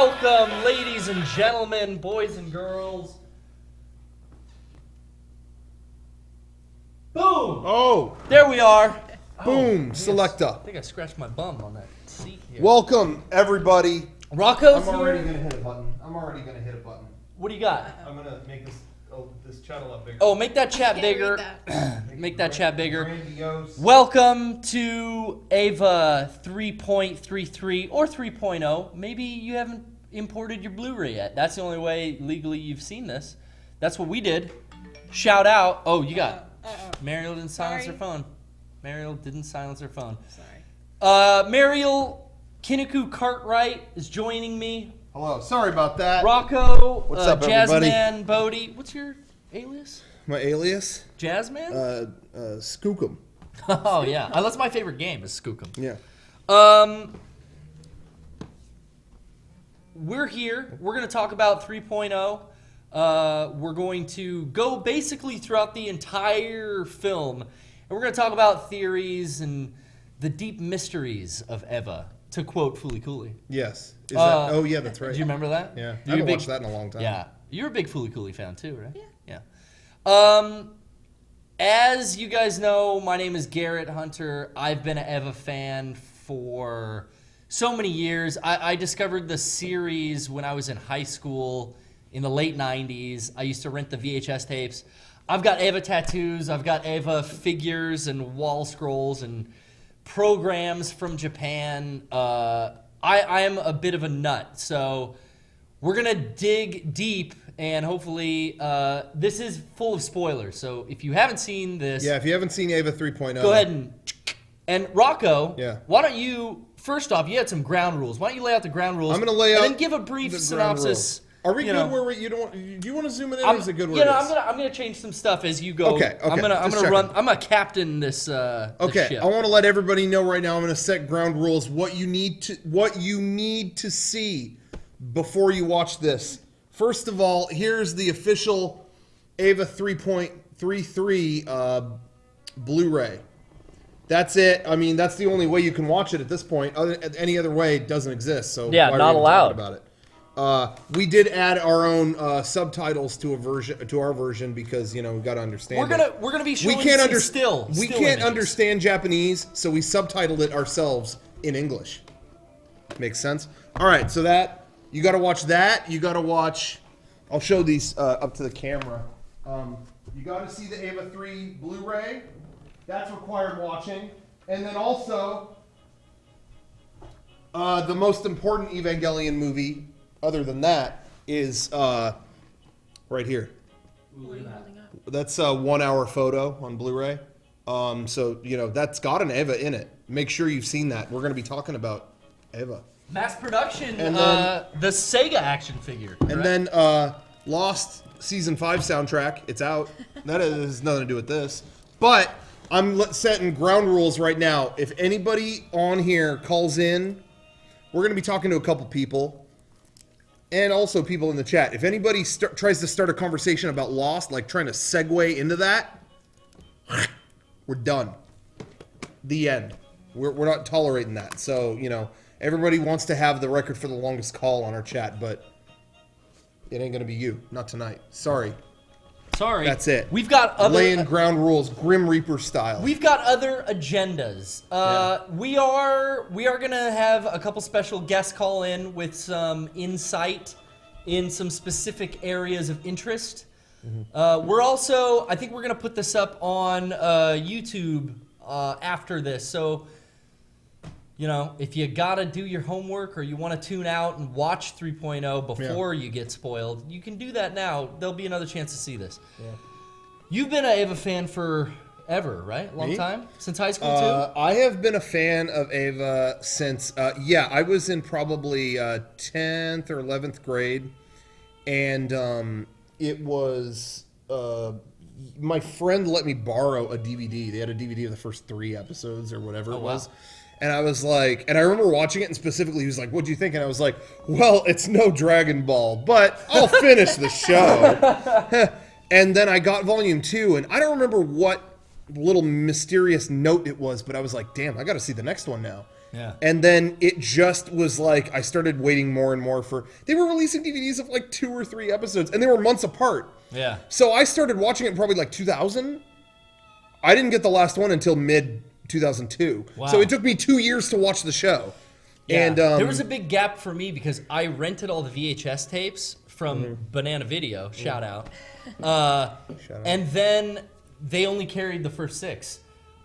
Welcome, ladies and gentlemen, boys and girls. Boom! Oh! There we are. Boom! Selecta. I think I scratched my bum on that seat here. Welcome, everybody. Rocco's I'm already here. going to hit a button. What do you got? I'm going to make this channel up bigger. Oh, make that chat Can't bigger. read that. Make that chat bigger. Grandiose. Welcome to Ava 3.33 or 3.0. Maybe you haven't imported your Blu-ray yet. That's the only way legally you've seen this. That's what we did. Shout out. Oh, you got Mariel didn't silence her phone. Mariel didn't silence her phone. Sorry. Mariel Kinniku Cartwright is joining me. Hello. Sorry about that. Rocco. What's up, everybody? Jazzman Bodie. What's your alias? My alias? Jazzman? Skookum. Oh, yeah. That's my favorite game is Skookum. Yeah. We're here. We're going to talk about 3.0. We're going to go basically throughout the entire film, and we're going to talk about theories and the deep mysteries of Eva, to quote Fooly Cooley. Yes. Oh, yeah, that's right. Do you remember that? Yeah. You I haven't big- watched that in a long time. Yeah. You're a big Fooly Cooley fan too, right? Yeah. As you guys know, my name is Garrett Hunter. I've been an Eva fan for so many years. I discovered the series when I was in high school in the late 90s. I used to rent the VHS tapes. I've got Eva tattoos. I've got Eva figures and wall scrolls and programs from Japan. I am a bit of a nut, so we're going to dig deep, and hopefully this is full of spoilers. So if you haven't seen this... Yeah, if you haven't seen Ava 3.0... Go ahead and Rocco, Yeah. why don't you... First off, you had some ground rules. Why don't you lay out the ground rules? I'm going to lay out and then give a brief the ground synopsis. rules. Are we you good know. where you don't? Do you want to zoom it in? I'm, Or is it good where you it know, is? I'm gonna change some stuff as you go. Okay, I'm gonna just run. checking. I'm gonna captain this. Okay, ship. I want to let everybody know right now. I'm going to set ground rules. What you need to see before you watch this. First of all, here's the official Ava 3.33 Blu-ray. That's it. I mean, that's the only way you can watch it at this point. Any other way doesn't exist. So Yeah, why are not we even allowed. talking about it? We did add our own subtitles to our version because we got to understand. We're gonna be showing We can't some under- still. We still can't images. understand Japanese, so we subtitled it ourselves in English. Makes sense. All right, so that you got to watch that. You got to watch. I'll show these up to the camera. You got to see the Ava 3 Blu-ray. That's required watching, and then also the most important Evangelion movie, other than that, is right here. What are you holding up? That's a 1 hour photo on Blu-ray. So, that's got an Eva in it. Make sure you've seen that. We're going to be talking about Eva. Mass production. And then- the Sega action figure. And then Lost Season 5 soundtrack. It's out. That has nothing to do with this. But I'm setting ground rules right now. If anybody on here calls in, we're going to be talking to a couple people. And also people in the chat. If anybody tries to start a conversation about Lost, like trying to segue into that, we're done. The end. We're not tolerating that. So, everybody wants to have the record for the longest call on our chat, but it ain't going to be you. Not tonight. Sorry. That's it. We've got other Laying ground rules, Grim Reaper style. We've got other agendas. We are gonna have a couple special guests call in with some insight in some specific areas of interest. We're also, I think we're gonna put this up on YouTube after this. So, if you gotta do your homework or you want to tune out and watch 3.0 before you get spoiled, you can do that now. There'll be another chance to see this. Yeah. You've been an Ava fan forever, right? Long Me? time? Since high school, too? I have been a fan of Ava since, I was in probably 10th or 11th grade. And it was, my friend let me borrow a DVD. They had a DVD of the first 3 episodes or whatever it was. And I was like, and I remember watching it, and specifically he was like, what'd you think? And I was like, well, it's no Dragon Ball, but I'll finish the show. And then I got volume 2, and I don't remember what little mysterious note it was, but I was like, damn, I got to see the next one now. Yeah. And then it just was like, I started waiting more and more for, they were releasing DVDs of like 2 or 3 episodes, and they were months apart. Yeah. So I started watching it in probably like 2000. I didn't get the last one until mid 2002. Wow. So it took me 2 years to watch the show. Yeah. And there was a big gap for me because I rented all the VHS tapes from Banana Video. Shout out. And then they only carried the first 6.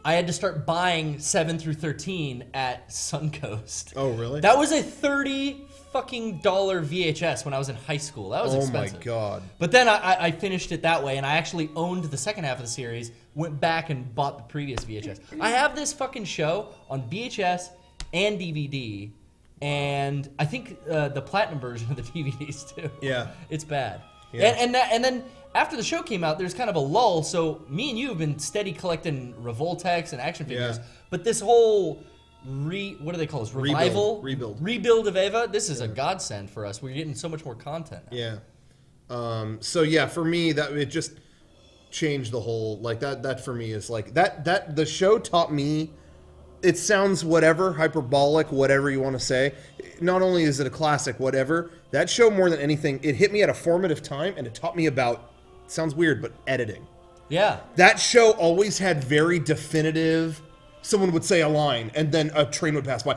I had to start buying 7 through 13 at Suncoast. Oh, really? That was a $30 fucking VHS when I was in high school. That was expensive. Oh my god. But then I finished it that way, and I actually owned the second half of the series, went back and bought the previous VHS. I have this fucking show on VHS and DVD, and I think the platinum version of the DVDs too. Yeah. It's bad. Yeah. And then after the show came out, there's kind of a lull, so me and you have been steady collecting Revoltex and action figures, but this whole what do they call this? Revival? Rebuild of Ava. This is a godsend for us. We're getting so much more content now. Yeah. So yeah, for me, that it just changed the whole, like that for me is like that the show taught me, it sounds whatever, hyperbolic, whatever you want to say. Not only is it a classic, whatever, that show more than anything, it hit me at a formative time, and it taught me about, sounds weird, but editing. Yeah. That show always had very definitive, someone would say a line, and then a train would pass by,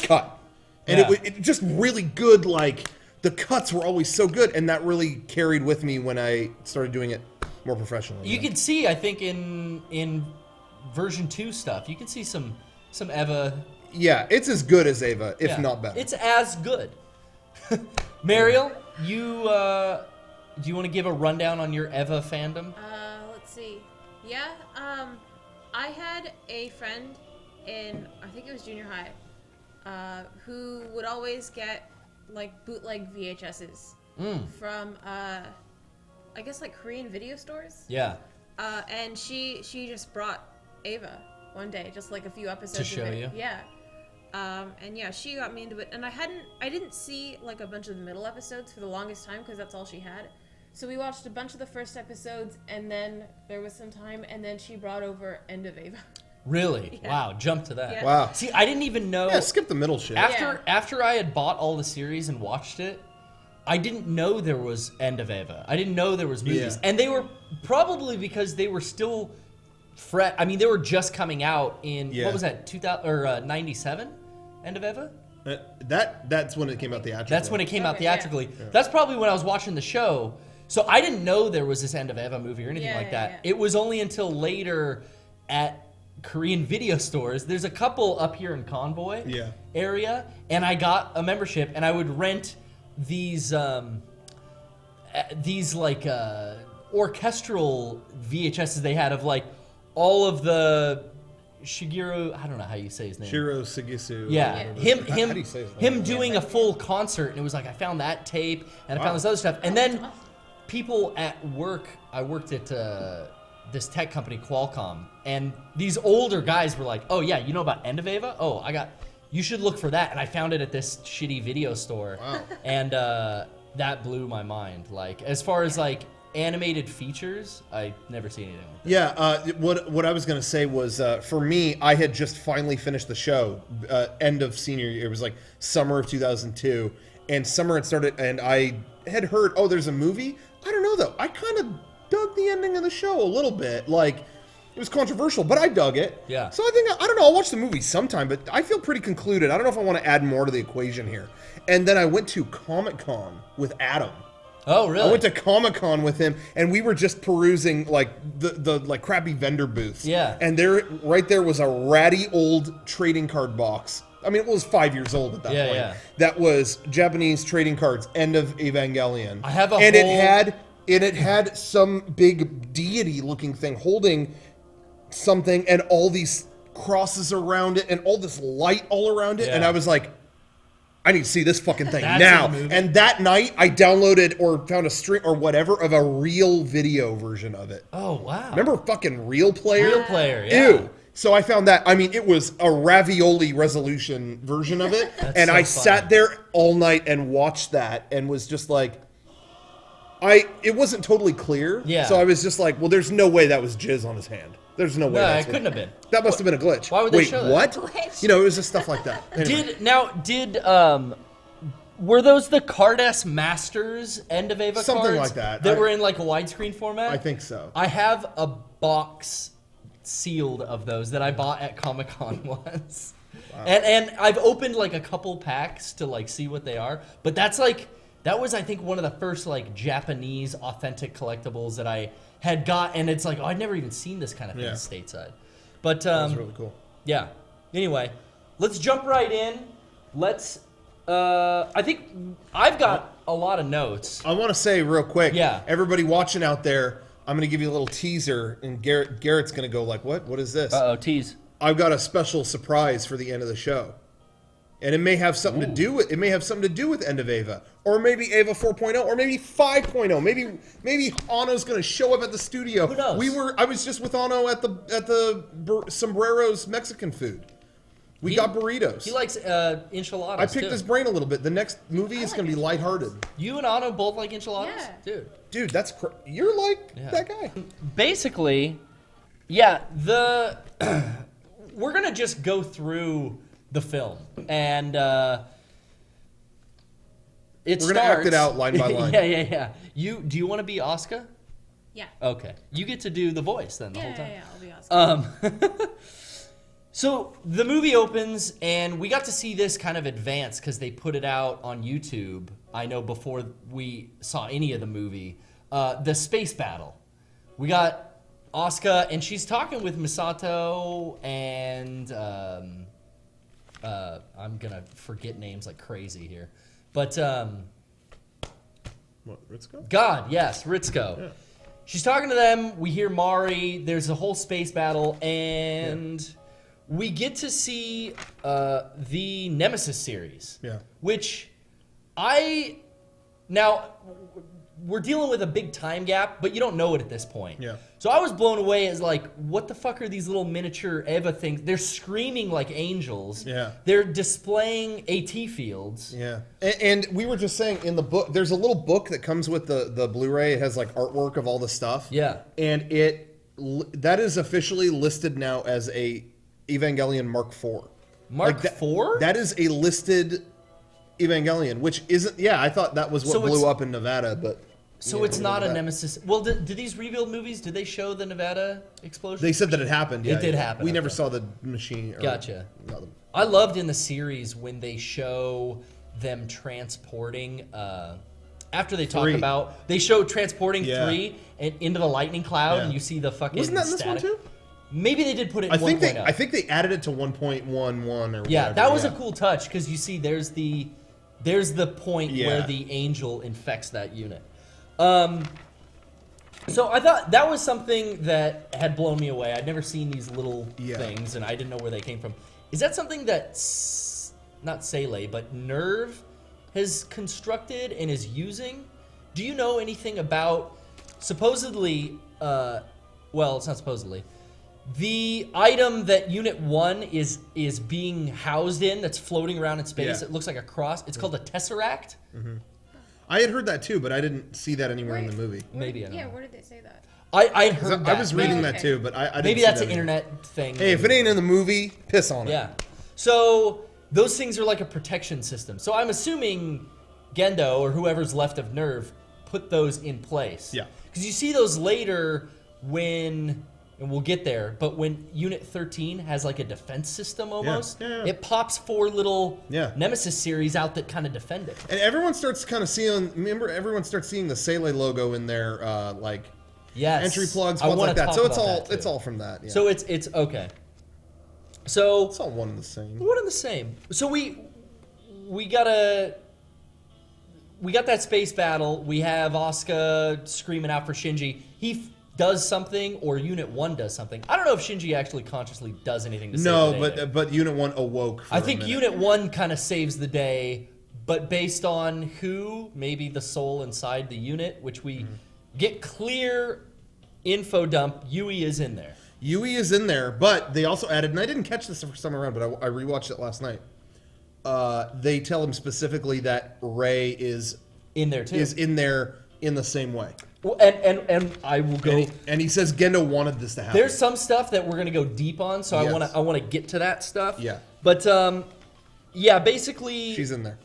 cut. And it just really good, like, the cuts were always so good, and that really carried with me when I started doing it more professionally. You can see, I think, in version 2 stuff, you can see some Eva. Yeah, it's as good as Ava, if not better. It's as good. Mariel, do you want to give a rundown on your Eva fandom? Let's see. Yeah, I had a friend in, I think it was junior high, who would always get, like, bootleg VHSs from, I guess, like, Korean video stores. Yeah. And she just brought Ava one day, just like a few episodes To show of it. you? Yeah. And yeah, she got me into it, and I didn't see like a bunch of the middle episodes for the longest time because that's all she had. So we watched a bunch of the first episodes, and then there was some time, and then she brought over End of Ava. Really? Yeah. Wow, jump to that. Yeah. Wow. See, I didn't even know. Yeah, skip the middle shit. After I had bought all the series and watched it, I didn't know there was End of Ava. I didn't know there was movies. Yeah. And they were probably because they were still fresh. I mean, they were just coming out in, what was that, 2000 or 97? End of Ava? That's when it came out theatrically. That's when it came out theatrically. Yeah. That's probably when I was watching the show. So I didn't know there was this End of Ava movie or anything like that. Yeah. It was only until later at Korean video stores. There's a couple up here in Convoy area, and I got a membership, and I would rent these like orchestral VHSs they had of like all of the Shigeru, I don't know how you say his name. Shiro Sugisu. Yeah, How do you say his name? him doing a full concert, and it was like I found that tape and I found this other stuff, and then people at work. I worked at this tech company, Qualcomm, and these older guys were like, "Oh yeah, you know about End of Ava? Oh, you should look for that." And I found it at this shitty video store, and that blew my mind. Like as far as like animated features, I never seen anything like that. Yeah, what I was gonna say was for me, I had just finally finished the show, end of senior year. It was like summer of 2002, and summer had started, and I had heard, oh, there's a movie. I don't know though. I kind of dug the ending of the show a little bit. Like it was controversial, but I dug it. Yeah. So I think I don't know. I'll watch the movie sometime, but I feel pretty concluded. I don't know if I want to add more to the equation here. And then I went to Comic-Con with Adam. Oh, really? I went to Comic-Con with him, and we were just perusing like the like crappy vendor booths. Yeah. And right there was a ratty old trading card box. I mean, it was 5 years old at that point. Yeah. That was Japanese trading cards, End of Evangelion. I have it had some big deity-looking thing holding something, and all these crosses around it, and all this light all around it, and I was like, I need to see this fucking thing now. And that night, I downloaded or found a stream or whatever of a real video version of it. Oh, wow. Remember fucking Real Player? Real Player, yeah. Ew. So I found that. I mean, it was a ravioli resolution version of it. And I sat there all night and watched that and was just like, It wasn't totally clear. Yeah. So I was just like, well, there's no way that was jizz on his hand. There's no way. No, that's it couldn't have been. That must have been a glitch. Why would they Wait, show that? what? Glitch. You know, it was just stuff like that. Anyway. Were those the Card-S Masters End of Ava Something cards like that. That were in like a widescreen format? I think so. I have a box sealed of those that I bought at Comic-Con once. Wow. And I've opened like a couple packs to like see what they are. But that was I think one of the first like Japanese authentic collectibles that I had got, and it's like, oh, I'd never even seen this kind of thing stateside. But that was really cool. Yeah. Anyway, let's jump right in. Let's I think I've got a lot of notes. I want to say real quick, Yeah. everybody watching out there, I'm going to give you a little teaser, and Garrett's going to go like, what? What is this? Tease. I've got a special surprise for the end of the show. And it may have something to do with End of Ava, or maybe Ava 4.0, or maybe 5.0. Maybe Ano's going to show up at the studio. Who knows? I was just with Ano at the Sombreros Mexican food. We got burritos. He likes enchiladas. I picked too. his brain a little bit. The next movie is going to be lighthearted. You and Ano both like enchiladas? Yeah. Dude. Dude, you're like that guy. Basically, yeah, we're going to just go through the film. And We're going to act it out line by line. Yeah. Do you want to be Asuka? Yeah. Okay. You get to do the voice then the whole time. Yeah, I'll be awesome. So the movie opens, and we got to see this kind of advanced because they put it out on YouTube. I know before we saw any of the movie, the space battle. We got Asuka, and she's talking with Misato, and I'm gonna forget names like crazy here, but What, Ritsuko? God, yes, Ritsuko. Yeah. She's talking to them. We hear Mari. There's a whole space battle, and we get to see the Nemesis series. Yeah. Which we're dealing with a big time gap, but you don't know it at this point. Yeah. So I was blown away as like, what the fuck are these little miniature Eva things? They're screaming like angels. Yeah. They're displaying AT fields. Yeah. And we were just saying in the book, there's a little book that comes with the Blu-ray. It has like artwork of all the stuff. Yeah. And that is officially listed now as a Evangelion Mark IV. Mark IV? That is a listed Evangelion, which isn't. Yeah, I thought that was what So blew it's- up in Nevada, but. So yeah, it's not a that. Nemesis. Well, do these revealed movies, did they show the Nevada explosion? They said that it happened. Yeah, It did yeah. happen, We never okay. saw the machine. Gotcha. No, I loved in the series when they show them transporting. After they talk 3. about, they show transporting Yeah. 3 and into the lightning cloud, Yeah. and you see the fucking. Wasn't that in this one static. too? Maybe they did put it in I think 1.0. I think they added it to 1.11 or Yeah, whatever, that was a cool touch because you see there's the point Yeah. where the angel infects that unit. So I thought that was something that had blown me away. I'd never seen these little things, and I didn't know where they came from. Is that something that not Sele, but Nerve has constructed and is using? Do you know anything about supposedly? Well, it's not supposedly. The item that Unit 1 is being housed in, that's floating around in space, Yeah. it looks like a cross. It's called a Tesseract. I had heard that too, but I didn't see that anywhere in the movie. Maybe I don't know. Where did they say that? I heard that. I was reading that okay. too, but I didn't Maybe see that's that an anywhere. internet thing. Hey, if it ain't in the movie, piss on it. Yeah. So those things are like a protection system. So I'm assuming Gendo or whoever's left of Nerve put those in place. Yeah. Because you see those later when, and we'll get there, but when Unit 13 has like a defense system almost, Yeah. it pops 4 little Yeah. Nemesis series out that kind of defend it. And everyone starts kind of seeing. Remember, everyone starts seeing the Sele logo in their like Yes. entry plugs, I spots wanna like that. talk So it's about all that, too. it's all from that. Yeah. So it's okay. So it's all one and the same. one and the same. So we got that space battle. We have Asuka screaming out for Shinji. He does something, or Unit 1 does something. I don't know if Shinji actually consciously does anything to save No, the day. but Unit 1 awoke. For I a think minute. Unit 1 kind of saves the day, but based on who, maybe the soul inside the unit, which we get clear info dump, Yui is in there. Yui is in there, but they also added, and I didn't catch this the first time around, but I rewatched it last night. They tell him specifically that Rey is In there too. in there in the same way. Well, and I will go. And he says Gendo wanted this to happen. There's some stuff that we're gonna go deep on, so Yes. I wanna get to that stuff. Yeah. But yeah, basically, She's in there.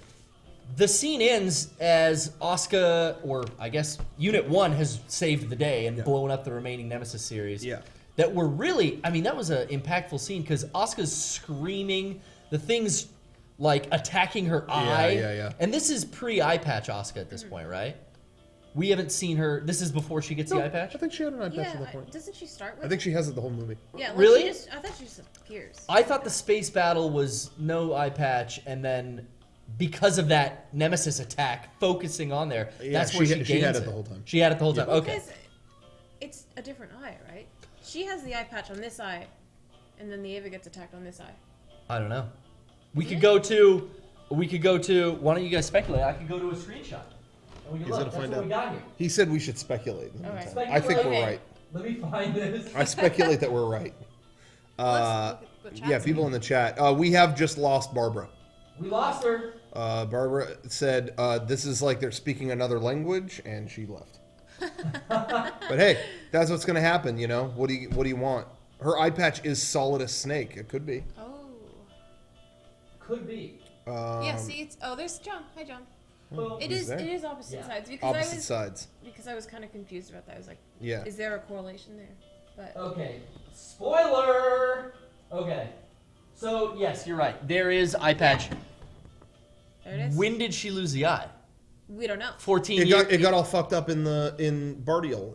the scene ends as Asuka, or I guess Unit 1 has saved the day and blown up the remaining Nemesis series. Yeah. That were really, I mean, that was an impactful scene because Asuka's screaming, the thing's like attacking her eye. Yeah. And this is pre-eye patch Asuka at this point, right? We haven't seen her. This is before she gets the eye patch? I think she had an eye patch Yeah, at that point. doesn't she start with I think she has it the whole movie. Yeah, like Really? I thought she just appears. I thought the space battle was no eye patch, and then because of that Nemesis attack, focusing on there, Yeah, that's where she gains she had it it the whole time. She had it the whole time. Okay. Because it's a different eye, right? She has the eye patch on this eye, and then the Ava gets attacked on this eye. I don't know. We could go to. Why don't you guys speculate? I could go to a screenshot. And we can He's look. gonna That's find what out. we got here. He said we should speculate. Okay. I think we're Okay. right. Let me find this. I speculate that we're right. Let's look at the chat Yeah, scene. people in the chat. We have just lost Barbara. We lost her. Barbara said this is like they're speaking another language, and she left. But hey, that's what's gonna happen, you know. What do you want? Her eye patch is solid as snake. It could be. Oh. Could be. Yeah, see, it's... Oh, there's John. Hi, John. Boom. It He's is. there. It is opposite Yeah. sides because Opposite sides. because I was kind of confused about that. I was like, Yeah. is there a correlation there? But Okay. Spoiler. Okay. So yes, you're right. There is eye patch. there it is. When did she lose the eye? We don't know. 14 It years. got all fucked up in Bardial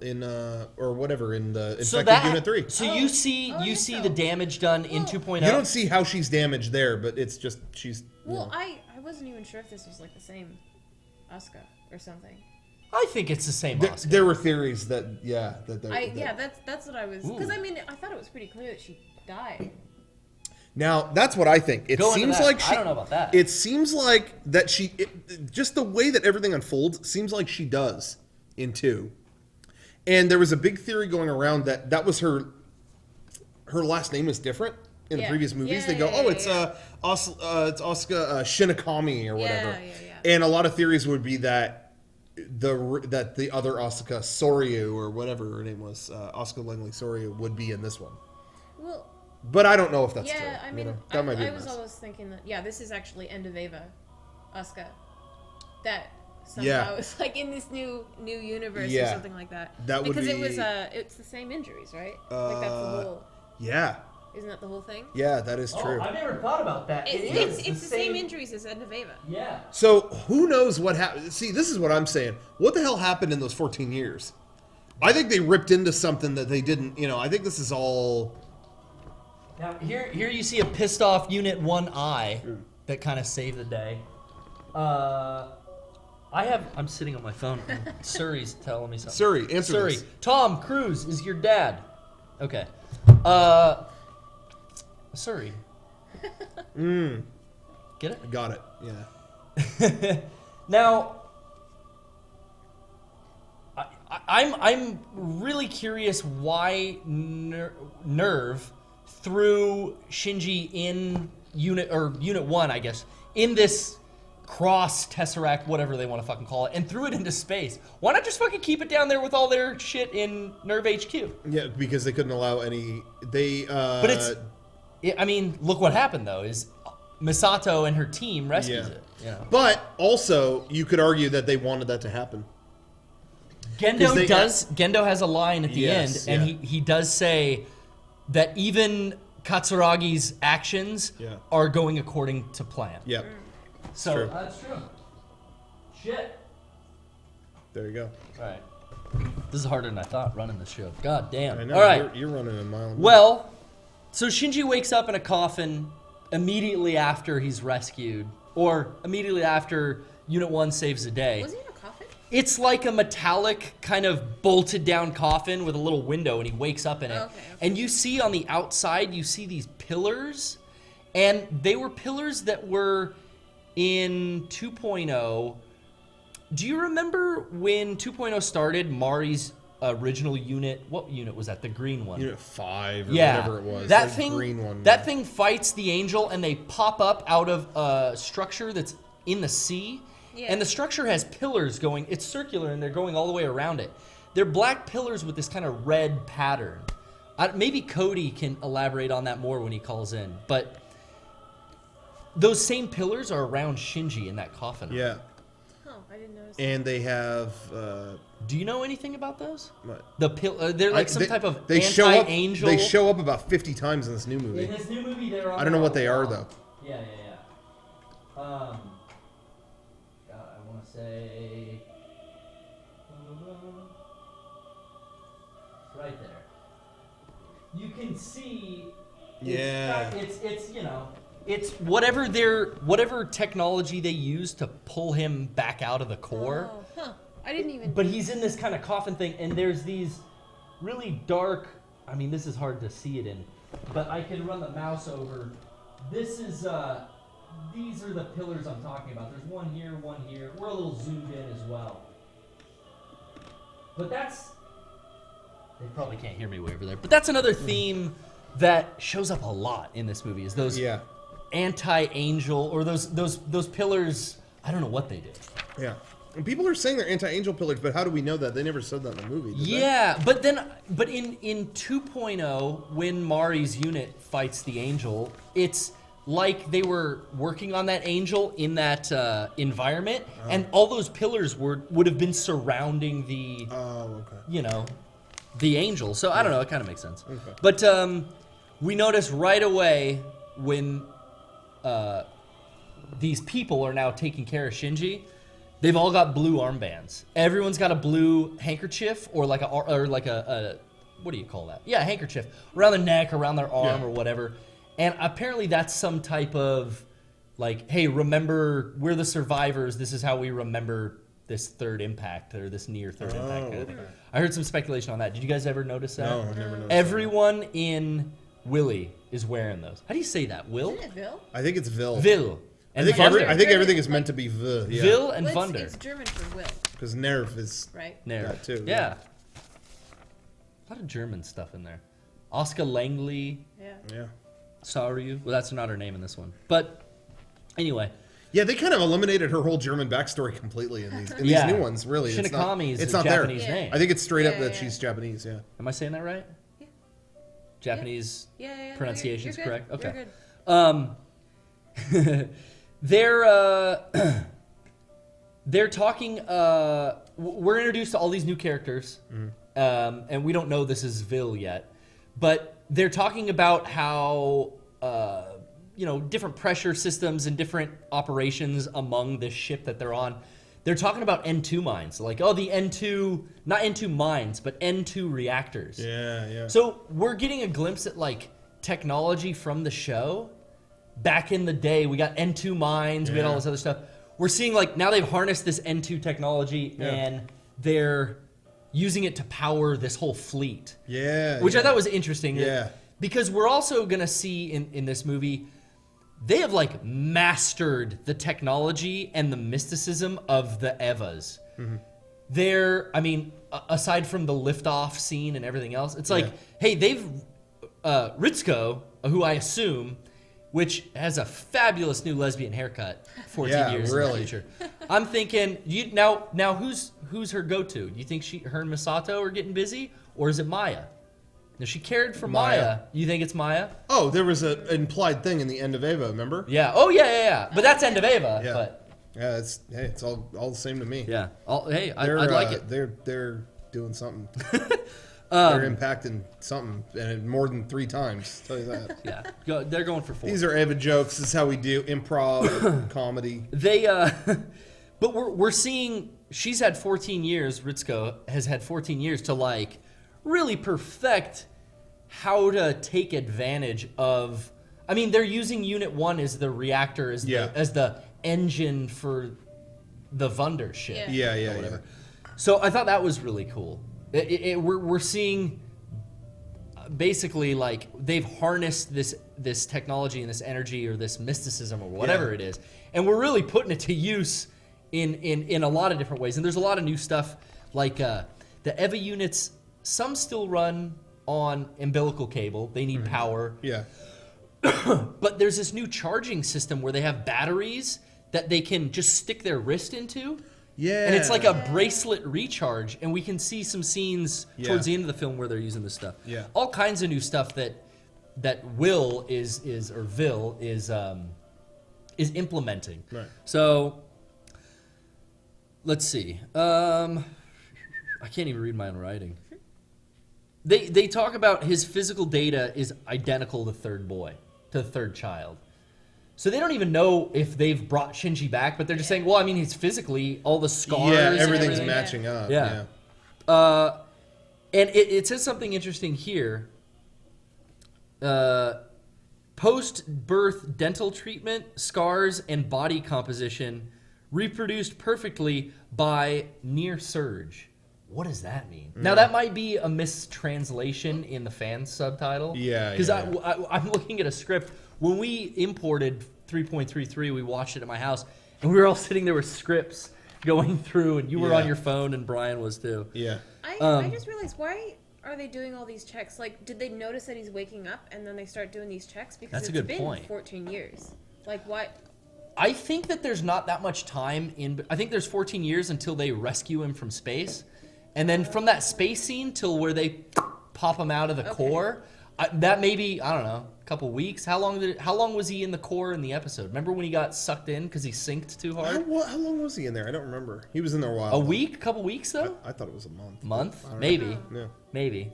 or whatever in the infected So that Unit 3. So Oh. you see Oh, you yes, see so. the damage done in Well, 2.0. You don't see how she's damaged there, but it's just she's. Well, I wasn't even sure if this was like the same Asuka or something. I think it's the same There, Oscar. there were theories that yeah That's what I was because Ooh. I mean I thought it was pretty clear that she died. Now that's what I think. It Go into seems that. like she. I don't know about that. It seems like that just the way that everything unfolds seems like she does in 2. And there was a big theory going around that was her last name is different in the Yeah. previous movies. Yeah, They go, yeah, oh, yeah, it's yeah. it's Asuka Shinakami or whatever. Yeah. And a lot of theories would be that the other Asuka Soryu or whatever her name was, Asuka Langley Soryu would be in this one. Well, But I don't know if that's true. yeah, I you mean, know? That might be I a was mess. always thinking that this is actually end of Ava, Asuka, that somehow Yeah. is like in this new universe or Yeah. something like that. That would because it be- was it's the same injuries, right? Like that's the whole. Yeah, Isn't that the whole thing? yeah, that is true. Oh, I never thought about that. It's the same injuries as end of Ava. Yeah. So who knows what happened? See, this is what I'm saying. What the hell happened in those 14 years? I think they ripped into something that they didn't. You know, I think this is all. Now here you see a pissed off Unit 1 eye that kind of saved the day. I'm sitting on my phone and Suri's telling me something. Suri, answer Suri, this. Tom Cruise is your dad. Okay. Suri. Get it? Got it. Yeah. Now, I'm really curious why Nerve threw Shinji in Unit 1, I guess, in this cross Tesseract, whatever they want to fucking call it, and threw it into space. Why not just fucking keep it down there with all their shit in Nerve HQ? Yeah, because they couldn't allow any. They. But I mean, look what happened though. Is Misato and her team rescues Yeah. it? You know? But also, you could argue that they wanted that to happen. Gendo has a line at the Yes, end, and yeah. he does say that even Katsuragi's actions Yeah. are going according to plan. Yep. So true. that's true. Shit. There you go. All right. This is harder than I thought running this show. God damn. I know. All right. You're running a mile. an hour. Well, so Shinji wakes up in a coffin immediately after he's rescued, or immediately after Unit 1 saves the day. Was he in a coffin? It's like a metallic kind of bolted down coffin with a little window, and he wakes up in it. Okay. And you see on the outside, you see these pillars, and they were pillars that were in 2.0. Do you remember when 2.0 started, Mari's original unit? What unit was that? The green one. Unit 5 or Yeah, whatever it was. that the thing. green one. That thing fights the angel, and they pop up out of a structure that's in the sea. Yeah. And the structure has pillars going. It's circular, and they're going all the way around it. They're black pillars with this kind of red pattern. Maybe Cody can elaborate on that more when he calls in. But those same pillars are around Shinji in that coffin. Yeah. Oh, I didn't notice. And they have. Do you know anything about those? What? They're like some type of they show up. anti-angel. They show up about 50 times in this new movie. In this new movie, they're on I don't know what they are though. Yeah. God, I want to say. Right there. You can see. Yeah. It's you know. It's whatever technology they use to pull him back out of the core. Oh, huh. I didn't even. But he's in this kind of coffin thing, and there's these really dark. I mean, this is hard to see it in, but I can run the mouse over. This is these are the pillars I'm talking about. There's one here, one here. We're a little zoomed in as well. But that's. They probably can't hear me way over there. But that's another theme that shows up a lot in this movie. Is those anti-angel or those pillars? I don't know what they did. Yeah. And people are saying they're anti-angel pillars, but how do we know that? They never said that in the movie. Did Yeah, but in 2.0, when Mari's unit fights the angel, it's like they were working on that angel in that environment, and all those pillars would have been surrounding the the angel. So I don't know, it kind of makes sense. Okay. But we notice right away when these people are now taking care of Shinji. They've all got blue armbands. Everyone's got a blue handkerchief or like a what do you call that? Yeah, handkerchief around their neck, around their arm, or whatever. And apparently that's some type of like, hey, remember, we're the survivors. This is how we remember this third impact or this near third impact kind of thing. I heard some speculation on that. Did you guys ever notice that? No, I never noticed. Everyone in Willy is wearing those. How do you say that? Will? Isn't it Vil? I think it's Vil. Vil. I And think Vunder. I think everything is meant to be V. Yeah. Vil and Well, Vunder. it's German for will, Because Nerv is right? There. that too. Yeah. A lot of German stuff in there. Oscar Langley, Yeah. Yeah. Saru. Well, that's not her name in this one. But anyway. Yeah, they kind of eliminated her whole German backstory completely in these new ones. Really, Shinigami is it's a not Japanese there. name. I think it's straight up Yeah, that yeah. she's Japanese. Yeah. Am I saying that right? Yeah. Japanese Yeah. pronunciation is You're good. correct? Okay. You're good. They're talking. We're introduced to all these new characters, and we don't know this is Vil yet, but they're talking about how different pressure systems and different operations among this ship that they're on. They're talking about N2 mines, like the N2, not N2 mines, but N2 reactors. Yeah. So we're getting a glimpse at like technology from the show. Back in the day, we got N2 mines, we had all this other stuff. We're seeing like now they've harnessed this N2 technology and they're using it to power this whole fleet. Yeah. Which I thought was interesting. Yeah. Because we're also gonna see in this movie, they have like mastered the technology and the mysticism of the Evas. They're, I mean, aside from the liftoff scene and everything else, it's like, hey, they've Ritsuko, who I assume, which has a fabulous new lesbian haircut 14 years in the future. I'm thinking, now who's her go-to? Do you think her and Misato are getting busy, or is it Maya? Now, she cared for Maya. You think it's Maya? Oh, there was an implied thing in the end of Ava, remember? Yeah. Oh, yeah. But that's end of Ava. Yeah. But Yeah, it's all the same to me. yeah. I'd They're, like it. They're doing something. They're impacting something, and more than 3 times. I'll tell you that. Yeah. They're going for 4. These are Ava jokes. This is how we do improv, comedy. They but we're seeing she's had 14 years. Ritsuko has had 14 years to like really perfect how to take advantage of. I mean, they're using Unit 1 as the reactor, as the engine for the Vunder ship. Yeah. Whatever. So I thought that was really cool. We're seeing basically like they've harnessed this technology and this energy or this mysticism or whatever it is, and we're really putting it to use in a lot of different ways. And there's a lot of new stuff like the EVA units. Some still run on umbilical cable. They need power. Yeah. But there's this new charging system where they have batteries that they can just stick their wrist into. Yeah. And it's like a bracelet recharge, and we can see some scenes towards the end of the film where they're using this stuff. Yeah. All kinds of new stuff that Will is implementing. Right. So let's see. I can't even read my own writing. They talk about his physical data is identical to the third child. So they don't even know if they've brought Shinji back, but they're just saying, well, I mean, he's physically, all the scars. Yeah, and everything's everything. matching up. Yeah. And it says something interesting here. Post-birth dental treatment, scars, and body composition reproduced perfectly by near surge. What does that mean? Now, that might be a mistranslation in the fan subtitle. Yeah, Because yeah. I'm looking at a script. When we imported 3.33, we watched it at my house, and we were all sitting there with scripts going through, and you were on your phone, and Brian was too. Yeah. I just realized, why are they doing all these checks? Like, did they notice that he's waking up, and then they start doing these checks? Because That's a it's good been point. 14 years. Like, what? I think that there's not that much time in. I think there's 14 years until they rescue him from space, and then from that space scene till where they pop him out of the core. That maybe, I don't know, a couple weeks. How long was he in the core in the episode? Remember when he got sucked in because he synced too hard? How long was he in there? I don't remember. He was in there a while. A week? A couple weeks though? I thought it was a month. Month? I don't Maybe. know. Yeah. Maybe.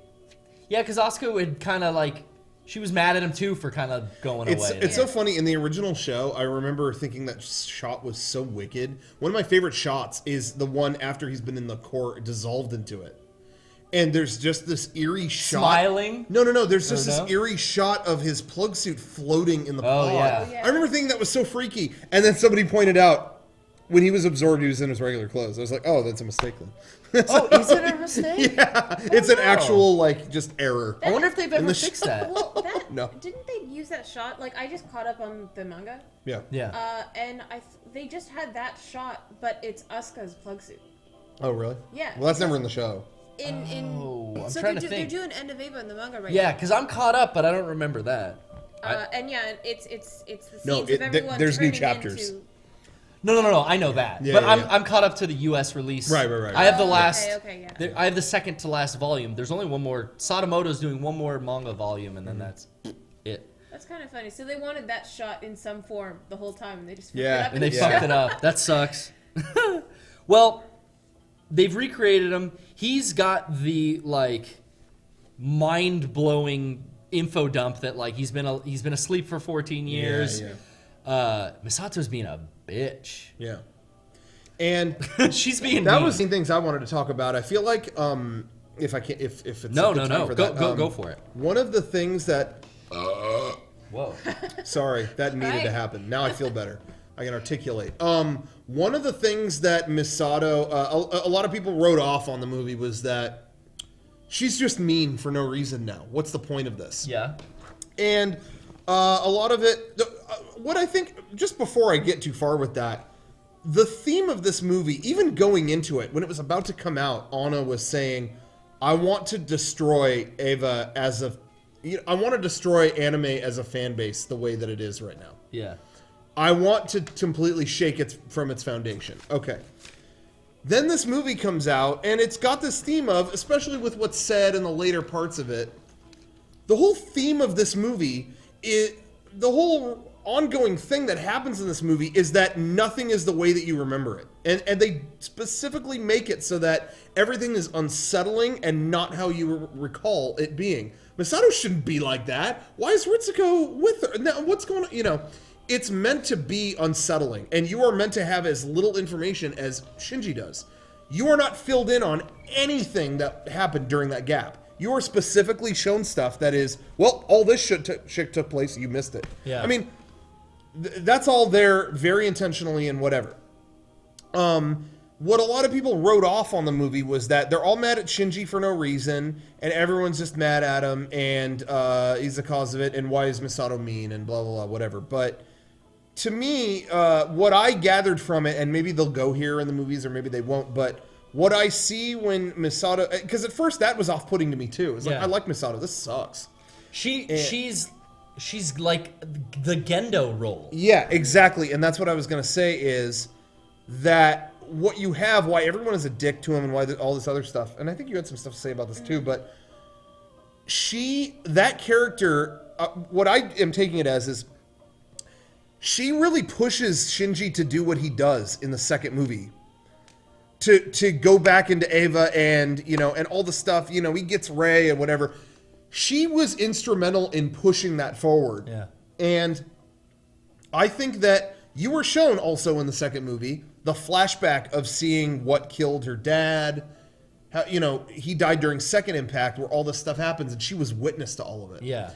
Yeah, because Asuka would kind of like, she was mad at him too for kind of going away. It's so funny. In the original show, I remember thinking that shot was so wicked. One of my favorite shots is the one after he's been in the core, dissolved into it. And there's just this eerie shot. Smiling? No. There's just this eerie shot of his plug suit floating in the pod. Yeah. I remember thinking that was so freaky. And then somebody pointed out when he was absorbed, he was in his regular clothes. I was like, oh, that's a mistake then. Oh, is it a mistake? Yeah, it's an actual just error. I wonder if they've ever the fixed that. Well, No. Didn't they use that shot? Like, I just caught up on the manga. Yeah. Yeah. And they just had that shot, but it's Asuka's plug suit. Oh, really? Yeah. Well, that's never in the show. I'm So trying to they're think. doing End of Ava in the manga right Yeah, now. because I'm caught up, but I don't remember that. And yeah, it's the scenes No, of everyone there's new turning chapters. into... No. I know that, Yeah, but yeah. I'm caught up to the U.S. release. Right. I have the last. Okay, yeah. I have the second to last volume. There's only one more. Sadamoto's doing one more manga volume, and then that's it. That's kind of funny. So they wanted that shot in some form the whole time, and they just fucked Yeah, it up. And they Yeah. fucked it up. That sucks. Well, they've recreated him. He's got the mind-blowing info dump that he's been asleep for 14 years. Yeah. Misato's being a bitch. Yeah. And She's being that mean. was the things I wanted to talk about. I feel like if it's No. a good time for that, Go for it. One of the things that Whoa. sorry, that needed to happen. Now I feel better. I can articulate. One of the things that Misato, a lot of people wrote off on the movie was that she's just mean for no reason now. What's the point of this? Yeah. And a lot of it, what I think, just before I get too far with that, the theme of this movie, even going into it, when it was about to come out, Anna was saying, I want to destroy Ava I want to destroy anime as a fan base the way that it is right now. Yeah. I want to completely shake it from its foundation. Okay. Then this movie comes out, and it's got this theme of, especially with what's said in the later parts of it, the whole theme of this movie, the whole ongoing thing that happens in this movie is that nothing is the way that you remember it. And they specifically make it so that everything is unsettling and not how you recall it being. Misato shouldn't be like that. Why is Ritsuko with her? Now, what's going on? It's meant to be unsettling, and you are meant to have as little information as Shinji does. You are not filled in on anything that happened during that gap. You are specifically shown stuff that is, well, all this shit took place, you missed it. Yeah. I mean, that's all there very intentionally and whatever. What a lot of people wrote off on the movie was that they're all mad at Shinji for no reason, and everyone's just mad at him, and he's the cause of it, and why is Misato mean, and blah, blah, blah, whatever. But to me, what I gathered from it, and maybe they'll go here in the movies, or maybe they won't, but what I see when Misato... Because at first that was off-putting to me, too. It's like, Yeah. I like Misato. This sucks. She's she's like the Gendo role. Yeah, exactly. And that's what I was going to say is that what you have, why everyone is a dick to him and why all this other stuff. And I think you had some stuff to say about this too, but that character, what I am taking it as is she really pushes Shinji to do what he does in the second movie. To go back into Ava and, you know, and all the stuff, you know, he gets Rey and whatever. She was instrumental in pushing that forward. Yeah. And I think that you were shown also in the second movie the flashback of seeing what killed her dad. How, you know, he died during Second Impact where all this stuff happens and she was witness to all of it. Yeah.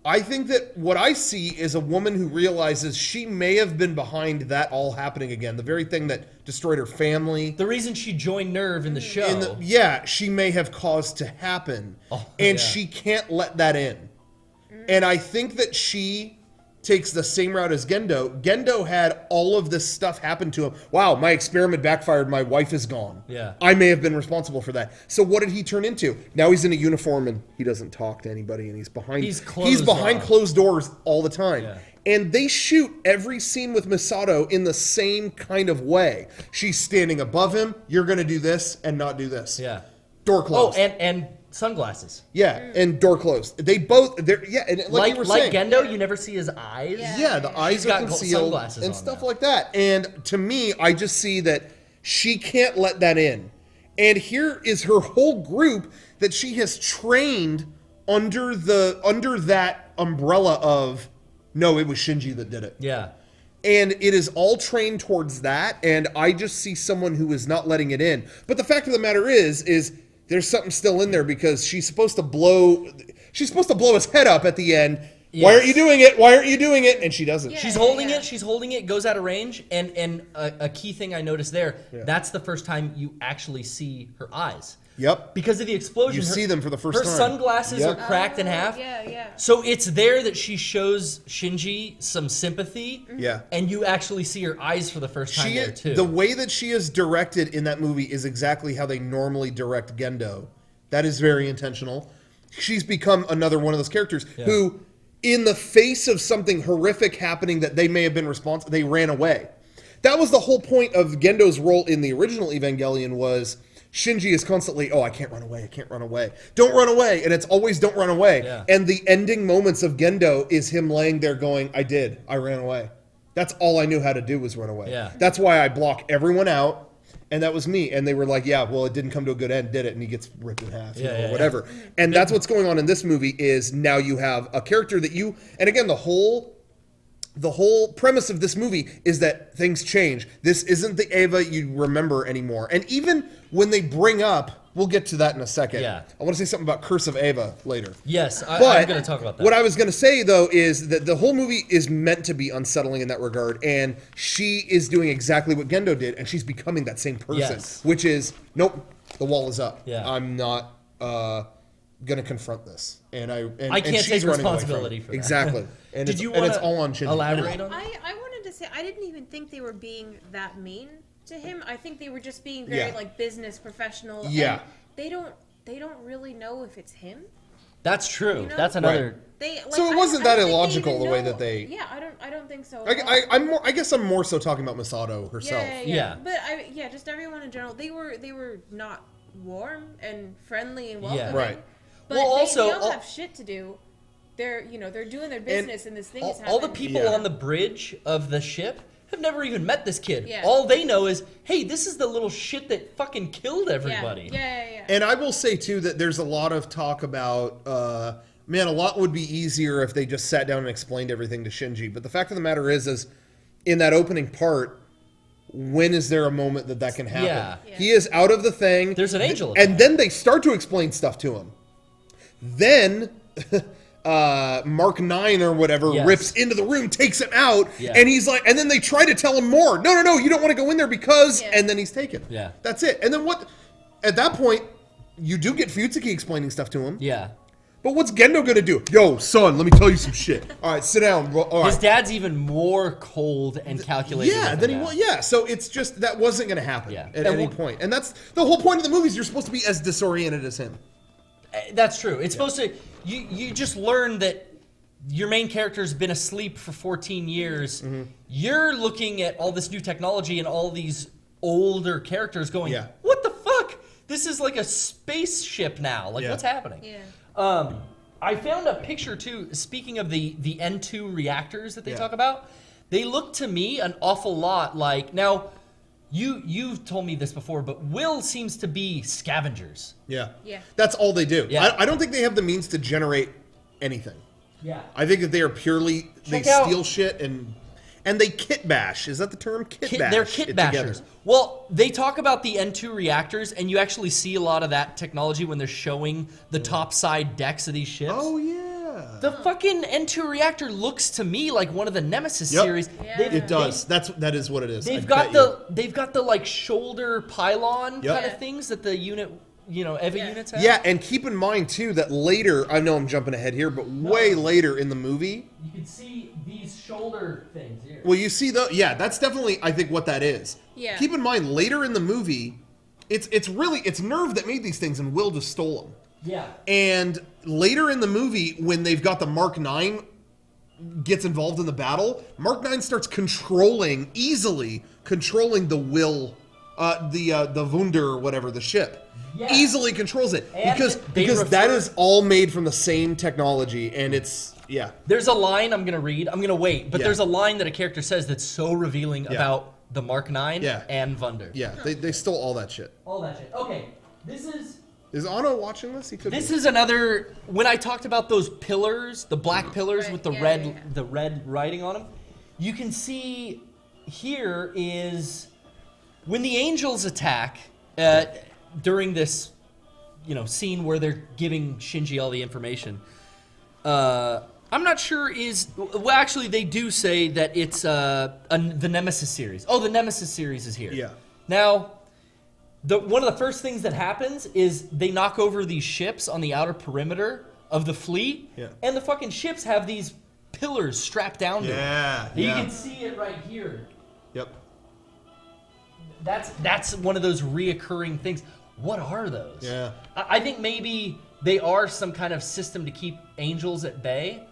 I think that what I see is a woman who realizes she may have been behind that all happening again. The very thing that destroyed her family. The reason she joined Nerve in the show. She may have caused to happen. And she can't let that in. And I think that she takes the same route as Gendo. Gendo had all of this stuff happen to him. Wow, my experiment backfired. My wife is gone. Yeah. I may have been responsible for that. So what did he turn into? Now he's in a uniform and he doesn't talk to anybody and he's behind closed doors all the time. Yeah. And they shoot every scene with Misato in the same kind of way. She's standing above him. You're going to do this and not do this. Yeah. Door closed. Oh, and sunglasses. Yeah, and door closed. They both, and like you were saying. Gendo, you never see his eyes. Yeah, the eyes are concealed and stuff like that. And to me, I just see that she can't let that in. And here is her whole group that she has trained under that umbrella of, no, it was Shinji that did it. Yeah. And it is all trained towards that, and I just see someone who is not letting it in. But the fact of the matter is there's something still in there because she's supposed to blow his head up at the end. Yes. Why aren't you doing it? Why aren't you doing it? And she doesn't. Yeah, she's holding it, goes out of range, and a key thing I noticed there, that's the first time you actually see her eyes. Yep. Because of the explosion. You see them for the first time. Her sunglasses are cracked in half. Yeah. So it's there that she shows Shinji some sympathy. Yeah. And you actually see her eyes for the first time there, too. The way that she is directed in that movie is exactly how they normally direct Gendo. That is very intentional. She's become another one of those characters who, in the face of something horrific happening that they may have been responsible, they ran away. That was the whole point of Gendo's role in the original Evangelion was Shinji is constantly, I can't run away, I can't run away. Don't run away, and it's always don't run away. Yeah. And the ending moments of Gendo is him laying there going, I ran away. That's all I knew how to do was run away. Yeah. That's why I block everyone out, and that was me. And they were like, it didn't come to a good end, did it? And he gets ripped in half, or whatever. Yeah. And that's what's going on in this movie is now you have a character that and again, the whole premise of this movie is that things change. This isn't the Ava you remember anymore. And even when they bring up, we'll get to that in a second. Yeah. I want to say something about Curse of Ava later. Yes, I'm going to talk about that. What I was going to say, though, is that the whole movie is meant to be unsettling in that regard. And she is doing exactly what Gendo did, and she's becoming that same person. Yes. Which is, nope, the wall is up. Yeah. I'm not going to confront this. And I can't take responsibility for that. Exactly. And it's all on Shinji. Elaborate on that? I wanted to say, I didn't even think they were being that mean to him. I think they were just being very business professional. Yeah. And they don't really know if it's him. That's true. You know? That's another. Right. So it wasn't that illogical the way that they. Yeah, I don't think so. I guess I'm more so talking about Misato herself. Yeah. But just everyone in general. They were not warm and friendly and welcoming. Yeah. Right. But they all have shit to do. They're doing their business and this thing is happening. All the people on the bridge of the ship have never even met this kid. Yeah. All they know is, hey, this is the little shit that fucking killed everybody. Yeah. And I will say, too, that there's a lot of talk about, a lot would be easier if they just sat down and explained everything to Shinji. But the fact of the matter is in that opening part, when is there a moment that can happen? Yeah. He is out of the thing. There's an angel. And then they start to explain stuff to him. Then... Mark 9 or whatever rips into the room, takes him out, and he's like, and then they try to tell him more. No, you don't want to go in there because, and then he's taken. Yeah. That's it. And then what, at that point, you do get Futsuki explaining stuff to him. Yeah. But what's Gendo gonna do? Yo, son, let me tell you some shit. All right, sit down. All right. His dad's even more cold and calculated. So it's just, that wasn't gonna happen at any point. And that's the whole point of the movie is you're supposed to be as disoriented as him. That's true. It's supposed to. You just learn that your main character's been asleep for 14 years. You're looking at all this new technology and all these older characters going, what the fuck? This is like a spaceship now. Like, what's happening? Yeah. I found a picture, too, speaking of the N2 reactors that they talk about. They look to me an awful lot like... Now, you've told me this before, but Will seems to be scavengers. Yeah. Yeah. That's all they do. Yeah. I don't think they have the means to generate anything. Yeah. I think that they are purely... They Check out- steal shit and they kit bash. Is that the term? Kit bash. They're kit it bashers. together. Well, they talk about the N2 reactors, and you actually see a lot of that technology when they're showing the topside decks of these ships. Oh, yeah. The fucking N2 reactor looks to me like one of the Nemesis series. Yeah. They've- It does. That is what it is. They've I got bet they've got the like shoulder pylon Yep. kind Yeah. of things that the unit, EVA units have. Yeah, and keep in mind too that later, I know I'm jumping ahead here, but way later in the movie, You can see these shoulder things here. well, you see that's definitely I think what that is. Yeah. Keep in mind later in the movie, it's really Nerve that made these things and Will just stole them. Yeah. And later in the movie, when they've got the Mark 9 gets involved in the battle, Mark 9 starts easily controlling the Will, the Wunder or whatever, the ship. Yeah. Easily controls it And because they that refer- is all made from the same technology, and it's There's a line I'm gonna read. I'm gonna wait, but Yeah. there's a line that a character says that's so revealing about the Mark 9 and Wunder. they stole all that shit. All that shit. Okay, this Is Anno watching this? He could. This be. is another. When I talked about those pillars, the black pillars Right, with the yeah. the red writing on them, you can see here is when the angels attack during this, scene where they're giving Shinji all the information. I'm not sure well, actually they do say that it's the Nemesis series. Oh, the Nemesis series is here. Yeah. Now, one of the first things that happens is they knock over these ships on the outer perimeter of the fleet, and the fucking ships have these pillars strapped down to them. Yeah. You can see it right here. Yep. That's one of those reoccurring things. What are those? Yeah. I think maybe they are some kind of system to keep angels at bay,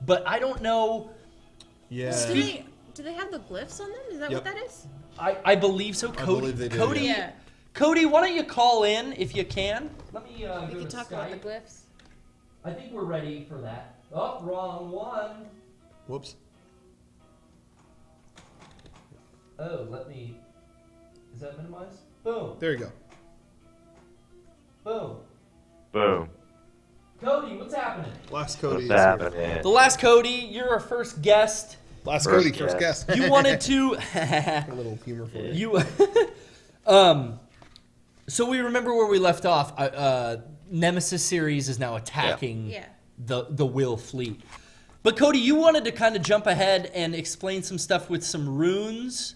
but I don't know. Yeah. Do they have the glyphs on them? Is that what that is? I believe so. Cody, believe they do, Cody, yeah. Cody, why don't you call in if you can? Let me We go can to talk Skype. about the glyphs. I think we're ready for that. Oh, wrong one. Whoops. Oh, is that minimized? Boom. There you go. Boom. Boom. Cody, what's happening? Last Cody. What's is here. happening? The last Cody, you're our first guest. Last First Cody, first guest. You wanted to A little humor for you. so we remember where we left off. Nemesis series is now attacking Yeah. the Will fleet. But Cody, you wanted to kind of jump ahead and explain some stuff with some runes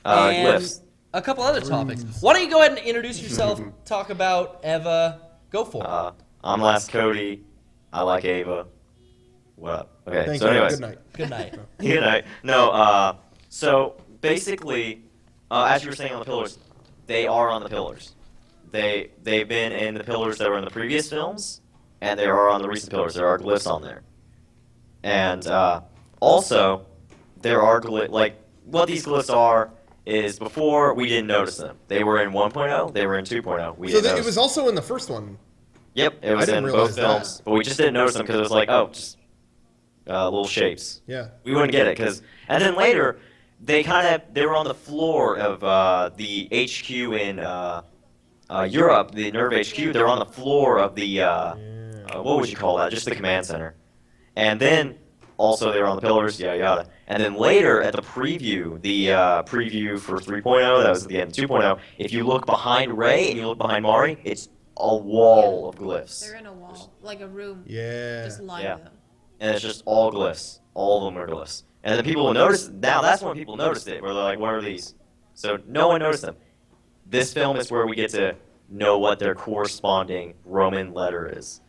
and Glyphs. a couple other topics. Why don't you go ahead and introduce yourself, talk about Eva, go for it. I'm Last Cody. I like Ava. What up? Okay, Thank so you. anyways. Good night. Good night. Good night. No, so basically, as you were saying on the pillars, they are on the pillars. They've been in the pillars that were in the previous films, and they are on the recent pillars. There are glyphs on there. And also, there are what these glyphs are is before we didn't notice them. They were in 1.0, they were in 2.0. We So didn't it notice was also in the first one. Yep, it was didn't in realize both that. films, but we just didn't notice them because it was like, just little shapes. Yeah. We wouldn't get it and then later they were on the floor of the HQ in Europe, the Nerve HQ. They're on the floor of the what would you call that? Just the command center. And then also they were on the pillars, yada yada. And then later at the preview, preview for 3.0, that was at the end of 2.0. If you look behind Ray and you look behind Mari, it's a wall of glyphs. They're in a wall, like a room. Yeah. Just lined Yeah. with them. And it's just all glyphs. All of them are glyphs. And then people will notice. Now that's when people noticed it. Where they're like, "What are these?" So no one noticed them. This film is where we get to know what their corresponding Roman letter is.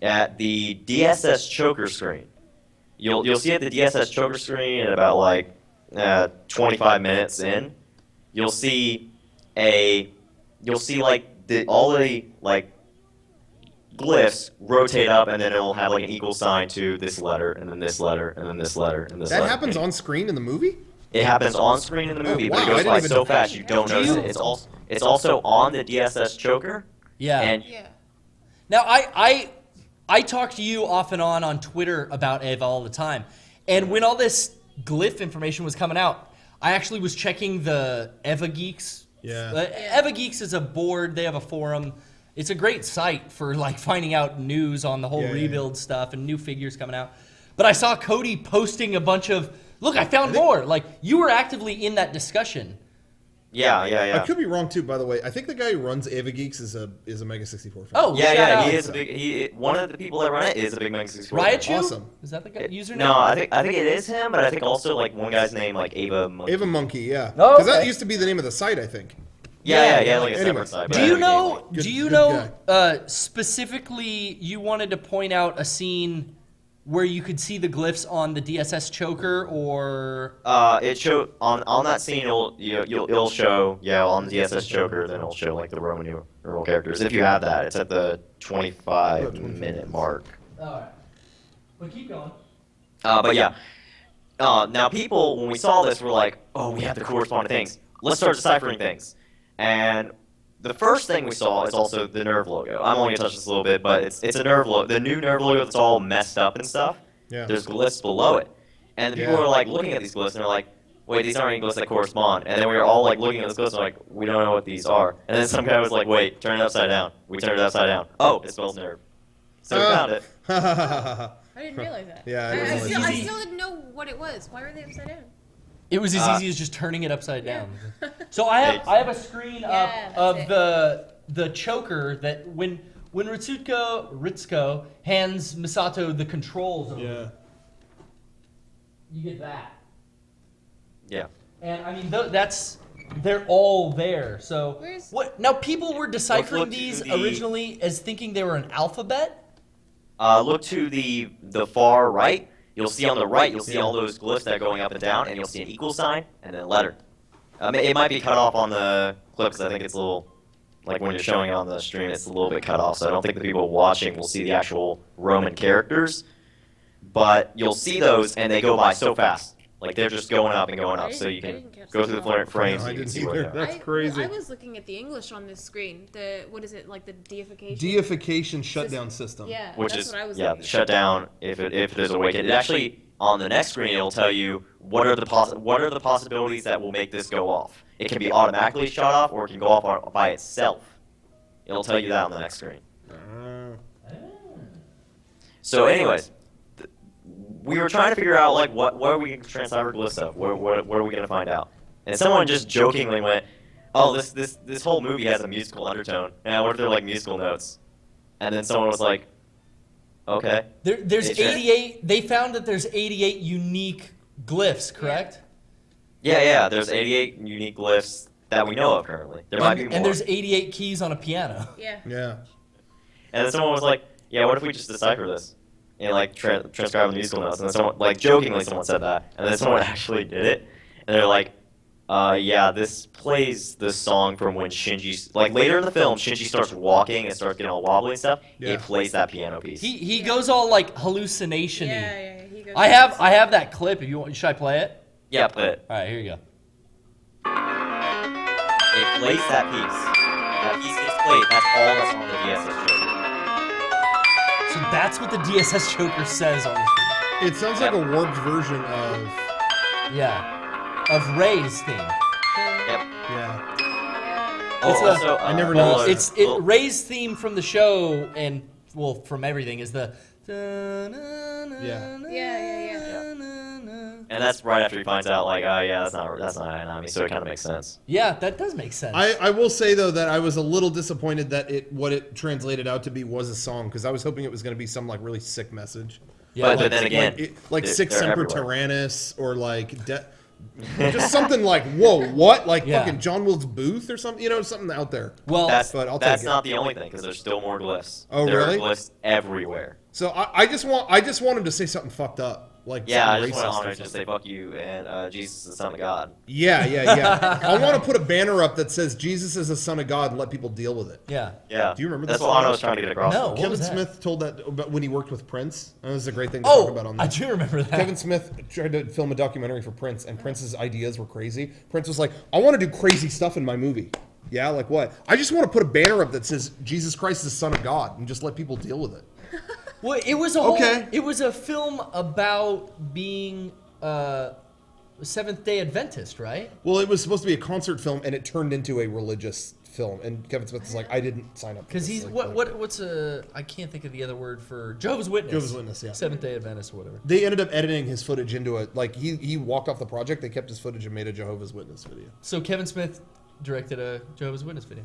At the DSS choker screen, you'll see at the DSS choker screen at about 25 minutes in, you'll see glyphs rotate up, and then it'll have like an equal sign to this letter, and then this letter, and then this letter, and this That letter. happens on screen in the movie? It happens on screen in the movie, but wow, it I goes didn't by even so know fast that. you don't Do notice you- it. It's also on the DSS choker. Yeah. And Yeah. Now, I talk to you off and on Twitter about Ava all the time. And when all this glyph information was coming out, I actually was checking the Eva Geeks. Yeah. Eva Geeks is a board. They have a forum. It's a great site for like finding out news on the whole Yeah, yeah, rebuild stuff and new figures coming out. But I saw Cody posting a bunch of, look, I found more. Like, you were actively in that discussion. Yeah. I could be wrong too, by the way. I think the guy who runs Ava Geeks is a Mega 64 fan. Oh, Yeah, shout yeah, out. he is a big. One of the people that run it is a big Mega 64. Raichu? Awesome. Is that the guy, username? No, I think it is him, but I think also like one guy's name like Ava Monkey. Ava Monkey, yeah. Oh, Because that okay. used to be the name of the site, I think. Yeah, like a Anyway, separate side. Do but you I know? think Good- do you good know specifically? You wanted to point out a scene where you could see the glyphs on the DSS choker, or it show on that scene. It'll show on the DSS choker. Then it'll show like the Roman numeral characters if you have that. It's at the 25-minute mark. all right. But keep going. But yeah. Now people, when we saw this, were like, "Oh, we have the corresponding things. Let's start deciphering things." And the first thing we saw is also the Nerve logo. I'm only gonna touch this a little bit, but it's a Nerve logo. The new Nerve logo that's all messed up and stuff. Yeah. There's glyphs below it, and the people Yeah. are like looking at these glyphs and they're like, "Wait, these aren't any glyphs that correspond." And then we were all like looking at the glyphs and like, "We don't know what these are." And then some guy was like, "Wait, turn it upside down." We turned it upside down. Oh, it spells Nerve. So we found it. I I didn't realize that. Yeah, I I, didn't I, realize still, that. I still didn't know what it was. Why were they upside down? It was as easy as just turning it upside down. So I have a screen up Yeah, of that's the choker that when Ritsuko hands Misato the controls over, Yeah. you get that. Yeah. And I mean they're all there. So Where's- what now? People were deciphering look to these the- originally as thinking they were an alphabet. Look to the far right. You'll see on the right, you'll see all those glyphs that are going up and down, and you'll see an equal sign and then a letter. It might be cut off on the clips. I think it's a little, like when you're showing it on the stream, it's a little bit cut off. So I don't think the people watching will see the actual Roman characters. But you'll see those, and they go by so fast. Like they're just going up and going up. So you I can didn't catch go that through the at all. frames No, I and you can didn't see what either. they are. That's crazy. I was looking at the English on this screen. What is it, like the deification? Deification shutdown system. Yeah, Which that's is what I was yeah, looking at. shut down if there's a wicked. It actually on the next screen it'll tell you what are the possibilities that will make this go off. It can be automatically shut off or it can go off by itself. It'll tell you that on the next screen. So, anyways, we were trying to figure out like what are we going to transfer glyphs of? What are we going to find out? And someone just jokingly went, "Oh, this whole movie has a musical undertone." And I wonder if they're like musical notes. And then someone was like, "Okay." There's They- 88. They found that there's 88 unique glyphs, correct? Yeah. There's 88 unique glyphs that we know of currently. There might be more. And there's 88 keys on a piano. Yeah. Yeah. And then someone was like, "Yeah, what if we just decipher this and like transcribe the musical notes?" And then someone, like jokingly, someone said that, and then someone actually did it, and they're like, yeah, this plays the song from when Shinji, like later in the film, Shinji starts walking and starts getting all wobbly and stuff. Yeah. It plays that piano piece. He goes all like hallucination-y. Yeah. He goes I have that clip. If you want, should I play it? Yeah, but All right, here you go. it plays that piece. That piece gets played. That's all that's on the DSS choker. So that's what the DSS choker says on the screen. It sounds like a warped version of. Yeah, of Ray's theme. Yep. Yeah. Oh, It's also, I never Well, noticed it's Ray's theme from the show and from everything is the. Yeah. and that's right after he finds out, like, oh yeah, that's not Hanami, so it kind of makes sense. Yeah, that does make sense. I will say though that I was a little disappointed that what it translated out to be was a song because I was hoping it was going to be some like really sick message. yeah, but then again, like they're- Six they're Semper everywhere. Tyrannis or like just something like whoa what like Yeah. fucking John Wilkes Booth or something, you know, something out there. well, That's But I'll that's take it. not the only thing because there's still more glyphs. Oh, there really? are glyphs everywhere. So I just want him to say something fucked up. like Yeah, some I just want racist or Honor to just say fuck you and Jesus is the Son of God. Yeah. I want to put a banner up that says Jesus is the Son of God and let people deal with it. Yeah. Yeah. Do you remember That's this what song? Honor was trying to get across. No. What Kevin was that? Smith told that about when he worked with Prince. That was a great thing to talk about on I this. do remember that. Kevin Smith tried to film a documentary for Prince, and Prince's ideas were crazy. Prince was like, I want to do crazy stuff in my movie. Yeah, like what? I just want to put a banner up that says Jesus Christ is the Son of God and just let people deal with it. Well, it was a whole, Okay. It was a film about being Seventh-day Adventist, right? Well, it was supposed to be a concert film, and it turned into a religious film. And Kevin Smith was like, I didn't sign up for Because this. he's Like, what's a I can't think of the other word for Jehovah's Witness. Jehovah's Witness, yeah. Seventh-day Adventist or whatever. They ended up editing his footage into a, like, he walked off the project, they kept his footage and made a Jehovah's Witness video. So Kevin Smith directed a Jehovah's Witness video.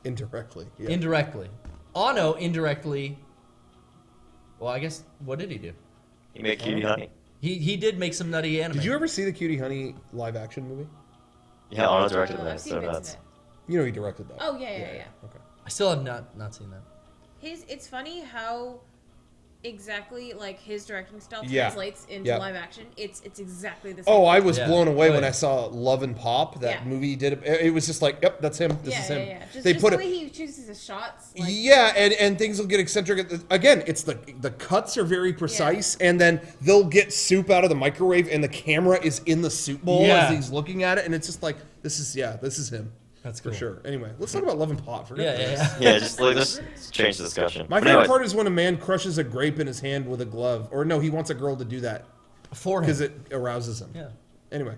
Indirectly. Yeah. Indirectly. Ano indirectly. Well, I guess what did he do? He made Cutie Honey. He did make some nutty anime. Did you ever see the Cutie Honey live action movie? Yeah, Honor directed that. I've seen So bits of nuts. it. You know he directed that. Oh, yeah. Okay. I still have not seen that. It's funny how exactly like his directing style Yeah. translates into Yeah. live action. It's exactly the same. Oh, I was Yeah. blown away Oh, when yeah. I saw Love and Pop, that Yeah. movie he did. It was just like, yep, that's him. This is him. Yeah. Just, They just put the it. way he chooses his shots. Like, Yeah, and things will get eccentric. Again, it's the cuts are very precise, and then they'll get soup out of the microwave, and the camera is in the soup bowl Yeah. as he's looking at it, and it's just like, this is him. That's For cool. sure. Anyway, let's talk about Love and Pot. Forget Yeah, this. yeah. Yeah, just let's change the discussion. My But favorite anyways, part is when a man crushes a grape in his hand with a glove. Or no, he wants a girl to do that For him. because it arouses him. Yeah. Anyway.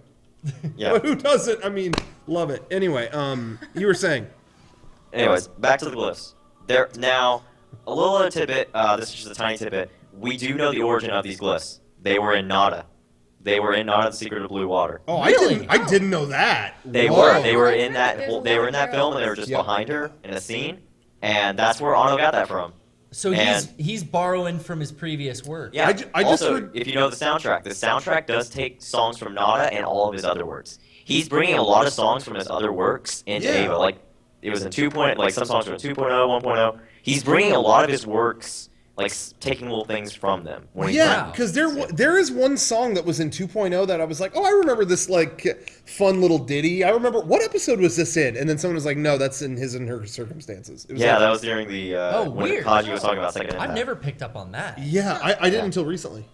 Yeah. But who doesn't? I mean, love it. Anyway, you were saying. Anyways, back to the glyphs. There now, a little other tidbit. This is just a tiny tidbit. We do know the origin of these glyphs. They were in Nada. They were in Nada: The Secret of Blue Water. Oh, Really? I didn't know that. They Whoa. were. They were in that. There's a They were in lot that of film, and they were girls. just Yeah. behind her in a scene, and that's where Ono got that from. So he's borrowing from his previous work. Yeah. I just also, heard- if you know the soundtrack does take songs from Nada and all of his other works. He's bringing a lot of songs from his other works into Yeah. Ava. Like it was in 2.0, like some songs from 2.0, 1.0. He's bringing a lot of his works, like taking little things from them. When he's Yeah, Wow. because there is one song that was in 2.0 that I was like, oh, I remember this like fun little ditty. I remember what episode was this in, and then someone was like, no, that's in His and Her Circumstances. It was Yeah, like, that was during the when weird. Kaji was talking about Second Impact. I've never picked up on that. yeah, I didn't until recently.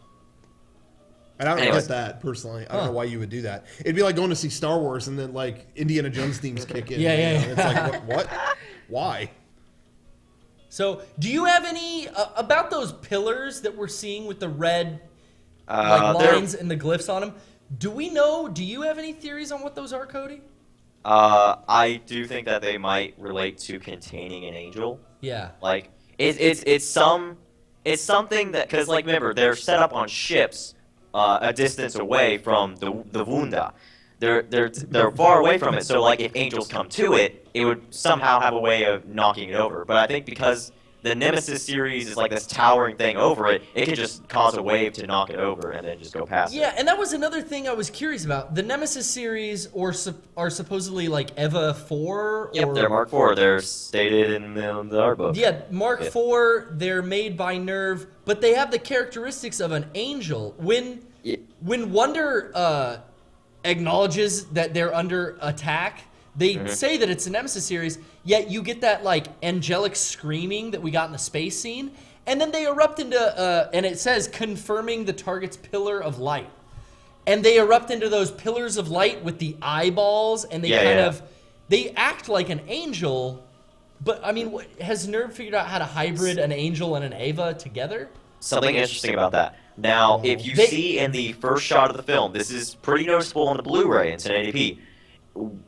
And I don't Anyways. get that personally. I don't Huh. know why you would do that. It'd be like going to see Star Wars and then like Indiana Jones themes kick in. Yeah, you yeah, know? yeah. It's like what? Why? So, do you have any about those pillars that we're seeing with the red They're- lines and the glyphs on them? Do we know? Do you have any theories on what those are, Cody? I do think that they might relate to containing an angel. Yeah. Like it's something that, because like remember, they're set up on ships a distance away from the Wunda. They're far away from it, so like if angels come to it, it would somehow have a way of knocking it over. But I think because the Nemesis series is like this towering thing over it, it can just cause a wave to knock it over and then just go past Yeah, it. and that was another thing I was curious about. The Nemesis series are supposedly like EVA 4 Yep, or they're Mark IV. They're stated in the art book. Yeah, Mark Yeah. 4, they're made by Nerve, but they have the characteristics of an angel. When Wonder acknowledges that they're under attack, they say that it's a Nemesis series, yet you get that like angelic screaming that we got in the space scene, and then they erupt into and it says confirming the target's pillar of light. And they erupt into those pillars of light with the eyeballs, and they they act like an angel. But I mean, has Nerve figured out how to hybrid an angel and an Ava together? Something interesting about that. Now, if you see in the first shot of the film, this is pretty noticeable on the Blu-ray in 1080p.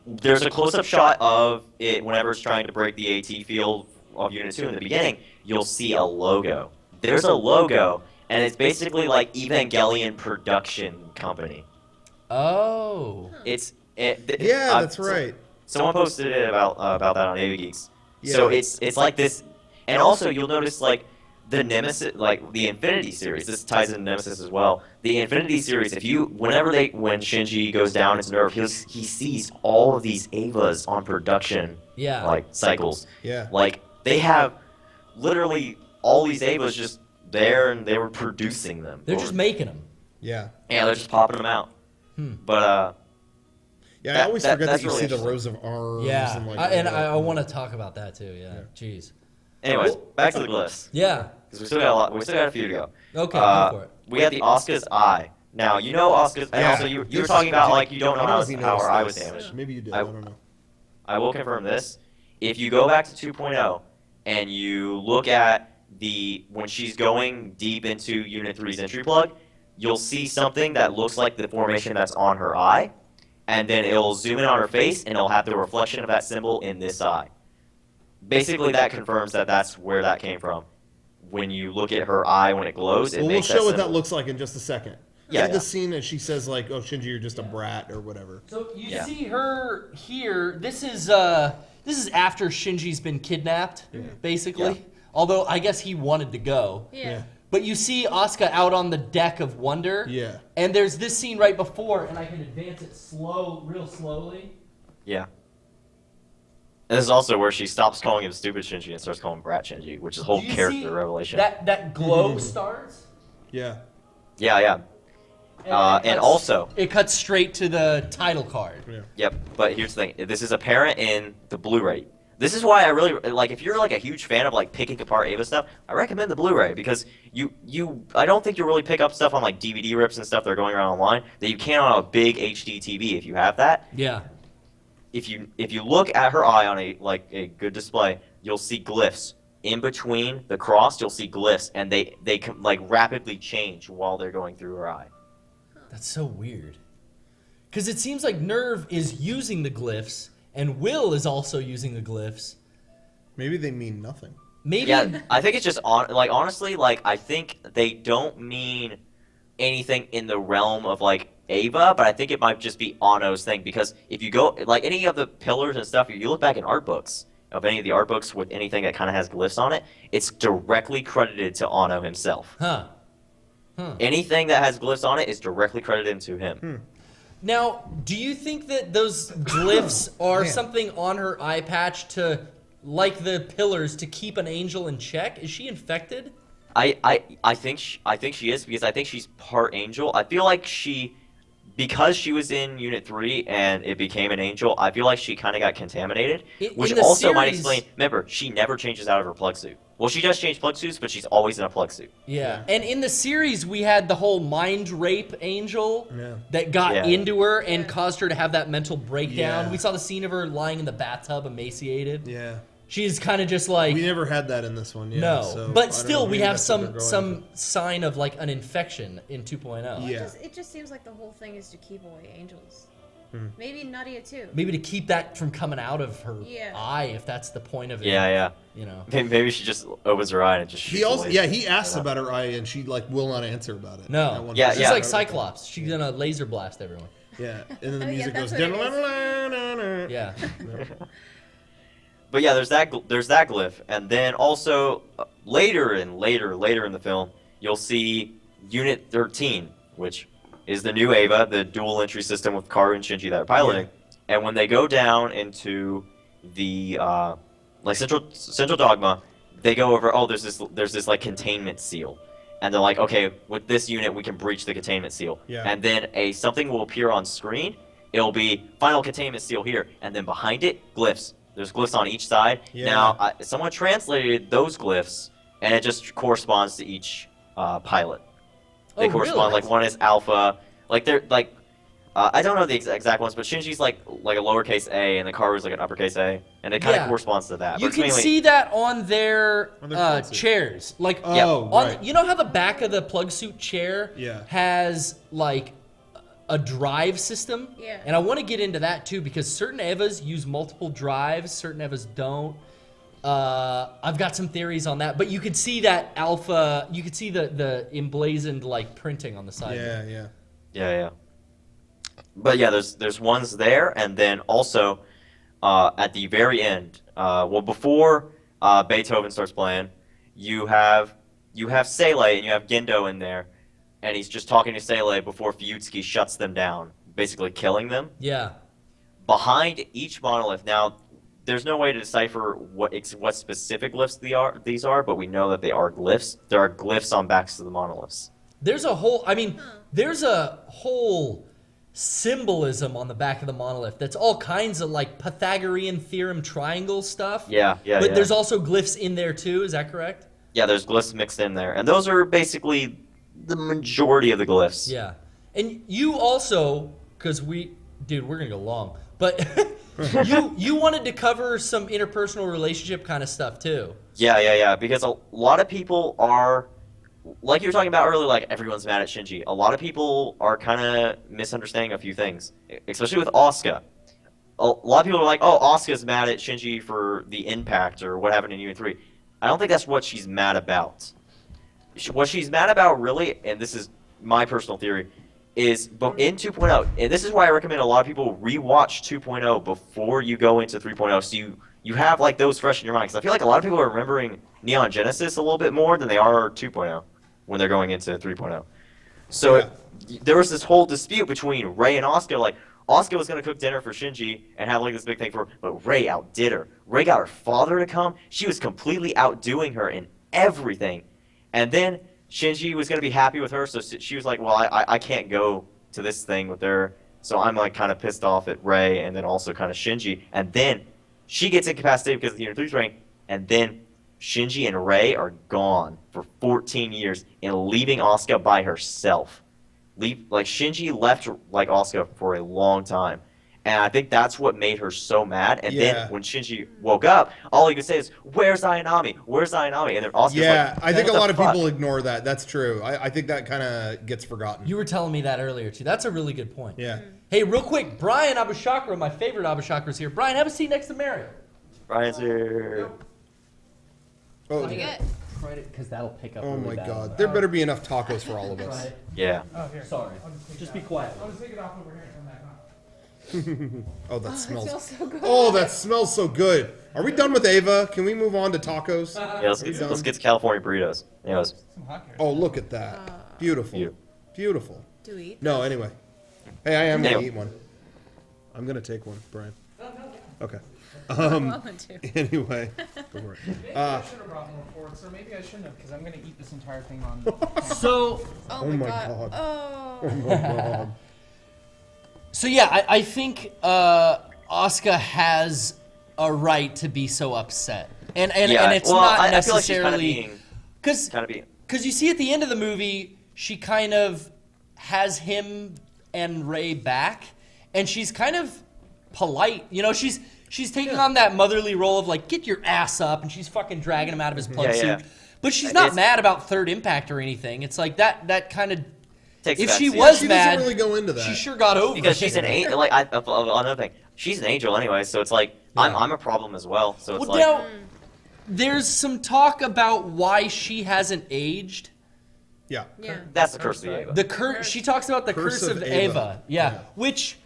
There's a close-up shot of it whenever it's trying to break the AT field of Unit 2 in the beginning. You'll see a logo. There's a logo, and it's basically like Evangelion Production Company. Oh. That's right. Someone posted it about that on AV Geeks. Yeah. So it's like this, and also you'll notice like the Nemesis, like the Infinity series. This ties into Nemesis as well. The Infinity series. When Shinji goes down into Nerve, he sees all of these Avas on production, Yeah. like cycles. Yeah. Like they have literally all these Avas just there, and they were producing them. They're just making them. Yeah. Yeah, they're just popping them out. But Yeah, I That- always that- forget that that's you really see the interesting. rows of arms. Yeah, And, like, I want to talk about that too. Yeah, jeez. anyways, back to the glyphs. Yeah. Because we still got a lot. We still got a few to go. Okay, go for it. We got the Asuka's eye. Now you know Asuka's, and Yeah. also you were talking about like you don't know I how, if you how noticed her eye was this. damaged. Maybe you did. I- I don't know. I will confirm this. If you go back to 2.0 and you look at when she's going deep into Unit 3's entry plug, you'll see something that looks like the formation that's on her eye, and then it'll zoom in on her face, and it'll have the reflection of that symbol in this eye. Basically, that confirms that that's where that came from. When you look at her eye when it glows, it Well, we'll makes show what that symbol. looks like in just a second. Yeah, The yeah. scene that she says, like, oh, Shinji, you're just a brat or whatever. So you Yeah. see her here. This is after Shinji's been kidnapped, basically. Yeah. Although I guess he wanted to go. Yeah. But you see Asuka out on the deck of Wonder. Yeah. And there's this scene right before, and I can advance it real slowly. Yeah. And this is also where she stops calling him stupid Shinji and starts calling him brat Shinji, which is a whole Do you character see revelation. That glow starts. Yeah. Yeah, yeah. it And cuts- also, it cuts straight to the title card. Yeah. yep, but here's the thing. This is apparent in the Blu-ray. This is why I really, like, if you're, like, a huge fan of, like, picking apart Ava stuff, I recommend the Blu-ray, because I don't think you'll really pick up stuff on, like, DVD rips and stuff that are going around online that you can on a big HD TV if you have that. Yeah. If you look at her eye on a good display, you'll see glyphs. In between the cross, you'll see glyphs, and they can, like, rapidly change while they're going through her eye. That's so weird. Because it seems like Nerve is using the glyphs, and Will is also using the glyphs. Maybe they mean nothing. Maybe. Yeah, I think it's just honestly, like, I think they don't mean anything in the realm of, like, Ava, but I think it might just be Anno's thing, because if you go, like, any of the pillars and stuff, if you look back in art books, of any of the art books with anything that kind of has glyphs on it, it's directly credited to Anno himself. Huh. Anything that has glyphs on it is directly credited to him. Now, do you think that those glyphs are Man. something on her eye patch to, like the pillars, to keep an angel in check? Is she infected? I think she is, because I think she's part angel. I feel like because she was in Unit 3 and it became an angel, I feel like she kind of got contaminated, which in the also might series- explain. Remember, she never changes out of her plug suit. Well, she does change plug suits, but she's always in a plug suit. Yeah. And in the series, we had the whole mind rape angel Yeah. that got Yeah. into her and caused her to have that mental breakdown. Yeah. We saw the scene of her lying in the bathtub, emaciated. Yeah. She's kind of just like... We never had that in this one. Yeah, no, so I but don't still, know, we maybe have that's what they're some going sign of like an infection in 2.0. Yeah. It just seems like the whole thing is to keep away angels. Maybe Nadia too. Maybe to keep that from coming out of her Yeah. eye, if that's the point of it. Yeah. You know. Maybe she just opens her eye and just shoots He also, away. yeah, he asks about her eye, and she like will not answer about it. No. At one Yeah, point. She's like Cyclops. She's gonna laser blast everyone. Yeah, and then the Oh, yeah, music that's goes. what it is. Yeah. But yeah, there's that glyph, and then also later in the film, you'll see Unit 13, which is the new Ava, the dual entry system with Karu and Shinji that are piloting. And when they go down into the like central dogma, they go over. Oh, there's this like containment seal, and they're like, okay, with this unit we can breach the containment seal. Yeah. And then something will appear on screen. It'll be final containment seal here, and then behind it, glyphs. There's glyphs on each side. Yeah. Now, someone translated those glyphs, and it just corresponds to each pilot. They Oh, correspond. really? Like one is alpha. Like they're like. I don't know the exact ones, but Shinji's like a lowercase a, and the Karu's like an uppercase a, and it kind of Yeah. corresponds to that. You but it's can mainly, see that on their On their plug suit. chairs. Like, Oh, on, right. you know how the back of the plug suit chair Yeah. has like a drive system? Yeah. And I want to get into that too because certain Evas use multiple drives, certain Evas don't. I've got some theories on that, but you could see that alpha. You could see the emblazoned like printing on the side. Yeah. Yeah. But yeah, there's ones there, and then also at the very end, before Beethoven starts playing, you have Seele and you have Gendo in there, and he's just talking to Seele before Fuyutsuki shuts them down, basically killing them. Yeah. Behind each monolith, now there's no way to decipher what specific glyphs these are, but we know that they are glyphs. There are glyphs on backs of the monoliths. There's a whole symbolism on the back of the monolith that's all kinds of like Pythagorean theorem triangle stuff. Yeah. But there's also glyphs in there too, is that correct? Yeah, there's glyphs mixed in there. And those are basically the majority of the glyphs. Yeah. And you also, because we're going to go long, but you wanted to cover some interpersonal relationship kind of stuff too. Yeah, because a lot of people are, like you were talking about earlier, like everyone's mad at Shinji. A lot of people are kind of misunderstanding a few things, especially with Asuka. A lot of people are like, oh, Asuka's mad at Shinji for the impact or what happened in Year 3. I don't think that's what she's mad about. What she's mad about really, and this is my personal theory, is in 2.0, and this is why I recommend a lot of people rewatch 2.0 before you go into 3.0, so you have like those fresh in your mind. Because I feel like a lot of people are remembering Neon Genesis a little bit more than they are 2.0 when they're going into 3.0. So there was this whole dispute between Rei and Asuka, like, Asuka was going to cook dinner for Shinji and have like this big thing for her, but Rei outdid her. Rei got her father to come. She was completely outdoing her in everything. And then Shinji was going to be happy with her, so she was like, well, I can't go to this thing with her. So I'm like kind of pissed off at Rei and then also kind of Shinji. And then she gets incapacitated because of the Unit 3's ring. And then Shinji and Rei are gone for 14 years and leaving Asuka by herself. Like Shinji left like Asuka for a long time, and I think that's what made her so mad. And then when Shinji woke up, all he could say is, "Where's Ayanami? Where's Ayanami?" And then Asuka's like, I think a lot of fuck? people ignore that. That's true. I think that kind of gets forgotten. You were telling me that earlier too. That's a really good point. Yeah. Hey, real quick, Brian Abushakar, my favorite Abushakar, is here. Brian, have a seat next to Mario. Brian's here. Oh, What do you get? Credit, because that'll pick up. oh really my bad. God. There better be enough tacos for all of us. Right. Yeah. Oh, here. Sorry. I'll just take Just it be off. quiet. I'll just take it off over here and come back on. Oh, that It smells. smells so good. Oh, that smells so good. Are we done with Ava? Can we move on to tacos? Yeah, let's get to California burritos. Anyways. Some hot carrots. Oh, look at that. Beautiful. Beautiful. Do we eat? No, anyway. Hey, I am going to Anyway. eat one. I'm going to take one, Brian. Okay. I want to. Anyway. Go for it. Maybe I should have brought more forks, or maybe I shouldn't have, because I'm going to eat this entire thing on. So, Oh, Oh my my god. God. Oh. Oh my God. so yeah, I think Asuka has a right to be so upset, and it's not I feel like she's necessarily because kind of being. you see at the end of the movie she kind of has him and Rei back, and she's kind of polite. You know, she's taking on that motherly role of like, get your ass up, and she's fucking dragging him out of his plug suit. Yeah. But she's not It's- mad about Third Impact or anything. It's like that kind of. Takes If back she seat. was She mad, doesn't really go into that. she sure got over Because it. she's an angel. Like another thing, she's an angel anyway. So it's like I'm a problem as well. So it's Well, like now, there's some talk about why she hasn't aged. Yeah. Yeah. that's the curse of the Ava. She talks about the curse of Ava. Ava. Yeah. Yeah. Which,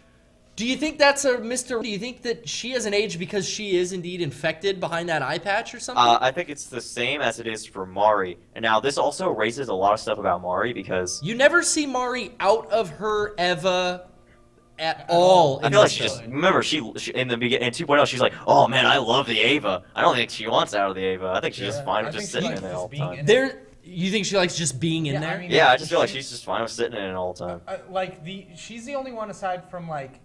do you think that's a mystery? Do you think that she hasn't aged because she is indeed infected behind that eye patch or something? I think it's the same as it is for Mari. And now this also raises a lot of stuff about Mari because You never see Mari out of her Eva at all. I in feel like this she just film. remember she in the beginning in 2.0 she's like, oh man, I love the Ava. I don't think she wants out of the Ava. I think she's just fine with I just think she sitting in likes there all just the being time. in There, you think she likes just being in Yeah, I there? mean- Yeah, I just feel like she's just fine with sitting in it all the time. Like she's the only one aside from like,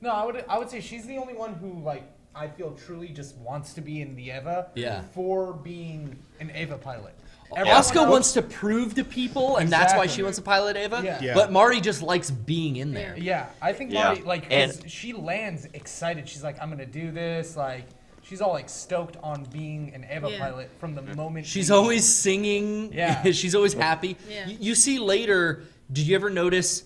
no, I would say she's the only one who like I feel truly just wants to be in the Eva. Yeah. For being an Ava pilot. Asuka wants to prove to people, and that's why Exactly. she wants to pilot Ava. Yeah. Yeah. But Mari just likes being in there. Yeah, I think Yeah. Mari, like, 'cause she lands excited. She's like, I'm gonna do this. Like, she's all like stoked on being an Eva Yeah. pilot from the moment. She's she- always singing. Yeah. She's always happy. Yeah. You see later, did you ever notice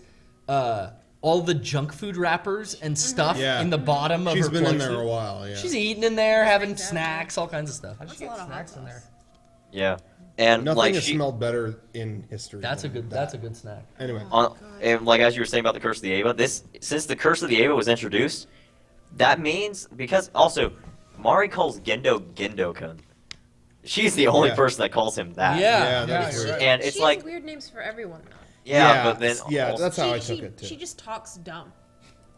all the junk food wrappers and stuff Yeah. in the bottom of She's her been in plug there suit? a while, yeah. She's eating in there, having Exactly. snacks, all kinds of stuff. How'd she That's a get lot of snacks hot in there? sauce. Yeah. And Nothing like has she smelled better in history. That's a than good. that. That's a good snack. Anyway. and like as you were saying about the curse of the Ava, since the curse of the Ava was introduced, that means because also Mari calls Gendo Gendo-kun. She's the only Yeah. person that calls him that. Yeah. Yeah, that Yeah, is you're weird. right. And She it's has like weird names for everyone though. yeah, but then yeah, also- that's how I she, took it too. She just talks dumb.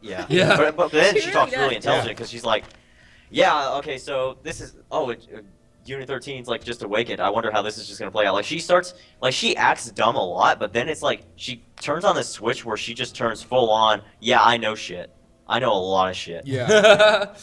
Yeah. Yeah. But then She she really talks does. really intelligent because she's like, yeah, okay, so this is Unit 13's like just awakened. I wonder how this is just gonna play out. Like she acts dumb a lot, but then it's like she turns on this switch where she just turns full on. Yeah, I know shit. I know a lot of shit. Yeah.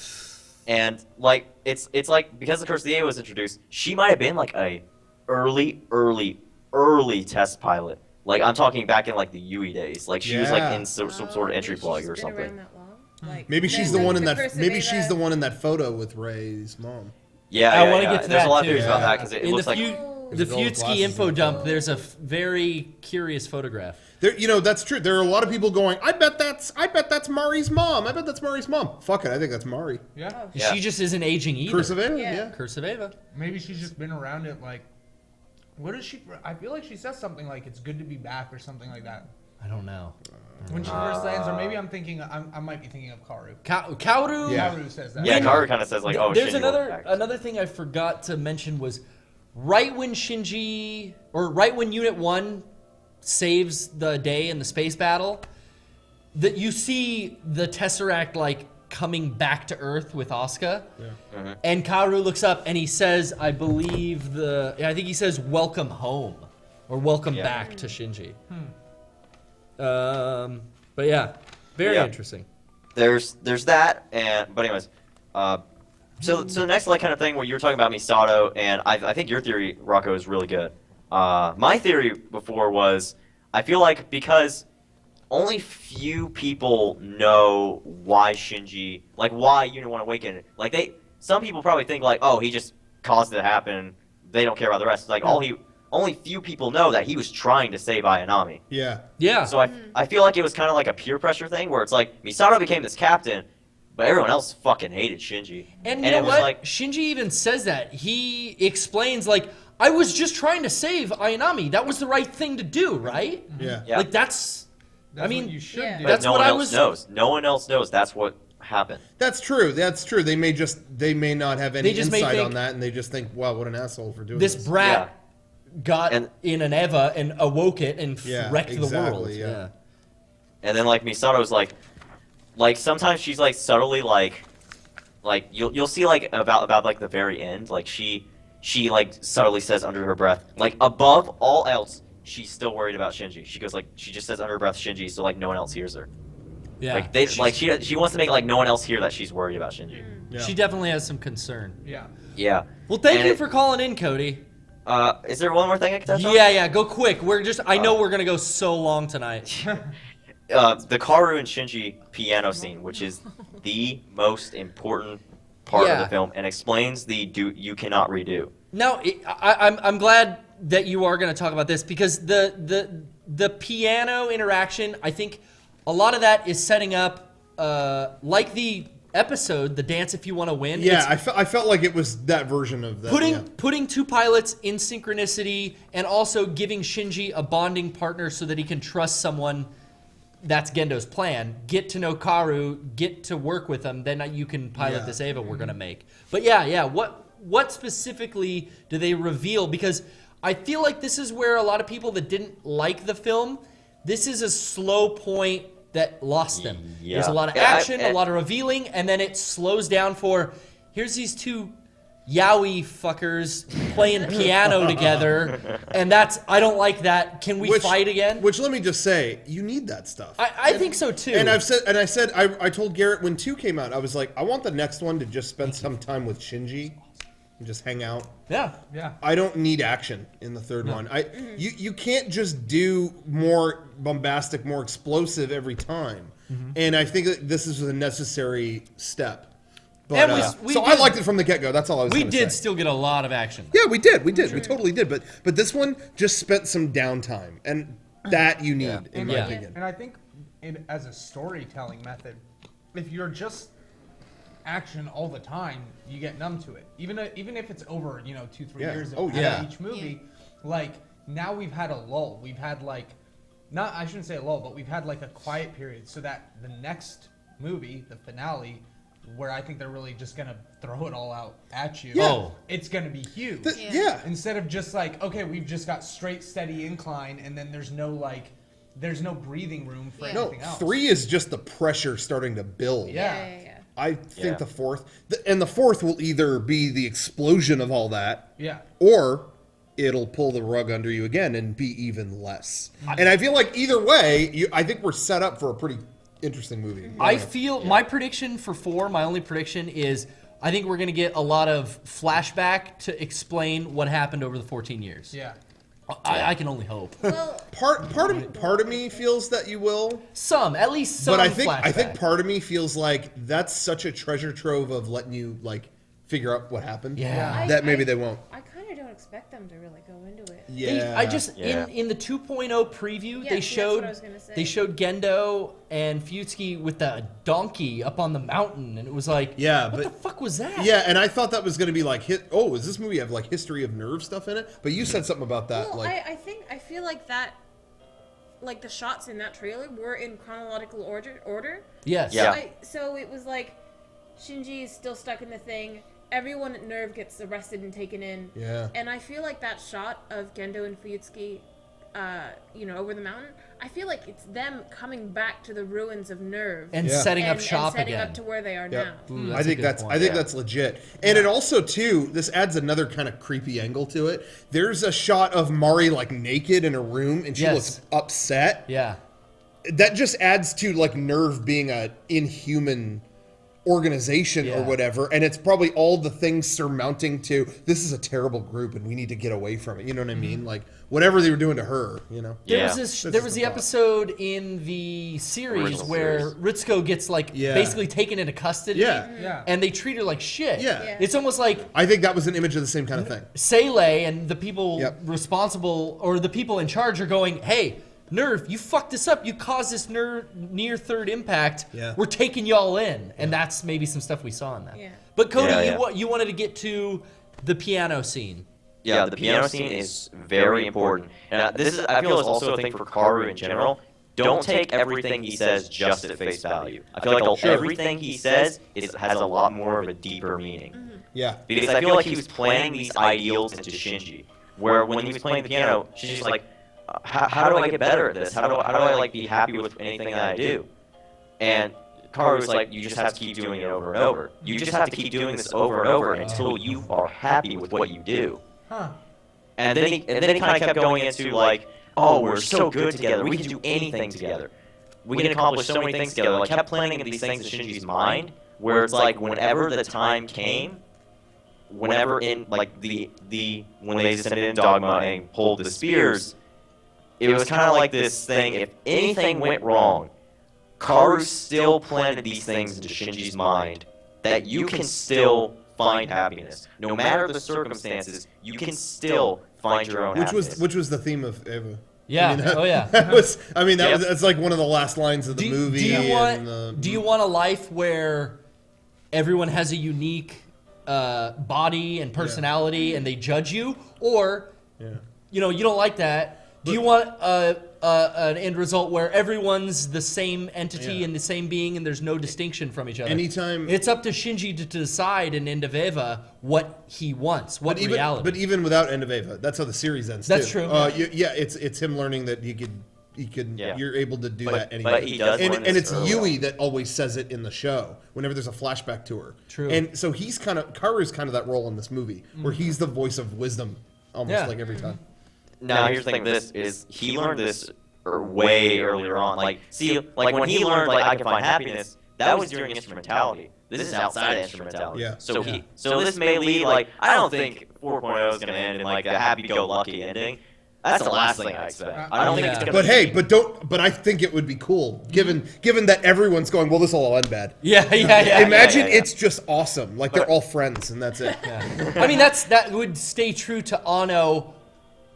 And like it's like because the Curse of Ava was introduced, she might have been like a early test pilot. Like I'm talking back in like the UE days. Like she was like in some sort of entry plug or something. Around that long? Like, Maybe she's then, the one in the that. Curse of Maybe Ava- she's the one in that photo with Ray's mom. Yeah, I yeah, wanna yeah. get to There's that a lot of too. theories about that because it In looks the like the Girl with Futsky glasses info and dump, stuff. there's a very curious photograph. There, that's true. There are a lot of people going. I bet that's Mari's mom. I bet that's Mari's mom. Fuck it. I think that's Mari. Yeah. Oh, Yeah. She just isn't aging either. Curse of Ava. Yeah. Yeah. Curse of Ava. Maybe she's just been around it. Like, what is she? I feel like she says something like "It's good to be back" or something like that I don't know. when she first lands. Or maybe I might be thinking of Karu. Karu. Yeah. Karu says that. yeah, When- Karu kind of says like, oh, There's Shinji went back. another thing I forgot to mention was right when right when Unit 1 saves the day in the space battle, that you see the Tesseract like coming back to Earth with Asuka. Yeah. And Karu looks up and he says, I think he says welcome home or welcome Yeah. back to Shinji. But yeah, very Yeah. interesting. There's that, but anyways, so the next like kind of thing where you were talking about Misato, and I think your theory, Rocco, is really good. My theory before was I feel like because only few people know why Shinji, like why Unit 1 awakened. Like some people probably think like, oh, he just caused it to happen. They don't care about the rest. Like only few people know that he was trying to save Ayanami. Yeah. Yeah. So I feel like it was kind of like a peer pressure thing where it's like Misato became this captain, but everyone else fucking hated Shinji. And you it know was what? like Shinji even says that. He explains, like, I was just trying to save Ayanami. That was the right thing to do, right? Yeah. Yeah. Like, that's That's I mean, what you should yeah. do. but That's no what one I else was- knows. No one else knows that's what happened. That's true. That's true. They may not have any They just may insight think- on that, and they just think, wow, what an asshole for doing this this. brat got And- in an Eva and awoke it and Yeah, wrecked the exactly, world. yeah. And then like Misato's like sometimes she's like subtly like you'll see like about like the very end like she like subtly says under her breath like above all else she's still worried about Shinji. She goes like she just says under her breath Shinji so like no one else hears her. Yeah. Like they like she wants to make like no one else hear that she's worried about Shinji. Yeah. She definitely has some concern. Yeah. Yeah. Well, thank And you it- for calling in, Cody. Is there one more thing I can touch on? Yeah, go quick. I know we're gonna go so long tonight. The Karu and Shinji piano scene, which is the most important part of Yeah. the film and explains the you cannot redo. Now, I'm glad that you are going to talk about this because the piano interaction, I think a lot of that is setting up, like the episode, the Dance If You Want to Win. Yeah, It's I felt like it was that version of that. yeah. putting two pilots in synchronicity and also giving Shinji a bonding partner so that he can trust someone. That's Gendo's plan. Get to know Karu, get to work with him, then you can pilot Yeah. this Ava we're gonna make. But yeah, what specifically do they reveal? Because I feel like this is where a lot of people that didn't like the film, this is a slow point that lost them. Yeah. There's a lot of Yeah, action, a lot of revealing, and then it slows down for here's these two yaoi fuckers playing piano together, and I don't like that. Can we fight again? Which let me just say, you need that stuff. I think so too. And I told Garrett when 2 came out, I was like, I want the next one to just spend some time with Shinji and just hang out. yeah. Yeah. I don't need action in the third one. You can't just do more bombastic, more explosive every time. And I think that this is a necessary step. But, And we I did- liked it from the get-go. That's all I was We gonna did say. still get a lot of action. Yeah, we did. We totally did. But this one just spent some downtime, and that you need, in my Yeah. opinion. And I think as a storytelling method, if you're just action all the time, you get numb to it. Even if it's over, 2-3 Yeah. years Oh, of yeah. each movie, like now we've had a lull. We've had I shouldn't say a lull, but we've had like a quiet period so that the next movie, the finale, where I think they're really just gonna throw it all out at you. Yeah. Oh. It's gonna be huge. Yeah. Instead of just like, okay, we've just got straight, steady incline, and then there's no breathing room for No, anything else. 3 is just the pressure starting to build. Yeah. I think Yeah. the fourth, and the fourth will either be the explosion of all that, Yeah. or it'll pull the rug under you again and be even less. And I feel like either way, I think we're set up for a pretty interesting movie. I feel my prediction for 4, my only prediction is I think we're going to get a lot of flashback to explain what happened over the 14 years. Yeah. I can only hope. Well, Part of me feels that you will, At least some but I flashback. think part of me feels like that's such a treasure trove of letting you like figure out what happened. Yeah. that maybe they won't. I kind of don't expect them to really go into it. Yeah, In the 2.0 preview, Yeah, they see, that's what showed I was gonna say. they showed Gendo and Fuyutsuki with the donkey up on the mountain, and it was like, Yeah, what but- the fuck was that? Yeah, and I thought that was going to be like, does this movie have like history of nerve stuff in it? But you said something about that, Well, like, I feel like that, like the shots in that trailer were in chronological order. Yes. Yeah. So it was like Shinji is still stuck in the thing. Everyone at Nerve gets arrested and taken in. Yeah. And I feel like that shot of Gendo and Fuyutsuki, over the mountain, I feel like it's them coming back to the ruins of Nerve. And Yeah. setting up and shop setting again. up to where they are Yep. now. Ooh, I think a good that's point. I think Yeah. that's legit, and it also too this adds another kind of creepy angle to it. There's a shot of Mari like naked in a room, and she Yes. looks upset. Yeah. That just adds to like Nerve being a inhuman organization or Yeah. whatever, and it's probably all the things surmounting to this is a terrible group and we need to get away from it. You know what I mean? Like whatever they were doing to her, you know. There Yeah. was That's there was the the thought. episode in the series Original where series. Ritsuko gets like Yeah. basically taken into custody. Yeah. Yeah. And they treat her like shit. Yeah. It's almost like I think that was an image of the same kind of thing. Sele and the people Yep. responsible or the people in charge are going, hey, Nerve, you fucked this up. You caused this near third impact. Yeah. We're taking y'all in. And that's maybe some stuff we saw in that. Yeah. But Cody, Yeah, yeah. you wanted to get to the piano scene. Yeah, the piano scene is very important, and I feel it's also a thing for Karu in general. Don't take everything he says just at face value. I feel like everything he says has a lot more of a deeper meaning. Yeah. Because I feel like he was planting these ideals into Shinji, where when he was playing the piano, Shinji's like, how do I get better at this? How do I like be happy with anything that I do? And Karu's like, you just have to keep doing it over and over. You just have to keep doing this over and over until you are happy with what you do. Huh. And then he kind of kept going into like, oh, we're so good together. We can do anything together. We can accomplish so many things together. Like kept planting these things in Shinji's mind, where it's like whenever the time came, whenever in like when they descended in Dogma and pulled the spears, it was kind of like this thing. If anything went wrong, Karu still planted these things into Shinji's mind that you can still find happiness. No matter the circumstances, you can still find your own happiness. Which was the theme of Ava. Yeah. I mean, Oh, yeah. that's like one of the last lines of the movie. Do you want and, do you want a life where everyone has a unique body and personality and they judge you, or you don't like that? Do you want an end result where everyone's the same entity and the same being and there's no distinction from each other? Anytime- It's up to Shinji to decide in End of Eva what he wants, what reality. But even without End of Ava, that's how the series ends. That's too. true. It's him learning that he could. Yeah. You're able to do But- that anyway. but he does learn and this it's early Yui on. that always says it in the show whenever there's a flashback to her. True. And so Karu's kind of that role in this movie where he's the voice of wisdom almost Yeah. like every time. Now here's the thing: this is he learned this way earlier on. Like, see, like when he learned like I can find happiness, that was during instrumentality. This is outside of instrumentality. Yeah. So this may lead like I don't think 4.0 is gonna end in like a happy-go-lucky ending. That's the last thing I expect. I don't think it's gonna. But be, hey, but I think it would be cool given that everyone's going, well, this will all end bad. yeah. Imagine yeah. it's just awesome. Like they're all friends and that's it. I mean, that would stay true to Anno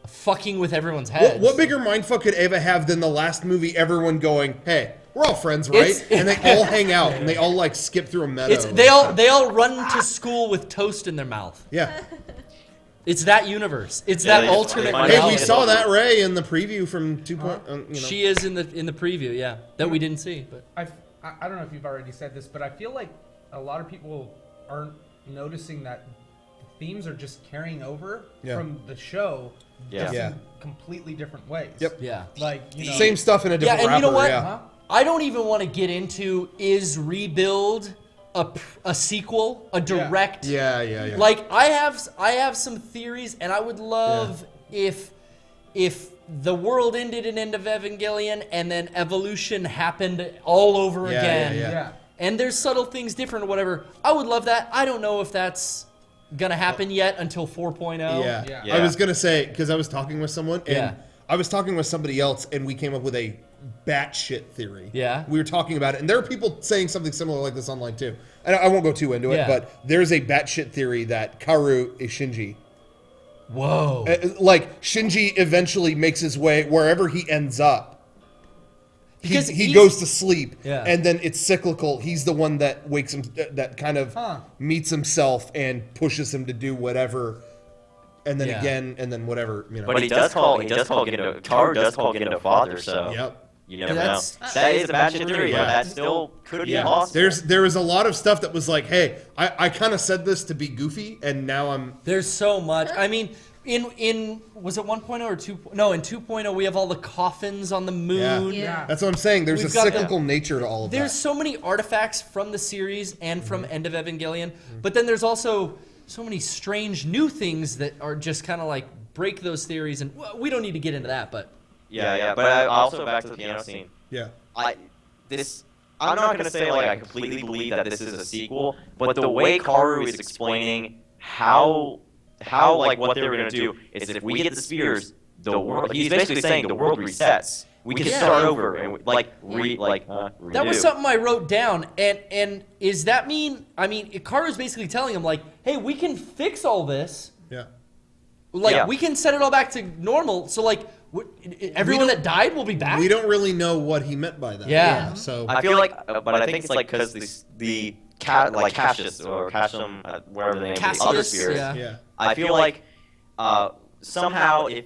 fucking with everyone's heads. What bigger mindfuck could Ava have than the last movie? Everyone going, "Hey, we're all friends, right?" It's- and they all hang out and they all like skip through a meadow. They all run to school with toast in their mouth. Yeah. It's that universe. It's Yeah, that they just- alternate they find Hey, reality. we saw that Ray in the preview from 2. She is in the preview, yeah, that we didn't see. But I don't know if you've already said this, but I feel like a lot of people aren't noticing that the themes are just carrying over from the show, Yeah. just Yeah. in completely different ways. Yep. yeah, Like Same stuff in a different and wrapper. you know what? Yeah. Huh? I don't even want to get into is Rebuild a sequel, a direct. Yeah. Like I have some theories, and I would love if the world ended in End of Evangelion, and then evolution happened all over again. Yeah. And there's subtle things different or whatever. I would love that. I don't know if that's gonna happen yet until 4.0. Yeah. I was gonna say, because I was talking with someone, and I was talking with somebody else, and we came up with a batshit theory. Yeah. We were talking about it, and there are people saying something similar like this online too. And I won't go too into it, Yeah. but there's a batshit theory that Karu is Shinji. Whoa. Like Shinji eventually makes his way wherever he ends up. Because he he's- goes to sleep, Yeah. and then it's cyclical. He's the one that wakes him, that kind of meets himself and pushes him to do whatever, and then Yeah. again, and then whatever. You know. But Karu does call getting a father, so Yep. you never know. That's- That is a batshit theory. Yeah. That still could be Yeah. possible. There was a lot of stuff that was like, hey, I kind of said this to be goofy, and now I'm. There's so much. I mean, in was it 1.0 or 2? No, in 2.0 we have all the coffins on the moon. Yeah. That's what I'm saying. There's We've a got cyclical nature to all of There's that. so many artifacts from the series and from End of Evangelion, but then there's also so many strange new things that are just kind of like break those theories, and well, we don't need to get into that, but Yeah. But also back to the piano scene. Yeah. I'm not gonna say like I completely believe that this is a sequel, but the way Karu is explaining how like what they were gonna do is if we get the spears, the world. He's basically saying the world resets. We can start over and redo. that was something I wrote down. And is that mean? I mean, Karu's basically telling him like, hey, we can fix all this. Yeah. Like Yeah. we can set it all back to normal. So like everyone that died will be back. We don't really know what he meant by that. Yeah. So I feel like, but I think it's like because the Cassius or Cassium, whatever the name of the other Cassius, spirits. yeah. I feel like somehow if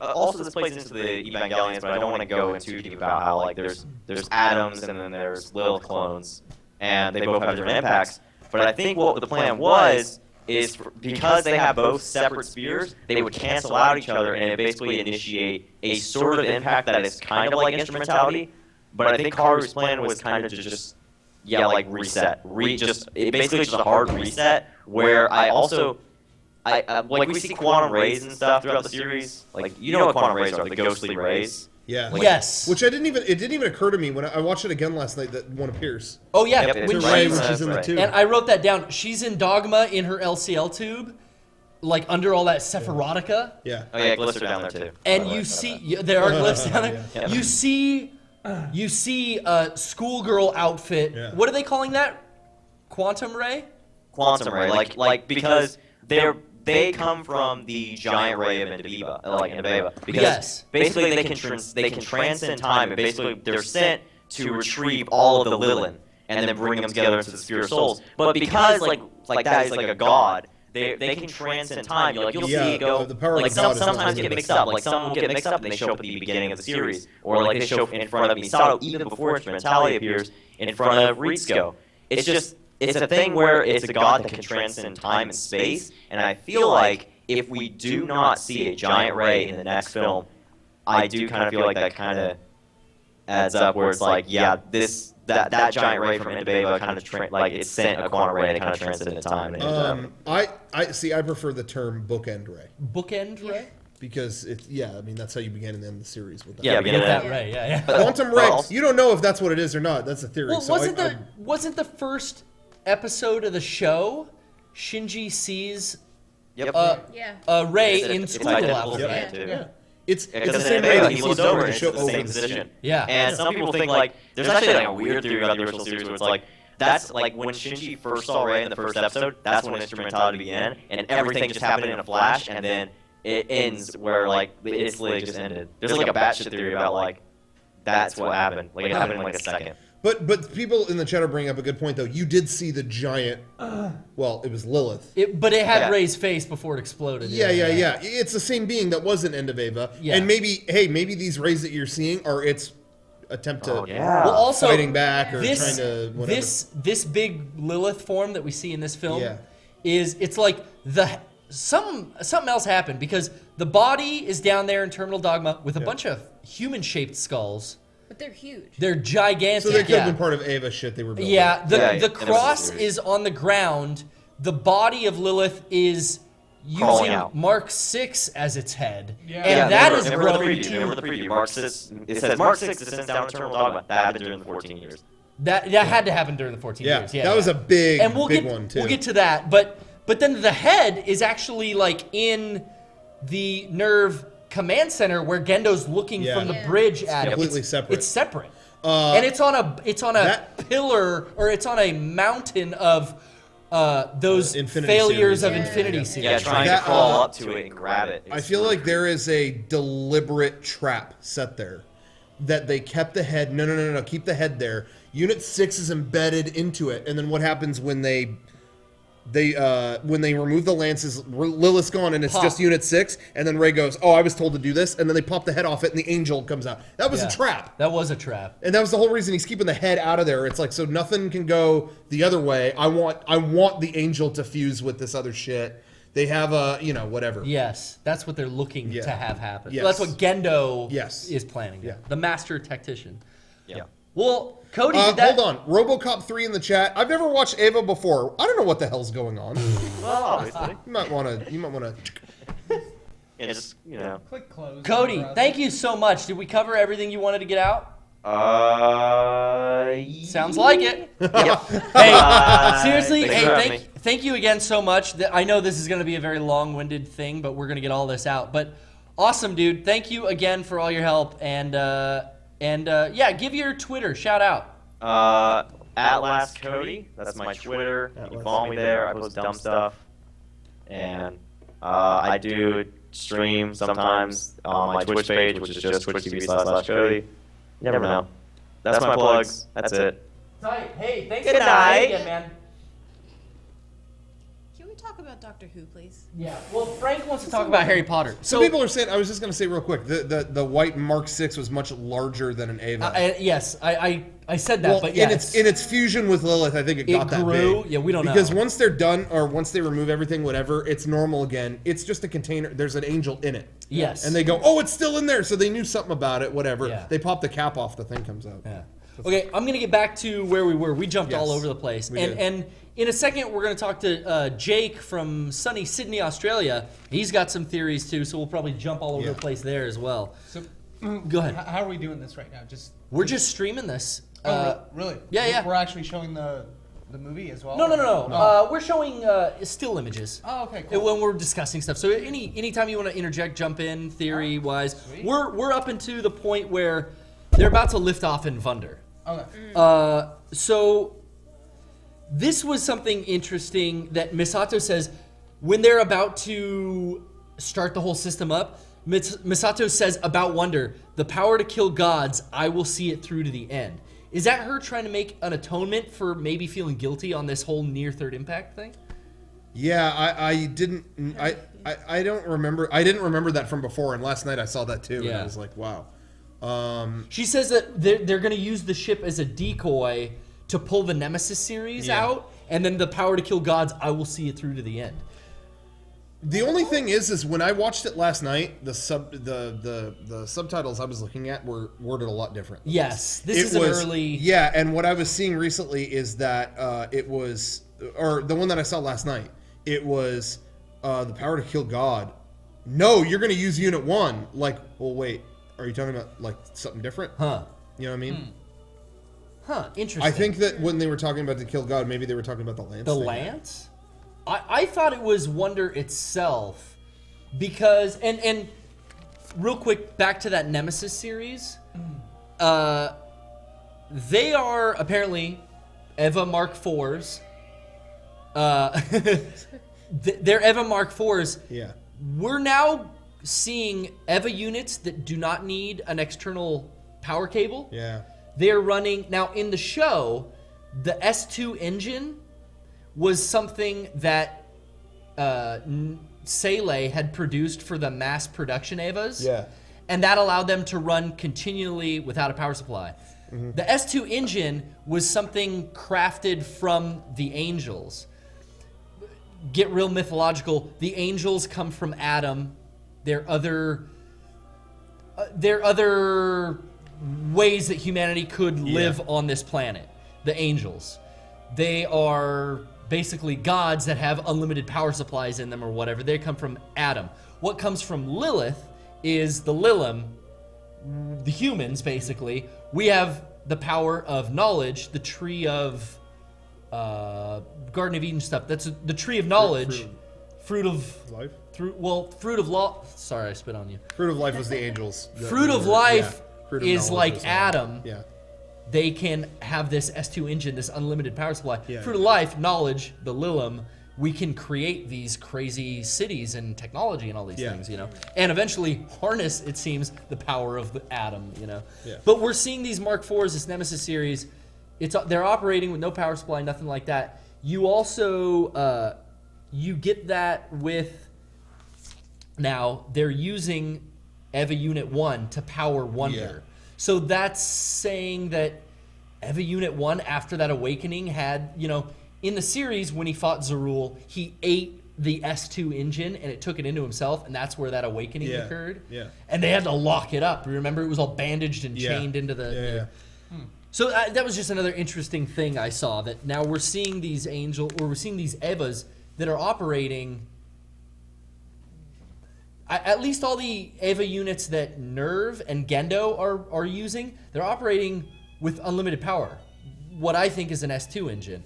also this plays into the Evangelions, but I don't want to go into too deep about how like there's atoms and then there's Lilith clones, and they both have different impacts. But I think what the plan was is because they have both separate spears, they would cancel out each other and it basically initiate a sort of impact that is kind of like instrumentality. But I think Karu's plan was kind of to just reset, basically just a hard reset. Where I like we see quantum rays and stuff throughout the series. Like you know what quantum rays are, the ghostly rays. Yeah. Yes. Which it didn't even occur to me when I watched it again last night that one appears. Oh yeah. Yep, when it's Ray she's, when she's in the right. tube. and I wrote that down. She's in Dogma in her LCL tube, like under all that Sephirotica. Yeah. Oh yeah, glyphs are down there too. And By the way, you by see, the way. there are glyphs down there. Yeah. You see a schoolgirl outfit. Yeah. What are they calling that? Quantum ray? Quantum ray, like because they come from the giant ray of Eva, because Yes. basically they can transcend time, and basically they're sent to retrieve all of the Lilin and then bring them together into the sphere of souls. But because like that is like a god, they can transcend time. You'll see it go. The power of Like the god is sometimes not get mixed up. Like some will get mixed up and they show up at the beginning of the series, or like they show up in front of Misato even before instrumentality appears in front of Ritsuko. It's a thing where it's a god that can transcend time and space, and I feel like if we do not see a giant ray in the next film, I do kind of feel like that kind of adds up where it's like, yeah, that giant ray from End of Ava kind of it sent a quantum ray and it kind of transcended time. And I see. I prefer the term bookend ray Bookend ray? because it's I mean that's how you begin and end the series with that. Yeah, With that ray, yeah. Quantum ray. You don't know if that's what it is or not. That's a theory. Well, so wasn't the first episode of the show Shinji sees Yep. a ray It's in it's school identical outfit? to that, too. Yeah. It's Because the in same Ava, way that he he looks sees over the and it's show the over same the position. Yeah. And some people think like there's actually like a weird theory about the original series where it's like that's like when Shinji first saw Rei in the first episode, that's when instrumentality began, and everything just happened in a flash, and then it ends where like it's literally just ended. There's like a batshit theory about like that's what happened. Like it happened in like a second. But people in the chat are bringing up a good point though. You did see the giant. Well, it was Lilith. But it had Yeah. Ray's face before it exploded. Yeah. It's the same being that was in End of Ava. Yeah. And maybe these rays that you're seeing are its attempt to Yeah. Well, also fighting back or this trying to whatever. this big Lilith form that we see in this film Yeah. it's like something else happened because the body is down there in Terminal Dogma with a bunch of human-shaped skulls, But they're huge. They're gigantic. So they could have been part of Ava shit they were building. Yeah, the Yeah, cross yeah. is on the ground. The body of Lilith is Crawling using out. Mark 6 as its head. Yeah. And Yeah, that remember, is remember growing the preview, to... Remember the preview. Mark 6, it says Mark 6 descends down eternal dogma. That happened during the 14 years. That had to happen during the 14 years. Yeah, that was a big, and we'll big get, one too. We'll get to that, but then the head is actually like in the nerve command center where Gendo's looking Yeah. from the Yeah. bridge at him. Completely It's separate. It's separate, and it's on a that- pillar, or it's on a mountain of those Infinity failures series. of Yeah. Infinity Yeah. Series. Yeah, trying That- to crawl up to it and grab it. I It's feel really like there is a deliberate trap set there that they kept the head. No. Keep the head there. Unit 6 is embedded into it, and then what happens when they remove the lances? Lilith's gone, and it's Pop. just Unit 6. And then Ray goes, "Oh, I was told to do this," and then they pop the head off it, and the angel comes out. That was Yeah. a trap. That was a trap. And that was the whole reason he's keeping the head out of there. It's like, so nothing can go the other way. I want the angel to fuse with this other shit. They have a, whatever. Yes, that's what they're looking Yeah. to have happen. Yes. That's what Gendo Yes. is planning. Yeah. The master tactician. Yeah. Well, Cody, did that... Hold on. RoboCop 3 in the chat. I've never watched Ava before. I don't know what the hell's going on. Well, obviously. You might want to. Yeah, just, Click close. Cody, thank you so much. Did we cover everything you wanted to get out? Sounds like it. Yep. Hey, seriously, Thanks for having hey, me. thank you again so much. I know this is going to be a very long-winded thing, but we're going to get all this out. But awesome, dude. Thank you again for all your help. And yeah, give your Twitter shout out. At Last Cody, that's my Twitter. You can follow me there. I post dumb stuff. And I do stream sometimes on my Twitch page, which is just twitch.tv/Cody. You never know. That's my plugs. That's it. Tight. Hey, thanks Good for coming night. again, man. Can we talk about Doctor Who, please? Yeah. Well, Frank wants to talk about Harry Potter. Some people are saying. I was just going to say real quick. The white Mark 6 was much larger than an Ava. Yes, I said that, Well, but yes. in its fusion with Lilith, I think it got that grew? big. Yeah, we don't know. Because once they're done, or once they remove everything, whatever, it's normal again. It's just a container. There's an angel in it. Yes. And they go, "Oh, it's still in there." So they knew something about it. Whatever. Yeah. They pop the cap off. The thing comes out. Yeah. Okay, I'm gonna get back to where we were. We jumped all Yes, over the place, we and did. and in a second we're gonna talk to Jake from sunny Sydney, Australia. He's got some theories too, so we'll probably jump all over Yeah. the place there as well. So, Go ahead. how are we doing this right now? We're just streaming this. Really? yeah. We're actually showing the movie as well. No. Oh. We're showing still images. Oh, okay, cool. When we're discussing stuff. So anytime you want to interject, jump in theory wise. Sweet. We're up into the point where they're about to lift off in Vunder. Okay. So this was something interesting that Misato says when they're about to start the whole system up. Misato says about Wonder, the power to kill gods, I will see it through to the end. Is that her trying to make an atonement for maybe feeling guilty on this whole near third impact thing? Yeah, I didn't. I don't remember. I didn't remember that from before. And last night I saw that too. And Yeah. I was like, wow. She says that they're going to use the ship as a decoy to pull the Nemesis series Yeah. out, and then the power to kill gods, I will see it through to the end. The only thing is when I watched it last night, the subtitles I was looking at were worded a lot different. Yes, this is an early... Yeah, and what I was seeing recently is that it was, or the one that I saw last night, it was the power to kill God. No, you're going to use Unit 1. Like, well, wait, are you talking about like something different? Huh. You know what I mean? Huh, interesting. I think that when they were talking about to kill God, maybe they were talking about the lance. The thing. lance? I thought it was Wonder itself, because and real quick back to that Nemesis series. They are apparently EVA Mark IVs. They're EVA Mark IVs. Yeah. We're now seeing EVA units that do not need an external power cable. Yeah. They're running now in the show. The S2 engine was something that Sele had produced for the mass production Evas. Yeah. And that allowed them to run continually without a power supply. Mm-hmm. The S2 engine was something crafted from the angels. Get real mythological. The angels come from Adam. They're other ways that humanity could live on this planet. The angels. They are basically gods that have unlimited power supplies in them or whatever. They come from Adam. What comes from Lilith is the Lilim, the humans, basically. We have the power of knowledge, the tree of Garden of Eden stuff. That's the tree of knowledge. Fruit of life. Fruit of law. Sorry, I spit on you. Fruit of life was the angels. Fruit of life Fruit of is knowledge like was Adam. Yeah. They can have this S2 engine, this unlimited power supply. Yeah. Fruit of life, knowledge, the Lilim, we can create these crazy cities and technology and all these things, you know, and eventually harness, it seems, the power of the atom, you know. Yeah. But we're seeing these Mark IVs, this Nemesis series. They're operating with no power supply, nothing like that. You also you get that with now they're using EVA Unit 1 to power Wonder. Yeah. So that's saying that EVA Unit 1, after that awakening, had, you know, in the series when he fought Zerul, he ate the S2 engine and it took it into himself, and that's where that awakening occurred. Yeah. And they had to lock it up. Remember, it was all bandaged and chained into the. So that was just another interesting thing I saw, that now we're seeing these we're seeing these EVAs that are operating. At least all the EVA units that Nerve and Gendo are using, they're operating with unlimited power. What I think is an S2 engine.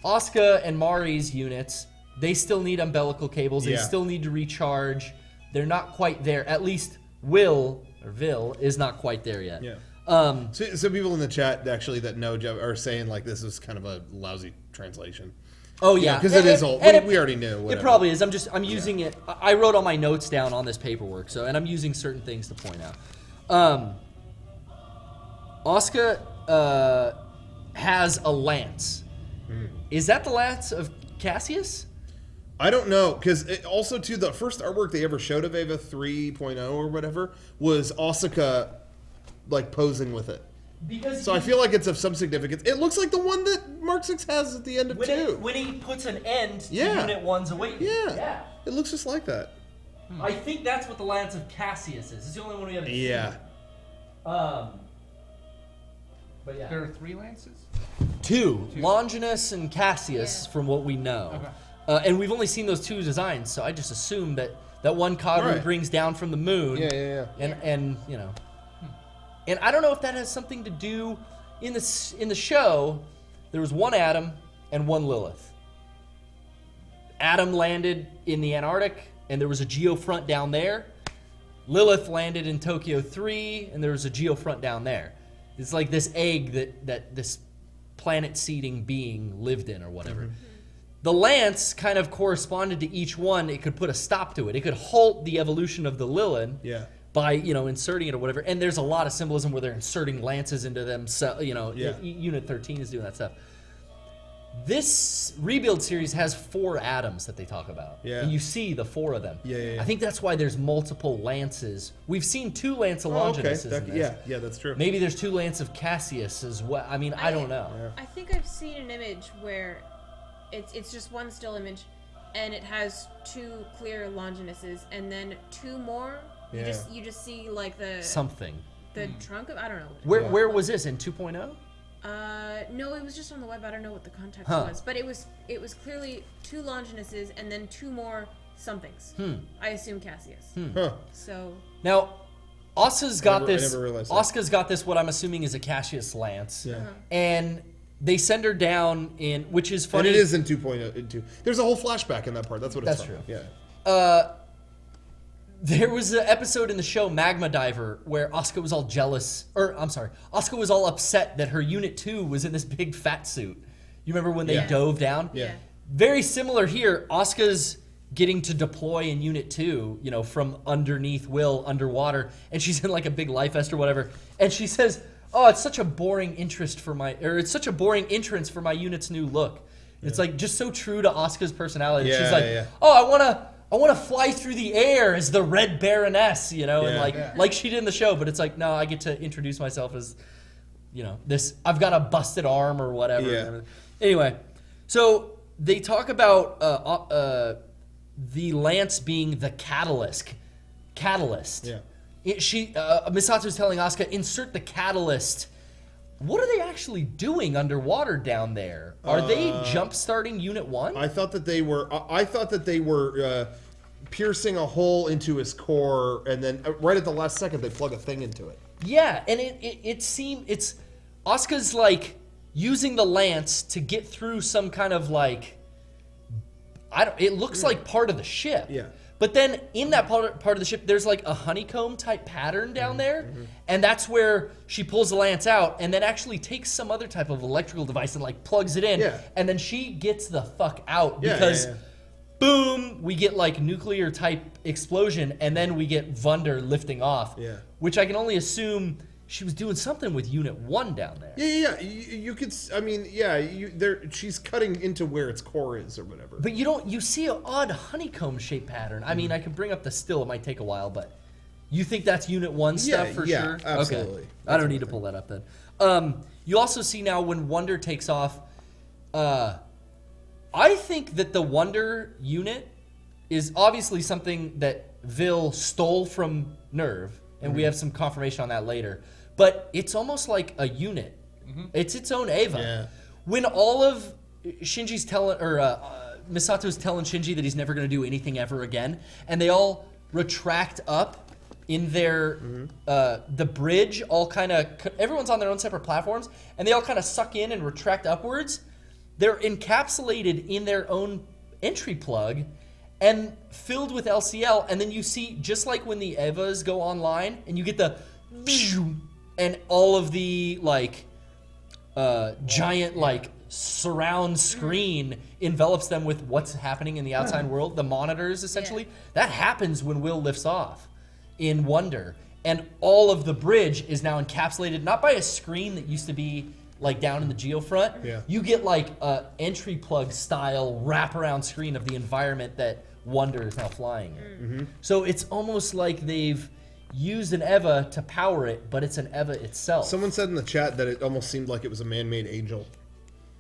Asuka and Mari's units, they still need umbilical cables. They still need to recharge. They're not quite there. At least Vil is not quite there yet. Yeah. So people in the chat actually that know are saying like this is kind of a lousy translation. Oh yeah, because it is old. We already knew. It Whatever. probably is. I'm using it. I wrote all my notes down on this paperwork, and I'm using certain things to point out. Asuka has a lance. Is that the lance of Cassius? I don't know, because also too the first artwork they ever showed of Ava 3.0 or whatever was Asuka like posing with it. So I feel like it's of some significance. It looks like the one that Mark 6 has at the end of 2. When he puts an end to Unit 1's awakening. Yeah. It looks just like that. I think that's what the Lance of Cassius is. It's the only one we haven't seen. Yeah. But yeah. There are 3 lances? 2. Longinus and Cassius, from what we know. Okay. And we've only seen those 2 designs, so I just assume that one Karu brings down from the moon. Yeah. And you know. And I don't know if that has something to do in the show. There was one Adam and one Lilith. Adam landed in the Antarctic, and there was a geofront down there. Lilith landed in Tokyo 3, and there was a geofront down there. It's like this egg that this planet-seeding being lived in or whatever. The lance kind of corresponded to each one. It could put a stop to it. It could halt the evolution of the Lilith. Yeah. By, you know, inserting it or whatever. And there's a lot of symbolism where they're inserting lances into them. So, you know, Unit 13 is doing that stuff. This rebuild series has 4 atoms that they talk about. Yeah. And you see the 4 of them. Yeah. I think that's why there's multiple lances. We've seen 2 Lance of Longinus in this. Yeah, that's true. Maybe there's 2 Lance of Cassius as well. I mean, I don't know. I think I've seen an image where it's just one still image, and it has 2 clear Longinuses, and then 2 more. You just see like the trunk of, I don't know. Where was this, in 2.0? No, it was just on the web. I don't know what the context was, but it was clearly 2 Longinuses and then 2 more somethings. I assume Cassius. So now, Asuka's got this. I never realized that. Asuka's got this. What I'm assuming is a Cassius lance. And they send her down in, which is funny. And it is in 2.0. There's a whole flashback in that part. That's what it's true. Yeah. There was an episode in the show Magma Diver where Asuka was all jealous, Asuka was all upset that her Unit 2 was in this big fat suit. You remember when they dove down? Yeah. Very similar here. Asuka's getting to deploy in Unit 2, you know, from underneath Will underwater, and she's in like a big life vest or whatever, and she says, "Oh, it's such a boring entrance for my unit's new look." It's like just so true to Asuka's personality. She's like, "Oh, I want to fly through the air as the Red Baroness," you know, and like she did in the show. But it's like, no, I get to introduce myself as, you know, this. I've got a busted arm or whatever. Yeah. Anyway, so they talk about the lance being the catalyst. Yeah. Misato's telling Asuka, insert the catalyst. What are they actually doing underwater down there? Are they jump starting Unit 1? I thought that they were. I thought that they were piercing a hole into his core, and then right at the last second they plug a thing into it. Yeah, and it seemed it's Asuka's like using the lance to get through some kind of like it looks like part of the ship. Yeah. But then in that part of the ship, there's like a honeycomb type pattern down there. And that's where she pulls the lance out and then actually takes some other type of electrical device and like plugs it in. Yeah. And then she gets the fuck out Yeah, because yeah. boom, we get like nuclear type explosion and then we get Wunder lifting off. Yeah. Which I can only assume she was doing something with Unit 1 down there. Yeah. You could. I mean, yeah. She's cutting into where its core is or whatever. But you see an odd honeycomb shape pattern. I mean, I can bring up the still. It might take a while, but you think that's Unit 1 stuff for sure? Absolutely. Okay. I don't need to pull that up then. You also see now when Wunder takes off, I think that the Wunder unit is obviously something that Vil stole from Nerve, and we have some confirmation on that later. But it's almost like a unit. It's its own Ava. Yeah. When all of Shinji's telling, or Misato's telling Shinji that he's never going to do anything ever again, and they all retract up in their the bridge, all kind of everyone's on their own separate platforms, and they all kind of suck in and retract upwards. They're encapsulated in their own entry plug and filled with LCL, and then you see just like when the Evas go online, and you get the and all of the like giant like surround screen envelops them with what's happening in the outside world, the monitors essentially. That happens when Will lifts off in Wunder, and all of the bridge is now encapsulated not by a screen that used to be like down in the geofront. Yeah. You get like a entry plug style wraparound screen of the environment that Wunder is now flying in. So it's almost like they've used an EVA to power it, but it's an EVA itself. Someone said in the chat that it almost seemed like it was a man-made angel.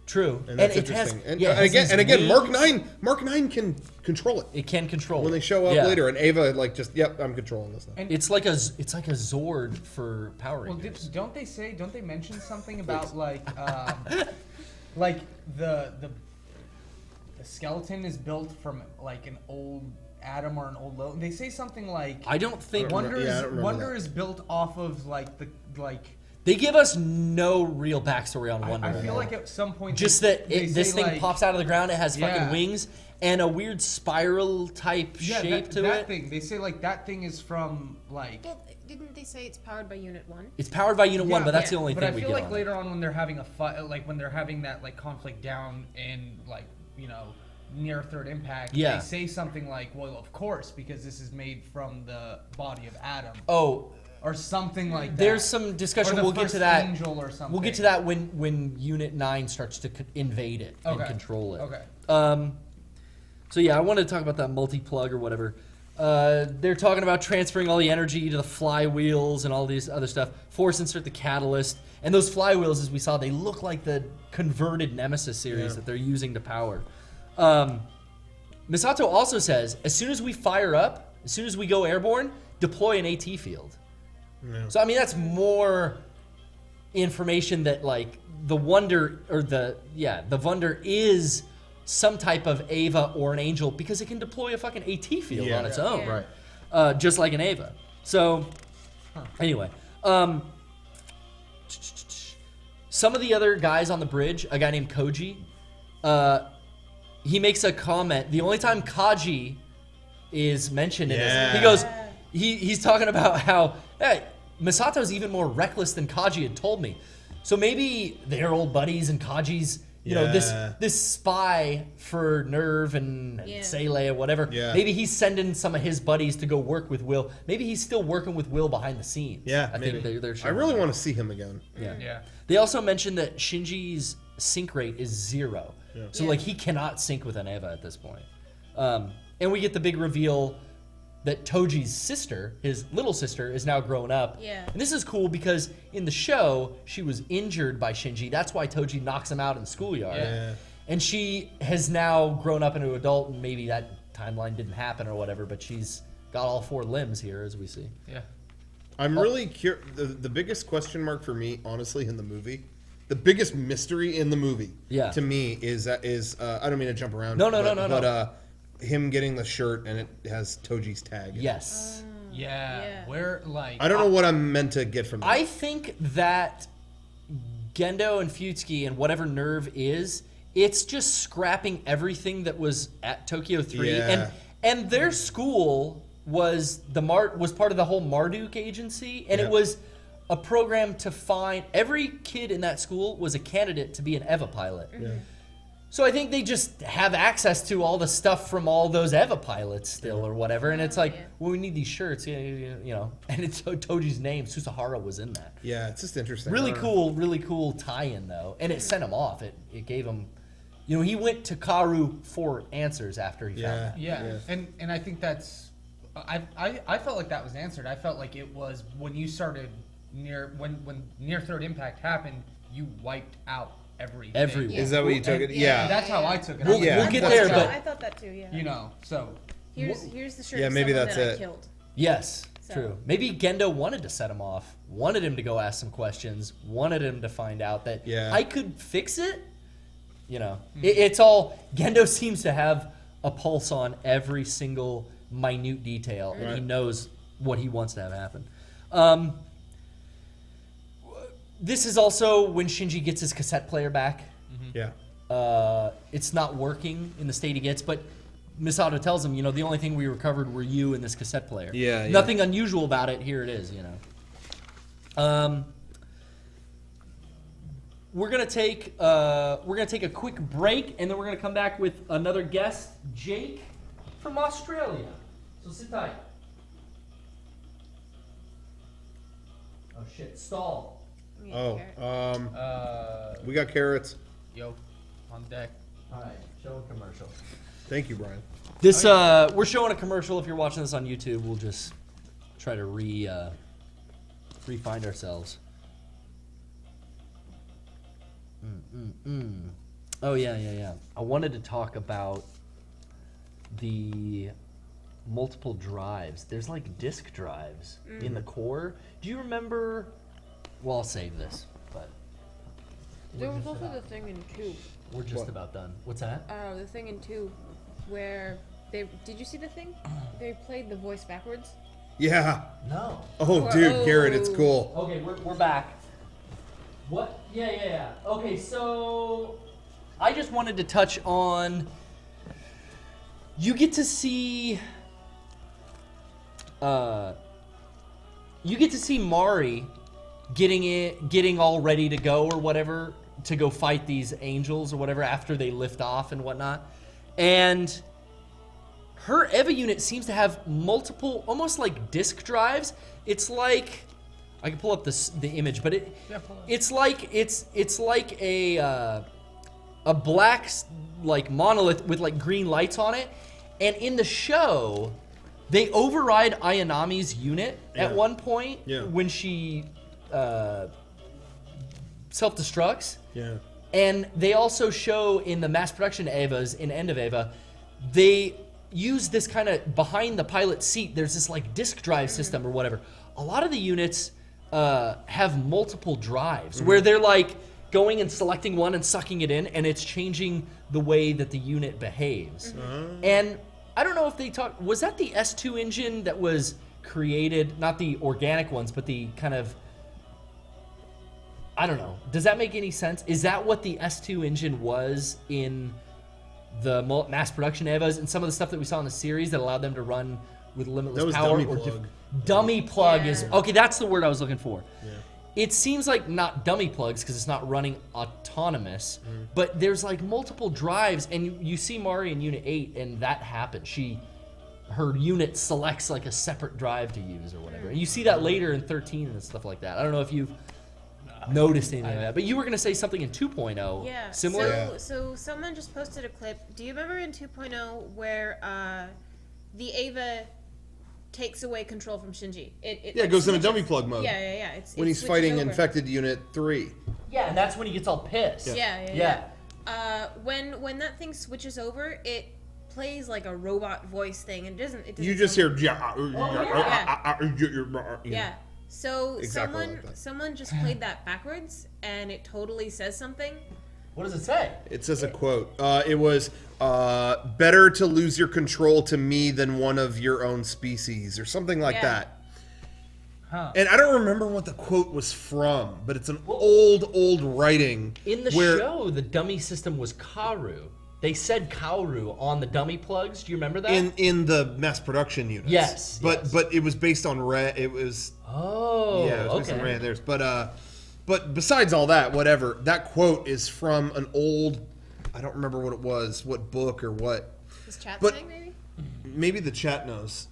True. And that's it has, interesting. yeah, it has these and again, wings. Mark 9 can control it. It can control When it. they show up Yeah. later, and Ava like just, yep, I'm controlling this now. And It's like a Zord for Power well, Rangers. don't they mention something about like the skeleton is built from like an old atom or an old low? They say something like I don't think Wonder I don't remember Wonder that. is built off of like they give us no real backstory on Wonder. I feel like at some point just they this say, thing like, pops out of the ground. It has fucking Yeah. wings and a weird spiral type shape to that it. thing. They say like that thing is from like Well, didn't they say it's powered by Unit 1? It's powered by Unit 1, but that's the only but thing I we feel get like on later on when they're having a fight, like when they're having that like conflict down in like near Third Impact, Yeah. they say something like, "Well, of course, because this is made from the body of Adam," Oh, or something like that. there's some discussion. Or the We'll get first to that. Angel or something. We'll get to that when Unit 9 starts to invade it and Okay. control it. Okay. So yeah, I wanted to talk about that multi-plug or whatever. They're talking about transferring all the energy to the flywheels and all these other stuff. Force insert the catalyst. And those flywheels, as we saw, they look like the converted Nemesis series that they're using to power. Misato also says, as soon as we fire up, as soon as we go airborne, deploy an AT field. Yeah. So I mean, that's more information that like the Wunder Wunder is some type of Ava or an Angel because it can deploy a fucking AT field Yeah. on its own, Yeah. Right. just like an Ava. So anyway, some of the other guys on the bridge, a guy named Koji, he makes a comment. The only time Kaji is mentioned in this, he goes, he's talking about how, hey, Misato's even more reckless than Kaji had told me. So maybe they're old buddies and Kaji's, this spy for Nerve and Sele or whatever. Yeah. Maybe he's sending some of his buddies to go work with Will. Maybe he's still working with Will behind the scenes. Yeah, I maybe. think they're I showing really that. want to see him again. Yeah. Yeah. They also mentioned that Shinji's sync rate is 0. Yeah. So, like, he cannot sync with an Eva at this point. And we get the big reveal that Toji's sister, his little sister, is now grown up. Yeah. And this is cool because in the show, she was injured by Shinji. That's why Toji knocks him out in the schoolyard. Yeah. And she has now grown up into an adult, and maybe that timeline didn't happen or whatever, but she's got all 4 limbs here, as we see. Yeah. I'm really curious. The biggest question mark for me, honestly, in the movie, the biggest mystery in the movie, to me, is I don't mean to jump around. No. Him getting the shirt and it has Toji's tag. Yes. Yeah. Where like I don't know what I'm meant to get from that. I think that Gendo and Futsuki and whatever Nerve is, it's just scrapping everything that was at Tokyo 3. Yeah. And their school was part of the whole Marduk agency, and it was a program to find every kid in that school was a candidate to be an EVA pilot. Yeah. So I think they just have access to all the stuff from all those EVA pilots still or whatever, and it's like, well, we need these shirts, you know, and it's Toji's name, Susahara was in that. Yeah, it's just interesting. Really cool tie-in though, and it sent him off. It gave him, you know, he went to Karu for answers after he found out. Yeah. And I think that's, I felt like that was answered. I felt like it was when you started when near third impact happened, you wiped out everything. Everyone. Is that what you took it? Yeah. That's how I took it. We'll get there, but I thought that too. Yeah. you know, so Here's the shirt. Yeah, of maybe someone that's that I it. killed. yes, So- true. Maybe Gendo wanted to set him off, wanted him to go ask some questions, wanted him to find out that I could fix it. You know, it's all, Gendo seems to have a pulse on every single minute detail, and he knows what he wants to have happen. This is also when Shinji gets his cassette player back. Yeah. It's not working in the state he gets, but Misato tells him, you know, the only thing we recovered were you and this cassette player. Yeah. Nothing unusual about it. Here it is, you know. We're gonna take a quick break, and then we're gonna come back with another guest, Jake from Australia. So sit tight. Oh shit! Stall. Oh, Carrot. we got carrots. yo, on deck. All right, show a commercial. Thank you, Brian. This we're showing a commercial. If you're watching this on YouTube, we'll just try to re-find ourselves. Oh yeah. I wanted to talk about the multiple drives. There's like disk drives in the core. Do you remember? Well, I'll save this, but There was also the thing in 2. we're just What? about done. What's that? The thing in 2 where did you see the thing? They played the voice backwards. Yeah. No. Oh, dude, Garrett, it's cool. Okay, we're back. What? Yeah. Okay, so I just wanted to touch on. You get to see. You get to see Mari getting all ready to go or whatever to go fight these angels or whatever after they lift off and whatnot, and her EVA unit seems to have multiple, almost like disk drives. It's like, I can pull up the image, but it's like a black like monolith with like green lights on it, and in the show, they override Ayanami's unit at one point when she self-destructs. Yeah. And they also show in the mass production Evas, in End of Eva, they use this kind of behind the pilot seat, there's this like disk drive system or whatever. A lot of the units have multiple drives where they're like going and selecting one and sucking it in, and it's changing the way that the unit behaves. And I don't know if they talked, was that the S2 engine that was created, not the organic ones, but the kind of, I don't know. Does that make any sense? Is that what the S2 engine was in the mass production Evas and some of the stuff that we saw in the series that allowed them to run with limitless That was power? dummy plug. Dummy plug is, Yeah. okay, that's the word I was looking for. Yeah. It seems like not dummy plugs because it's not running autonomous, but there's like multiple drives, and you see Mari in Unit 8, and that happens. Her unit selects like a separate drive to use or whatever. And you see that later in 13 and stuff like that. I don't know if you've noticed anything like that, but you were going to say something in 2.0 Yeah. similar. So someone just posted a clip. Do you remember in 2.0 where the Ava takes away control from Shinji? It Yeah, it goes in a dummy plug mode. Yeah. When he's fighting Infected Unit 3. Yeah, and that's when he gets all pissed. Yeah. When that thing switches over, it plays like a robot voice thing, and it doesn't You just hear... Yeah. So Exactly someone like that. someone just played that backwards, and it totally says something. What does it say? It says a quote. It was better to lose your control to me than one of your own species, or something like Yeah. that. Huh. And I don't remember what the quote was from, but it's an old writing. In the where, show, the dummy system was Karu. They said Karu on the dummy plugs. Do you remember that? in the mass production units. Yes, But yes. but it was based on It was Oh, yeah, it was based on okay. Ray theirs. But besides all that, whatever, that quote is from an old, I don't remember what it was, what book or what. Is chat But- saying maybe? Maybe the chat knows.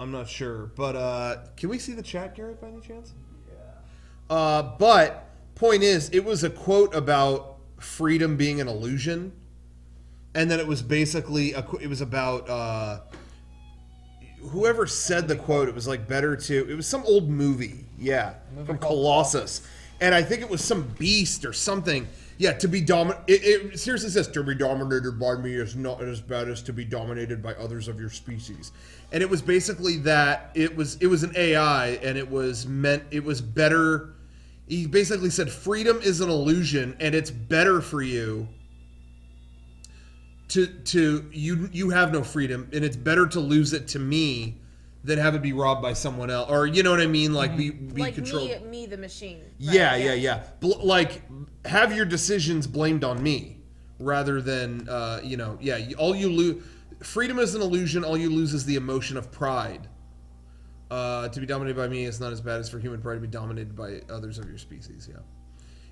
I'm not sure. But can we see the chat, Garrett, by any chance? Yeah. But point is, it was a quote about freedom being an illusion. And then it was basically, it was about whoever said the quote, it was like it was some old movie. Yeah. From Colossus. And I think it was some beast or something. Yeah, to be it seriously says, to be dominated by me is not as bad as to be dominated by others of your species. And it was basically that it was an AI, and it was better. He basically said freedom is an illusion, and it's better for you you have no freedom, and it's better to lose it to me than have it be robbed by someone else, or you know what I mean, like be Like controlled. me, the machine. Right, Yeah. Like, have your decisions blamed on me, rather than, all you lose. Freedom is an illusion. All you lose is the emotion of pride. To be dominated by me is not as bad as for human pride to be dominated by others of your species. Yeah.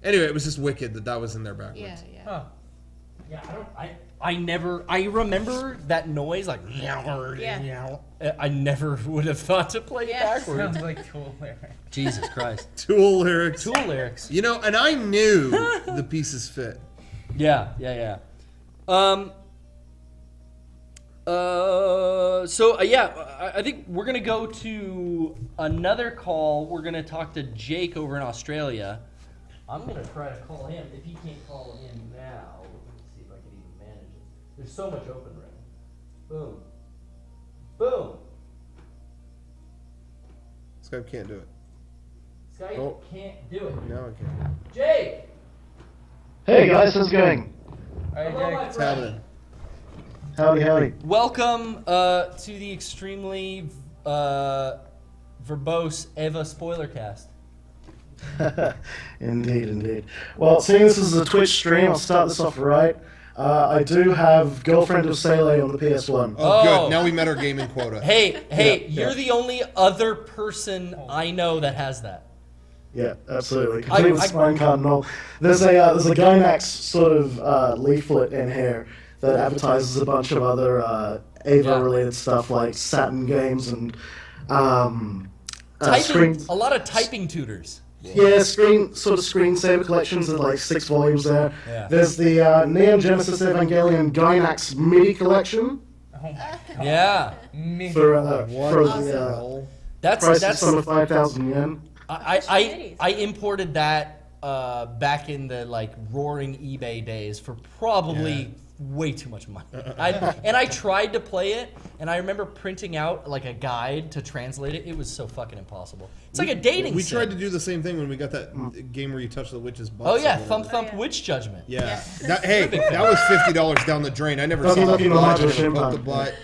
Anyway, it was just wicked that was in there backwards. Yeah. Huh. Yeah, I remember that noise, like, Yeah. I never would have thought to play it Yeah. Sounds backwards. like cool lyrics. Jesus Christ. Tool lyrics. Tool lyrics. You know, and I knew the pieces fit. Yeah. I think we're gonna go to another call. We're gonna talk to Jake over in Australia. I'm gonna try to call him. If he can't call in now, let's see if I can even manage it. There's so much open room. Boom. Skype can't do it. Skype Oh. can't do it. No, I can't. Jake. Hey guys, how's it going? All Hello, my right, What's friend. happening? Howdy. Welcome to the extremely verbose Eva spoiler cast. Indeed. Well, seeing this is a Twitch stream, I'll start this off right. I do have Girlfriend of Sele on the PS1. Oh, Oh. good. Now we met our gaming quota. Hey, Yeah, you're yeah. the only other person I know that has that. Yeah, absolutely. Complete with I- spine card and all. There's a Gynax sort of leaflet in here that advertises a bunch of other Ava-related stuff like Saturn games and Typing, screen. a lot of typing tutors. Yeah, screensaver collections of like 6 volumes there. Yeah. There's the Neon Genesis Evangelion Gynax MIDI collection Oh my god. Yeah, Me. for What for the the hell? price that's of some 5,000 yen. I imported that back in the like roaring eBay days for probably way too much money. I tried to play it, and I remember printing out like a guide to translate it. It was so fucking impossible. It's like a dating We sim. tried to do the same thing when we got that game where you touch the witch's butt. Oh yeah, something. Thump yeah. Witch Judgment. Yeah. Hey, that was $50 down the drain. I never saw Doesn't the look even butt. much I of a never poked the shimpan. butt.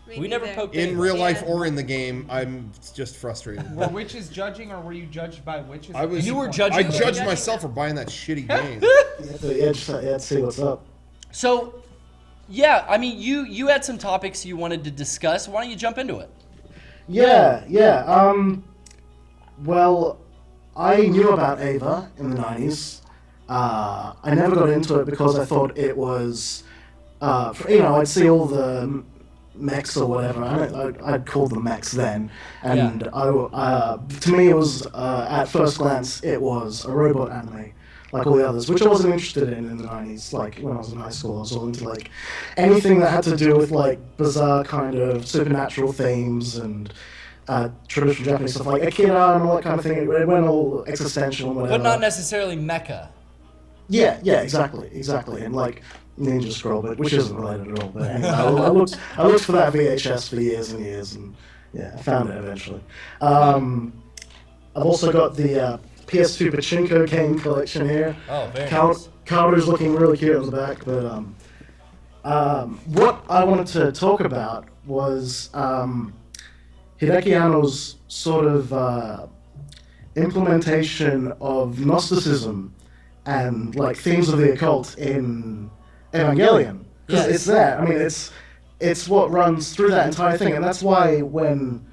Me We never neither. poked In it. real life Yeah. or in the game, I'm just frustrated. Were witches judging, or were you judged by witches? I was. You were I judging. judged judging myself for buying that shitty game. You had to see what's up. So, yeah, I mean, you had some topics you wanted to discuss. Why don't you jump into it? Yeah. Well, I knew about Ava in the 90s. I never got into it because I thought it was, I'd see all the mechs or whatever. I'd call them mechs then, and to me it was at first glance it was a robot anime. Like all the others, which I wasn't interested in the 90s. Like, when I was in high school, I was all into, like, anything that had to do with, like, bizarre kind of supernatural themes and traditional Japanese stuff, like Akira and all that kind of thing. It went all existential and whatever. But not necessarily mecha. Yeah, exactly. And, like, Ninja Scroll, which isn't related at all. But anyway, I looked for that VHS for years and years, and Yeah, I found it eventually. I've also got the PS2 Pachinko game collection here. Oh, very nice. Karu's looking really cute on the back, but what I wanted to talk about was Hideki Anno's sort of implementation of Gnosticism and like themes of the occult in Evangelion. Because it's there. I mean, it's what runs through that entire thing, and that's why when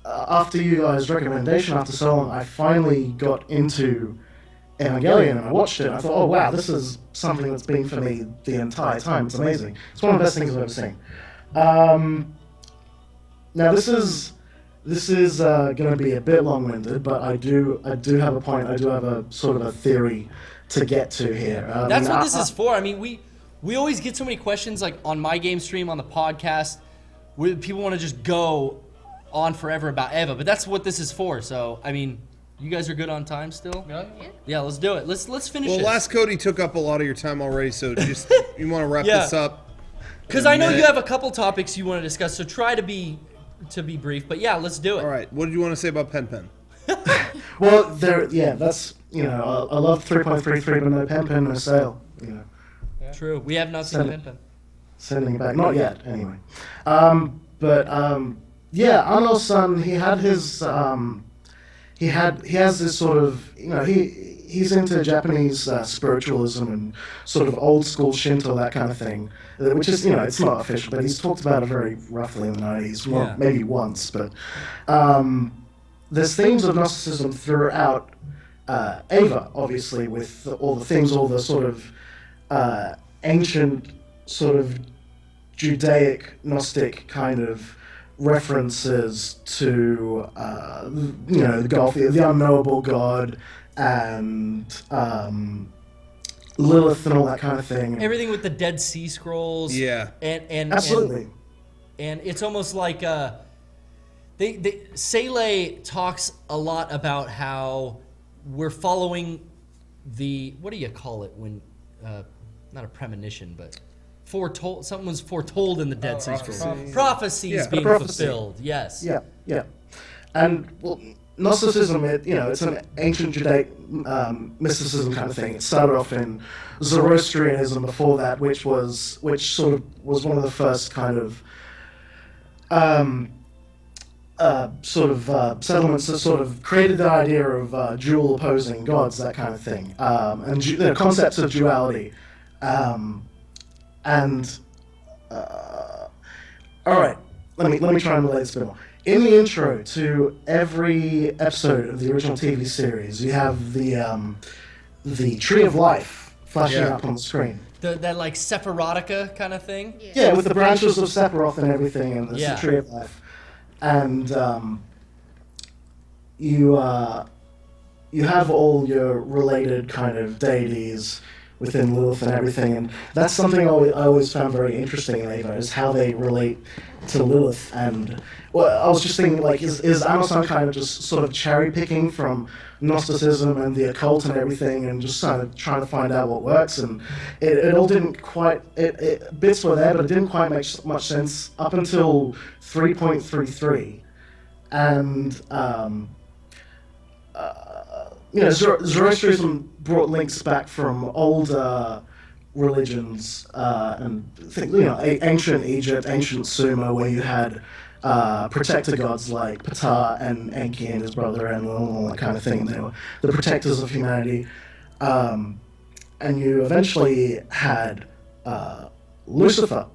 after you guys' recommendation after so long, I finally got into Evangelion and I watched it. And I thought, oh wow, this is something that's been for me the entire time. It's amazing. It's one of the best things I've ever seen. Now this is going to be a bit long-winded, but I do have a point. I do have a sort of a theory to get to here. That's what this is for. I mean, we always get so many questions like on my game stream, on the podcast, where people want to just go on forever about Eva, but that's what this is for. So, I mean, you guys are good on time still? Yeah, let's do it. Let's finish Well, it. last Cody took up a lot of your time already, so just you want to wrap Yeah. this up? Because I know you have a couple topics you want to discuss, so try to be brief. But yeah, let's do it. All right. What did you want to say about Pen Pen? Well, that's, I love 3.33, but no pen, no sale, True. We have not seen Send it. Pin Pin. Sending it back. Not yet, anyway. Anno's son, he had his, he has this sort of, he's into Japanese spiritualism and sort of old school Shinto, that kind of thing, which is, it's not official, but he's talked about it very roughly in the 90s, well, maybe once, but there's themes of Gnosticism throughout Ava, obviously, with all the things, all the sort of ancient sort of Judaic Gnostic kind of references to the God, the unknowable God, and Lilith and all that kind of thing. Everything with the Dead Sea Scrolls. Yeah. And Absolutely. And it's almost like Seele talks a lot about how we're following the, what do you call it when not a premonition, but foretold, something was foretold in the Dead Sea Scrolls. Prophecies being fulfilled. Yes. Yeah. And well, Gnosticism, it's an ancient Judaic mysticism kind of thing. It started off in Zoroastrianism before that, which sort of was one of the first kind of settlements that sort of created the idea of dual opposing gods, that kind of thing, and the concepts of duality. All right, let me try and relate this a bit more. In the intro to every episode of the original TV series, you have the Tree of Life flashing up on the screen. That like Sephirotica kind of thing. Yeah, with the branches of Sephiroth and everything, and the Tree of Life. And you have all your related kind of deities within Lilith and everything, and that's something I always found very interesting in Ava, is how they relate to Lilith. And well, I was just thinking, like, is Amazon kind of just sort of cherry picking from Gnosticism and the occult and everything, and just kind of trying to find out what works? And it all didn't quite, bits were there, but it didn't quite make much sense up until 3.33. And Zoroastrianism brought links back from older religions, and ancient Egypt, ancient Sumer, where you had protector gods like Ptah and Enki and his brother and all that kind of thing. They were the protectors of humanity. And you eventually had Lucifer,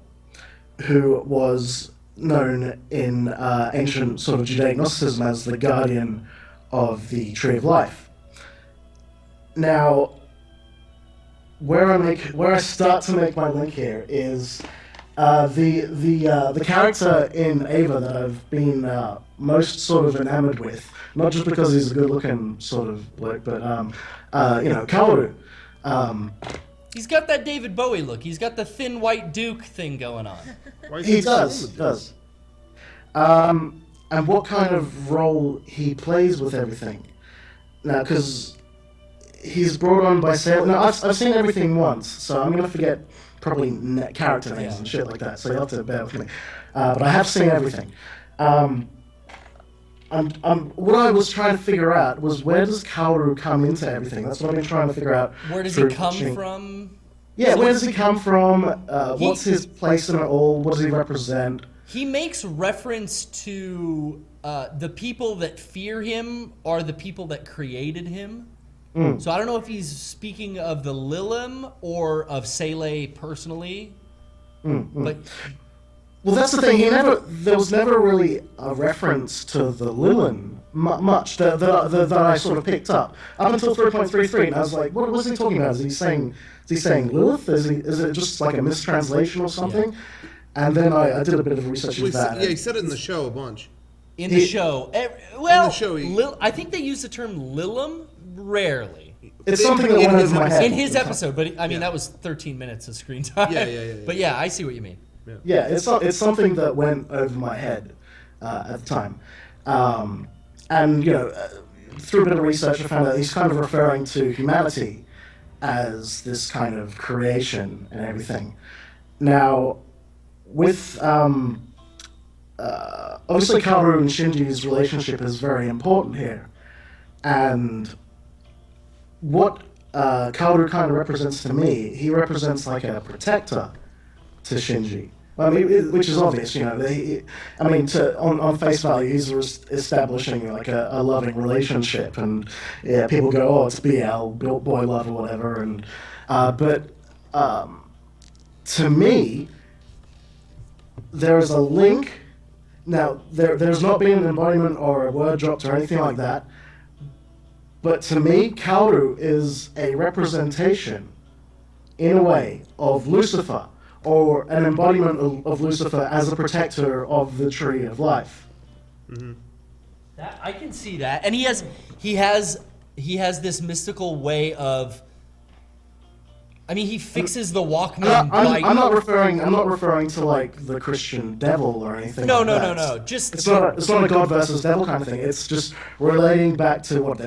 who was known in ancient sort of Judaic Gnosticism as the guardian of the Tree of Life. Now, where I start to make my link here is the character in Ava that I've been most sort of enamored with, not just because he's a good-looking sort of bloke, but Karu. He's got that David Bowie look. He's got the thin white Duke thing going on. He does. And what kind of role he plays with everything. Now, because he's brought on by Sailor. Now, I've seen everything once, so I'm going to forget probably character names and shit like that, so you'll have to bear with me. But I have seen everything. what I was trying to figure out was where does Kaoru come into everything? That's what I've been trying to figure out. Where does he through come watching. from? Yeah, where does he come from? He- What's his place in it all? What does he represent? He makes reference to the people that fear him are the people that created him. So I don't know if he's speaking of the Lilim or of Sele personally. But Well, that's the thing. There was never really a reference to the Lilin much that I sort of picked up until 3.33, and I was like, what was he talking about? Is he saying Lilith? Is it just like a mistranslation or something? And then I did a bit of research into that. Yeah, he said it in the show a bunch. in the show, well, In the show, I think they use the term Lilim rarely. It's something that went over my head. In his episode, but I mean that was 13 minutes of screen time. Yeah. But yeah, I see what you mean. Yeah, it's something that went over my head at the time. And, through a bit of research, I found that he's kind of referring to humanity as this kind of creation and everything. Now, with obviously Karu and Shinji's relationship is very important here. And what Kaoru kind of represents to me, he represents like a protector to Shinji. I mean, which is obvious, on face value, he's establishing like a loving relationship, and yeah, people go, oh, it's BL, boy love or whatever, and but to me, there is a link. Now, there's not been an embodiment or a word dropped or anything like that, but to me, Kaoru is a representation, in a way, of Lucifer, or an embodiment of Lucifer as a protector of the tree of life. That I can see that, and he has this mystical way of. I mean, he fixes the Walkman. I'm not referring to like the Christian devil or anything. No. Just it's not a God versus devil kind of thing. It's just relating back to what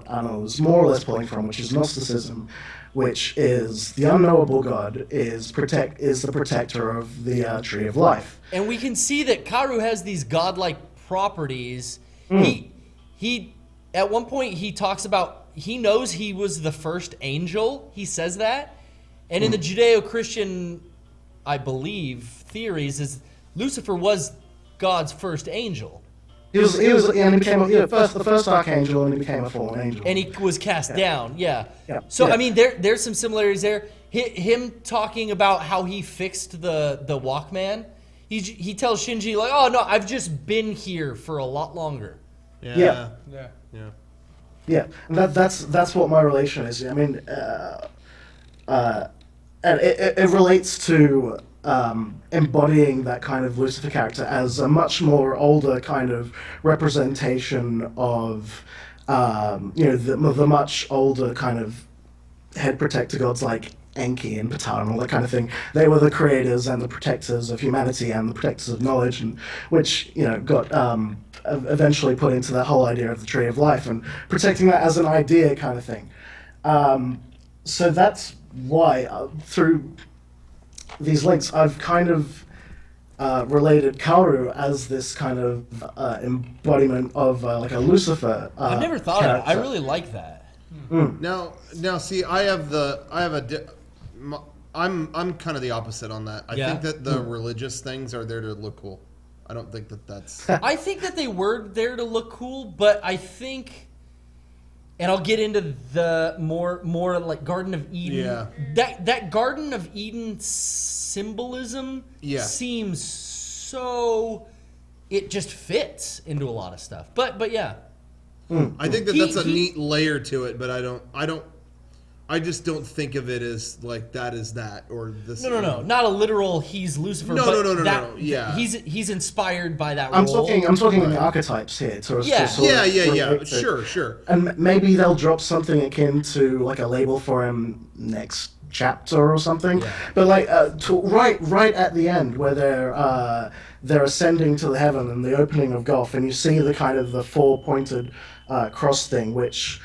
I don't know is more or less pulling from, which is Gnosticism, which is the unknowable God is the protector of the tree of life. And we can see that Karu has these godlike properties. He at one point he talks about he knows he was the first angel. He says that. And in the Judeo-Christian, I believe, theories is Lucifer was God's first angel. He became the first archangel, and he became a fallen angel. And he was cast down, yeah. So I mean, there's some similarities there. Him talking about how he fixed the Walkman. He tells Shinji like, "Oh no, I've just been here for a lot longer." Yeah. And that's what my relation is. I mean, and it relates to embodying that kind of Lucifer character as a much more older kind of representation of, the much older kind of head protector gods like Enki and Ptah and all that kind of thing. They were the creators and the protectors of humanity and the protectors of knowledge, and which got eventually put into that whole idea of the tree of life and protecting that as an idea kind of thing. So that's why through these links I've kind of related Kaoru as this kind of embodiment of like a Lucifer. I've never thought of it. I really like that. Now, see, I'm kind of the opposite on that. I think that the religious things are there to look cool. I don't think that's. I think that they were there to look cool, but I think, and I'll get into the more like Garden of Eden. Yeah. That Garden of Eden symbolism seems so. It just fits into a lot of stuff, but yeah. I think that's a neat layer to it, but I just don't think of it as like that is that or this. No, not a literal. He's Lucifer. No. Yeah, he's inspired by that I'm role. talking in the archetypes here. Sure. And maybe they'll drop something akin to like a label for him next chapter or something. Yeah. But like right at the end where they're ascending to the heaven and the opening of Gulf, and you see the kind of the four-pointed cross thing, which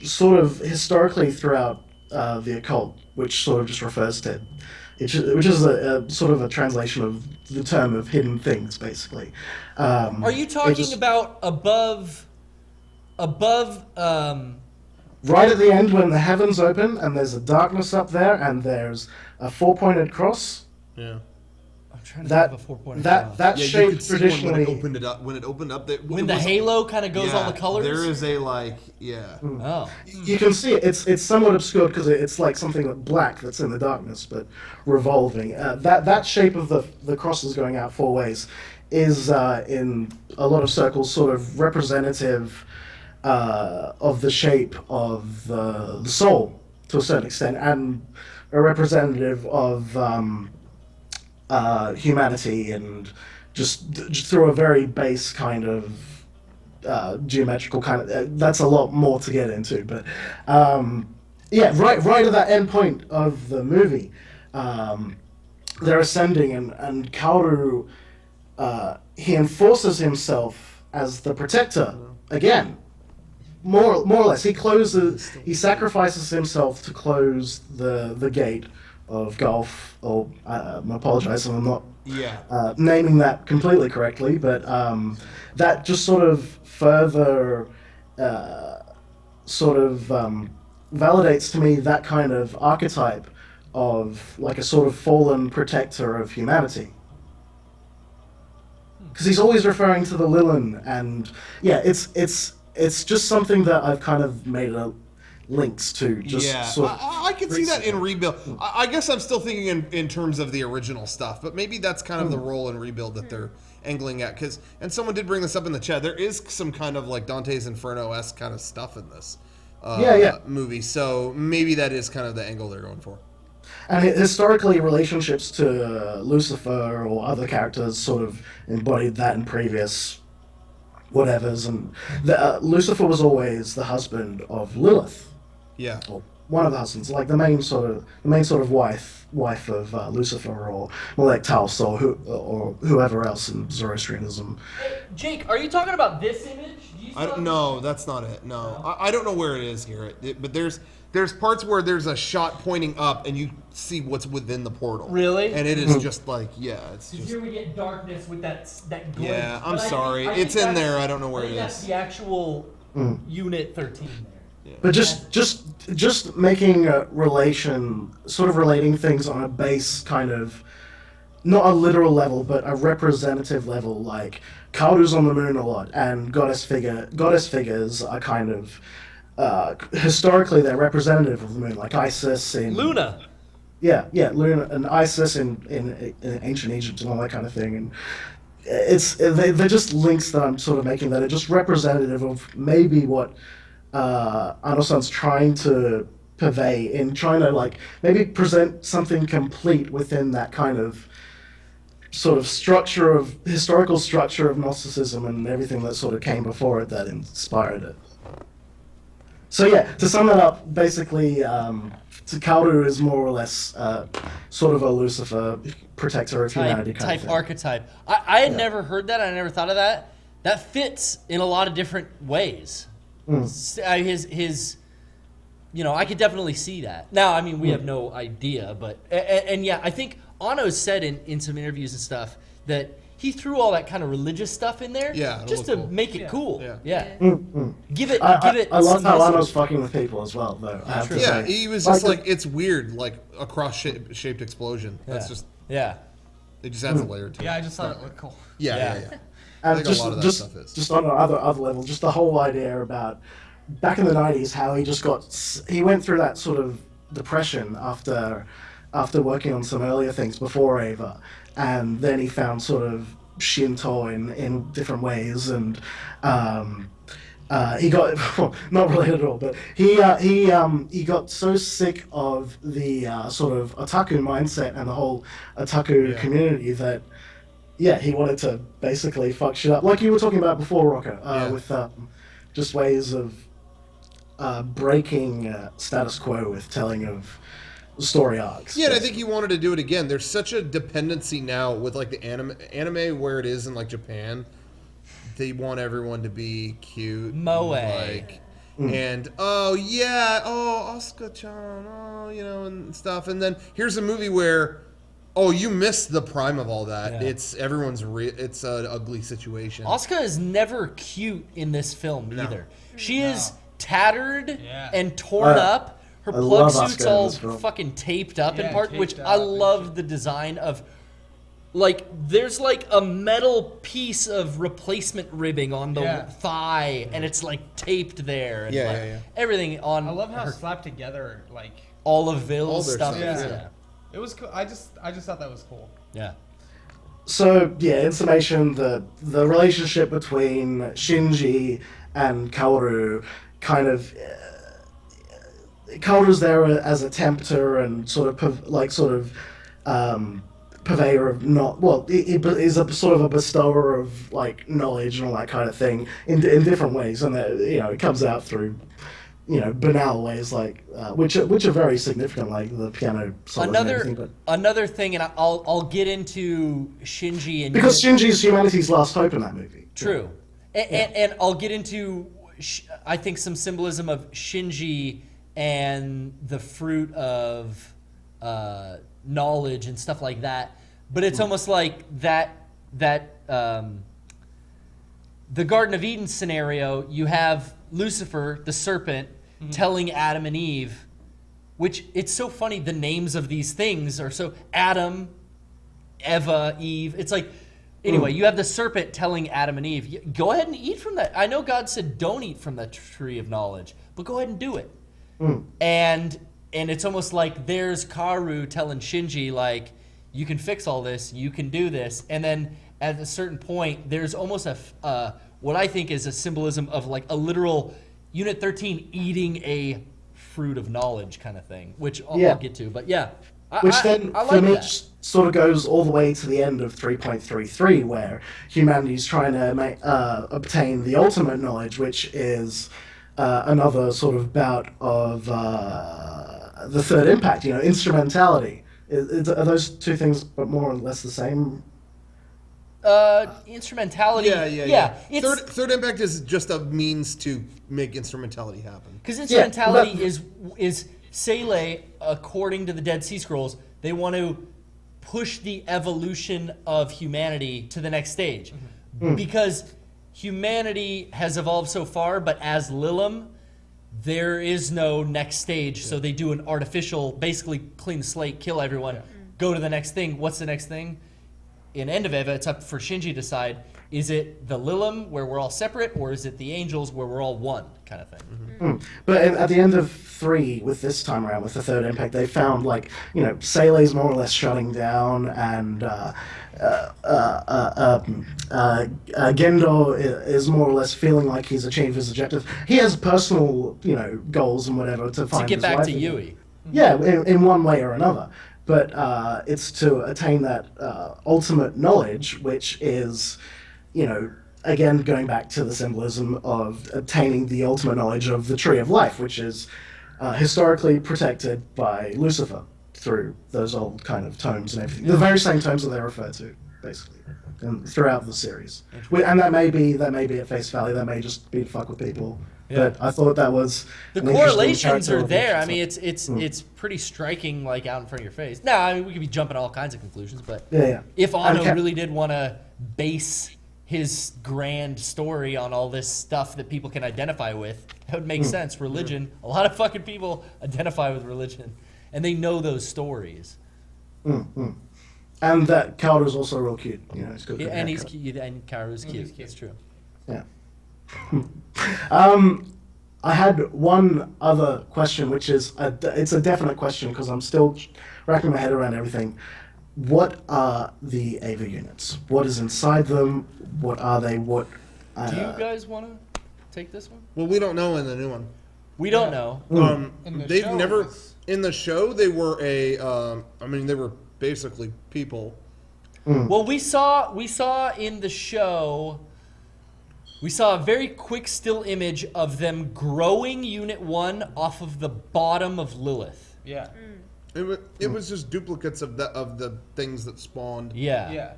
sort of historically throughout the occult, which sort of just refers to which is a sort of a translation of the term of hidden things, basically. Are you talking about above? Right at the end, when the heavens open and there's a darkness up there, and there's a four-pointed cross. Yeah. I'm trying to think of a 4-pointed cross. That Yeah, you shape could see traditionally. when it opened it up. When it opened up, When the halo kind of goes all the colors. There is a like, yeah. Oh. You can see it. It's somewhat obscured because it's like something black that's in the darkness, but revolving. That shape of the crosses going out four ways is in a lot of circles sort of representative of the shape of the soul to a certain extent, and a representative of humanity, and just through a very base kind of geometrical kind of. That's a lot more to get into, but yeah, right at that end point of the movie, they're ascending, and Karu he enforces himself as the protector again. More or less, he sacrifices himself to close the gate of Gulf. Or I apologize if I'm not naming that completely correctly, but that just sort of further validates to me that kind of archetype of like a sort of fallen protector of humanity. Because he's always referring to the Lilin, and yeah, it's just something that I've kind of made links to. Just sort of I can see that in Rebuild. I guess I'm still thinking in terms of the original stuff, but maybe that's kind of the role in Rebuild that they're angling at. And someone did bring this up in the chat. There is some kind of like Dante's Inferno-esque kind of stuff in this movie, so maybe that is kind of the angle they're going for. And historically, relationships to Lucifer or other characters sort of embodied that in previous whatevers, and Lucifer was always the husband of Lilith. Yeah. Or one of the husbands, like the main sort of wife of Lucifer, or Malek Taus, or whoever else in Zoroastrianism. Hey, Jake, are you talking about this image? I don't know. That's not it. No, I don't know where it is, Garrett. But there's parts where there's a shot pointing up, and you see what's within the portal. Really? And it is just like, it's just. Here we get darkness with that glint. Yeah, I'm sorry. I think It's in there. I don't know where it That's is. the actual Unit 13 there. But just making a relation, sort of relating things on a base kind of, not a literal level, but a representative level, like Karu's on the moon a lot, and goddess figures are kind of, historically they're representative of the moon, like Isis in... Luna! Yeah, Luna, and Isis in ancient Egypt and all that kind of thing, and they're just links that I'm sort of making that are just representative of maybe what Ano-san's trying to purvey, in trying to like maybe present something complete within that kind of sort of historical structure of Gnosticism and everything that sort of came before it that inspired it. So yeah, to sum that up, basically, Karu is more or less sort of a Lucifer, protector of humanity kind of thing. Archetype. I had never heard that. I never thought of that. That fits in a lot of different ways. His, I could definitely see that. Now, I mean, we have no idea, but and yeah, I think Ano said in some interviews and stuff that he threw all that kind of religious stuff in there, just to make it cool. Yeah. Give it. I love how Ano's fucking with people as well, though. I have to say. He was just like it's weird, like a cross-shaped explosion. That's just it just adds a layer to it. Yeah, I just thought it looked cool. Yeah. And I think a lot of that stuff is. Just on another level, just the whole idea about back in the 90s, how he went through that sort of depression after working on some earlier things before Ava, and then he found sort of Shinto in different ways, and he got not related at all, but he got so sick of the sort of otaku mindset and the whole otaku community that he wanted to basically fuck shit up, like you were talking about before, Rocker, with just ways of breaking status quo with telling of story arcs. Yeah, and I think he wanted to do it again. There's such a dependency now with like the anime where it is in like Japan. They want everyone to be cute. Moe. And Asuka-chan, and stuff. And then here's a movie where, you missed the prime of all that. Yeah. It's it's an ugly situation. Asuka is never cute in this film either. She is tattered and torn up. Her I plug love suit's Asuka in all this film. fucking taped up in Yeah, part, taped which up I and love shit. the design of. Like, there's like a metal piece of replacement ribbing on the thigh, and it's like taped there. And everything on I love how her, slapped together, like, all of Ville's all their stuff. stuff, is- yeah. it was cool. I just thought that was cool. yeah. So in summation, the relationship between Shinji and Kaoru kind of Kaoru's there as a tempter and purveyor of he is a sort of a bestower of like knowledge and all that kind of thing in different ways, and that it comes out through banal ways like which are very significant, like the piano solo and everything, but Another thing, and I'll get into Shinji and because Shinji's humanity's last hope in that movie. True. And I'll get into, I think, some symbolism of Shinji and the fruit of knowledge and stuff like that. But it's almost like the Garden of Eden scenario, you have Lucifer, the serpent, telling Adam and Eve, which it's so funny, the names of these things are so Adam, Eva, Eve. It's like, anyway, you have the serpent telling Adam and Eve, go ahead and eat from that. I know God said don't eat from the tree of knowledge, but go ahead and do it. And it's almost like there's Karu telling Shinji, like, you can fix all this, you can do this. And then at a certain point, there's almost what I think is a symbolism of like a literal Unit 13 eating a fruit of knowledge kind of thing, which I'll get to. But yeah. Which then, I for like me, that. sort of goes all the way to the end of 3.33, where humanity's trying to obtain the ultimate knowledge, which is another sort of bout of the third impact, instrumentality. Are those two things but more or less the same? Instrumentality. Yeah. It's, Third impact is just a means to make instrumentality happen. Because instrumentality but- is Sele, according to the Dead Sea Scrolls, they want to push the evolution of humanity to the next stage. Because humanity has evolved so far, but as Lilim, there is no next stage. So they do an artificial, basically clean the slate, kill everyone, go to the next thing. What's the next thing? In End of Eva, it's up for Shinji to decide, is it the Lilim where we're all separate, or is it the angels where we're all one kind of thing? But at the end of 3, with this time around, with the third impact, they found, like, Sele's more or less shutting down, and Gendo is more or less feeling like he's achieved his objective. He has personal, goals and whatever to find To get his back wife to again. Yui. Yeah, in one way or another. But it's to attain that ultimate knowledge, which is, again, going back to the symbolism of obtaining the ultimate knowledge of the Tree of Life, which is historically protected by Lucifer through those old kind of tomes and everything. The very same tomes that they refer to, basically, and throughout the series. And that may be at face value, that may just be to fuck with people. But I thought that was The an interesting correlations character are there. I evolution. mean, it's pretty striking, like out in front of your face. Now, I mean, we could be jumping all kinds of conclusions, but Yeah. if Anno Okay. really did want to base his grand story on all this stuff that people can identify with, that would make sense. Religion, a lot of fucking people identify with religion, and they know those stories. And that Kaoru's also real cute. He's got a good And he's haircut. cute, and Karu's cute. he's cute. That's true. Yeah. I had one other question, which is it's a definite question because I'm still racking my head around everything. What are the Ava units? What is inside them? What are they? What? Do you guys want to take this one? Well, we don't know in the new one. We don't know. In the They've show, never it's- in the show. They were they were basically people. Well, we saw in the show, we saw a very quick still image of them growing Unit 1 off of the bottom of Lilith. Yeah. It was just duplicates of the things that spawned Yeah. Yeah.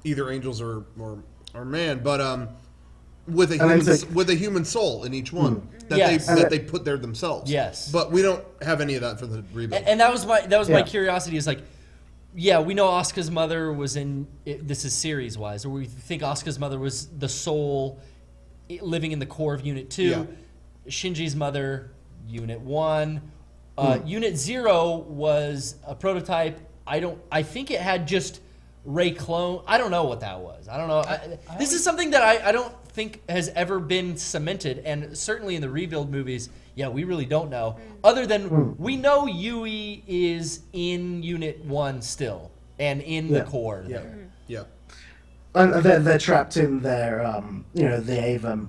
either angels or man. But with a And human, it's with a human soul in each one that Yes. they put there themselves. Yes. But we don't have any of that for the rebuild. And that was my Yeah. curiosity is like, yeah, we know Asuka's mother was in this is series wise, or we think Asuka's mother was the soul living in the core of Unit 2. Yeah. Shinji's mother, Unit 1. Unit 0 was a prototype. I think it had just Rey clone. I don't know what that was. I don't know. This is something that I don't think has ever been cemented, and certainly in the rebuild movies, yeah, we really don't know. Other than we know Yui is in Unit 1 still, and in the core yeah. there. Yeah. And they're trapped in their, the Ava,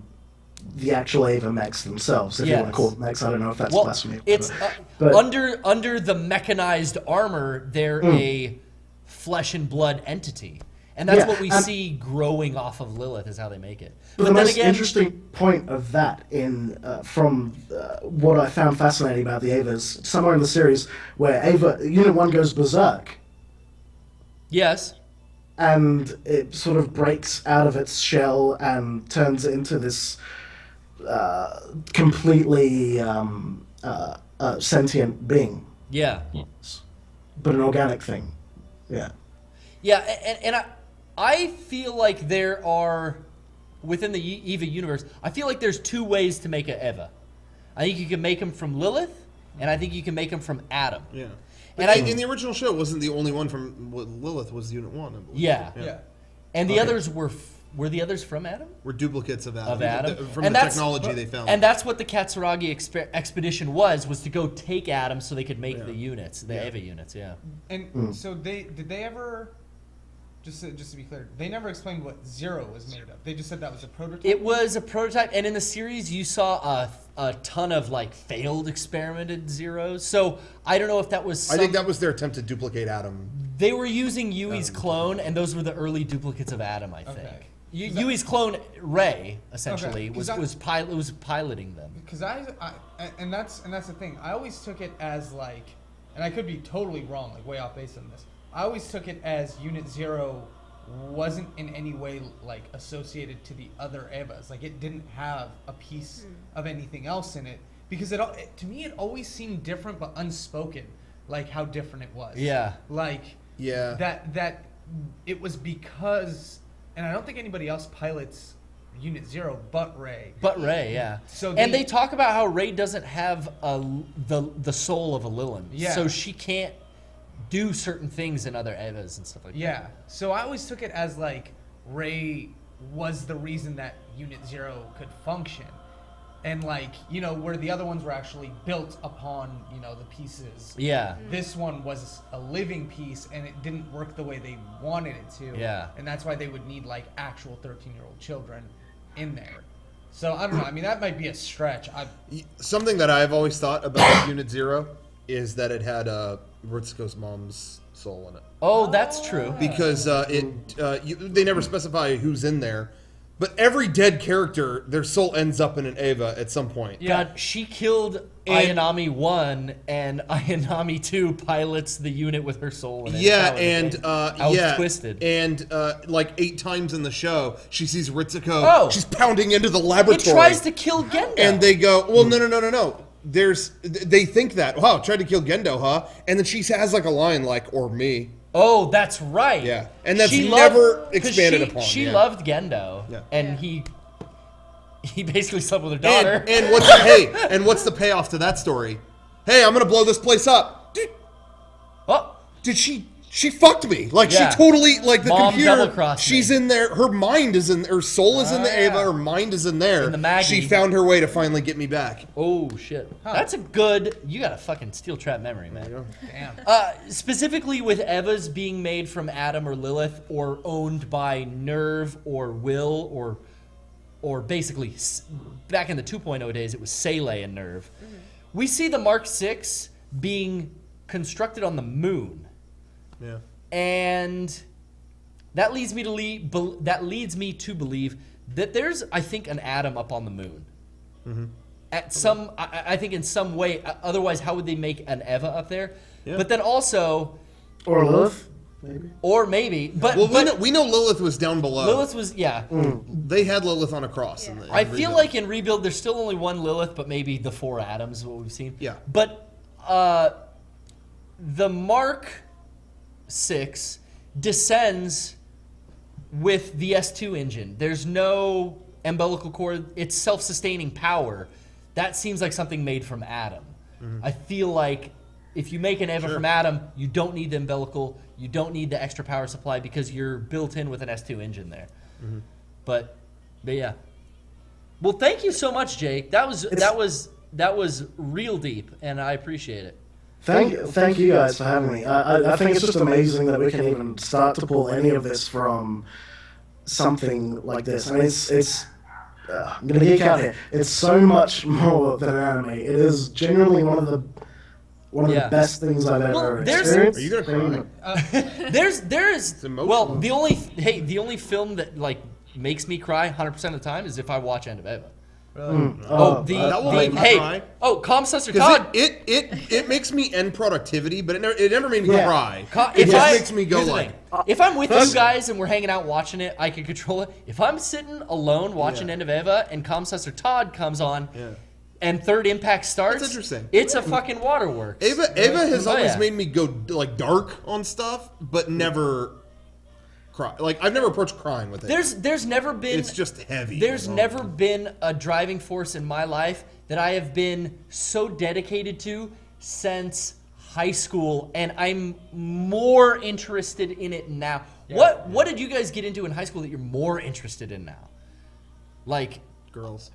the actual Ava mechs themselves. If you want to call them mechs, I don't know if that's Well, blasphemy. it's But- under the mechanized armor, they're a flesh and blood entity, and that's Yeah, what we and- see growing off of Lilith is how they make it. But the then most again, interesting point of that, from what I found fascinating about the Avas, somewhere in the series where Unit 1 goes berserk, yes, and it sort of breaks out of its shell and turns into this completely sentient being, yeah. but an organic thing. Yeah. Yeah, and I feel like there are, within the EVA universe, I feel like there's two ways to make an Eva. I think you can make them from Lilith, and I think you can make them from Adam. Yeah. And But in the original show, wasn't the only one from Lilith was Unit 1, I believe. Yeah. Yeah. And the others were the others from Adam? We're duplicates of Adam. Of Adam? From And the that's- technology they found. And that's what the Katsuragi expedition was to go take Adam so they could make the units, the Eva units, yeah. And so did they ever, just to be clear, they never explained what Zero was made of. They just said that was a prototype. It was a prototype, and in the series you saw a ton of like failed experimented Zeros. So I don't know if that was I think that was their attempt to duplicate Adam. they were using Yui's clone, and those were the early duplicates of Adam, I think. Okay. Yui's clone, Rey, essentially, Okay, was 'cause was piloting them. Because and that's the thing. I always took it as like, and I could be totally wrong, like way off base on this. I always took it as Unit 0 wasn't in any way like associated to the other Evas. Like it didn't have a piece of anything else in it because to me it always seemed different but unspoken, like how different it was. Yeah. Like Yeah. that it was because, and I don't think anybody else pilots Unit 0 but Rey. But Rey, yeah. So and they talk about how Rey doesn't have the soul of a Lilin, Yeah. so she can't do certain things in other Evas and stuff like that. Yeah. So I always took it as like Rey was the reason that Unit 0 could function. And like, where the other ones were actually built upon, the pieces. Yeah. This one was a living piece and it didn't work the way they wanted it to. Yeah. And that's why they would need like actual 13-year-old children in there. So I don't know. I mean, that might be a stretch. Something that I've always thought about Unit 0 is that it had Ritsuko's mom's soul in it. Oh, that's true. Because they never specify who's in there. But every dead character, their soul ends up in an Eva at some point. God, she killed And- Ayanami 1, and Ayanami 2 pilots the unit with her soul in it. Yeah, That was and amazing. How it's yeah, twisted. and like 8 times in the show, she sees Ritsuko. Oh. She's pounding into the It laboratory. tries to kill Gendo. And they go, well, no. They think that, wow, tried to kill Gendo, huh? And then she has like a line like, or me. Oh, that's right. Yeah, and that's She never 'cause expanded she, upon, She yeah. loved Gendo, Yeah. and he basically slept with her daughter. And what's the payoff to that story? Hey, I'm gonna blow this place up. Oh, Did she fucked me? Like Yeah. she totally like the Mom computer. double-crossed She's me. in there. Her mind is in. Her soul is in the yeah. Ava. Her mind is in there. In the Maggie. She found her way to finally get me back. oh shit. That's a good. You got a fucking steel trap memory, man. Damn. Specifically with Evas being made from Adam or Lilith, or owned by Nerve or Will, or basically back in the 2.0 days, it was Sele and Nerve. We see the Mark 6 being constructed on the moon. Yeah. And that leads me to believe that there's, I think, an Adam up on the moon. At some, I think in some way. Otherwise, how would they make an Eva up there? Yeah. But then also, Or Lilith. maybe. Or maybe, but Well, we know Lilith was down below. Lilith was They had Lilith on a cross. In I feel Rebuild. like in Rebuild there's still only one Lilith, but maybe the 4 Adams is what we've seen. Yeah. But the Mark 6 descends with the S2 engine. There's no umbilical cord. It's self-sustaining power. That seems like something made from Adam. I feel like if you make an Eva from Adam, you don't need the umbilical. You don't need the extra power supply because you're built in with an S2 engine there. But yeah. Well, thank you so much, Jake. That was real deep, and I appreciate it. Thank you guys for having me. I think it's just amazing that we can even start to pull any of this from something like this. I mean, it's I'm gonna geek out here. It's so much more than an anime. It is genuinely one of the best things I've ever experienced. Are you gonna cry? There's emotional. well, the only film that like makes me cry 100% of the time is if I watch End of Eva. Really? That will make me cry. Comsessor Because Todd. it makes me end productivity, but it never made me Yeah. cry. If It just I- makes me go here's the like, thing. If I'm with you guys and we're hanging out watching it, I can control it. If I'm sitting alone watching Yeah. End of Eva and Comsessor Todd comes on and Third Impact starts, That's interesting. it's a fucking waterworks. Ava has Oh, always yeah. made me go like dark on stuff, but never cry. Like I've never approached crying with it. There's never been It's just heavy. There's and never been a driving force in my life that I have been so dedicated to since high school, and I'm more interested in it now. What did you guys get into in high school that you're more interested in now? Like, girls,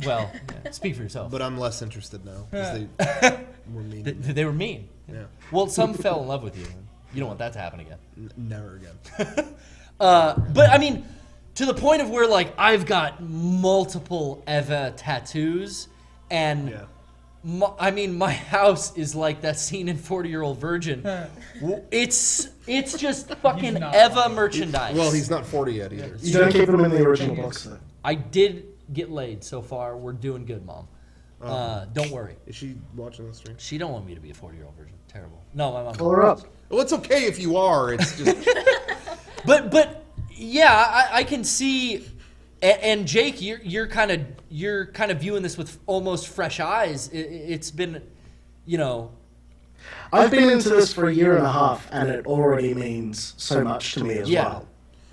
well, speak for yourself. but I'm less interested now because they were mean. They were mean. Yeah. Well, some fell in love with you. You don't want that to happen again. Never again. But I mean, to the point of where like I've got multiple Eva tattoos, and Yeah. my house is like that scene in 40-Year-Old Virgin. It's just fucking not Eva lying. merchandise. Well, he's not 40 yet either. You don't keep them in the original box though. I did get laid so far. We're doing good, Mom. Don't worry. Is she watching the stream? She don't want me to be a 40-year-old virgin. Terrible. No, my mom. Pull her up. Well, it's okay if you are. It's just But yeah, I can see, and Jake, you're kind of viewing this with almost fresh eyes. It's been, you know, I've been into this for a year and a half, and it already means so much to me as Yeah. well.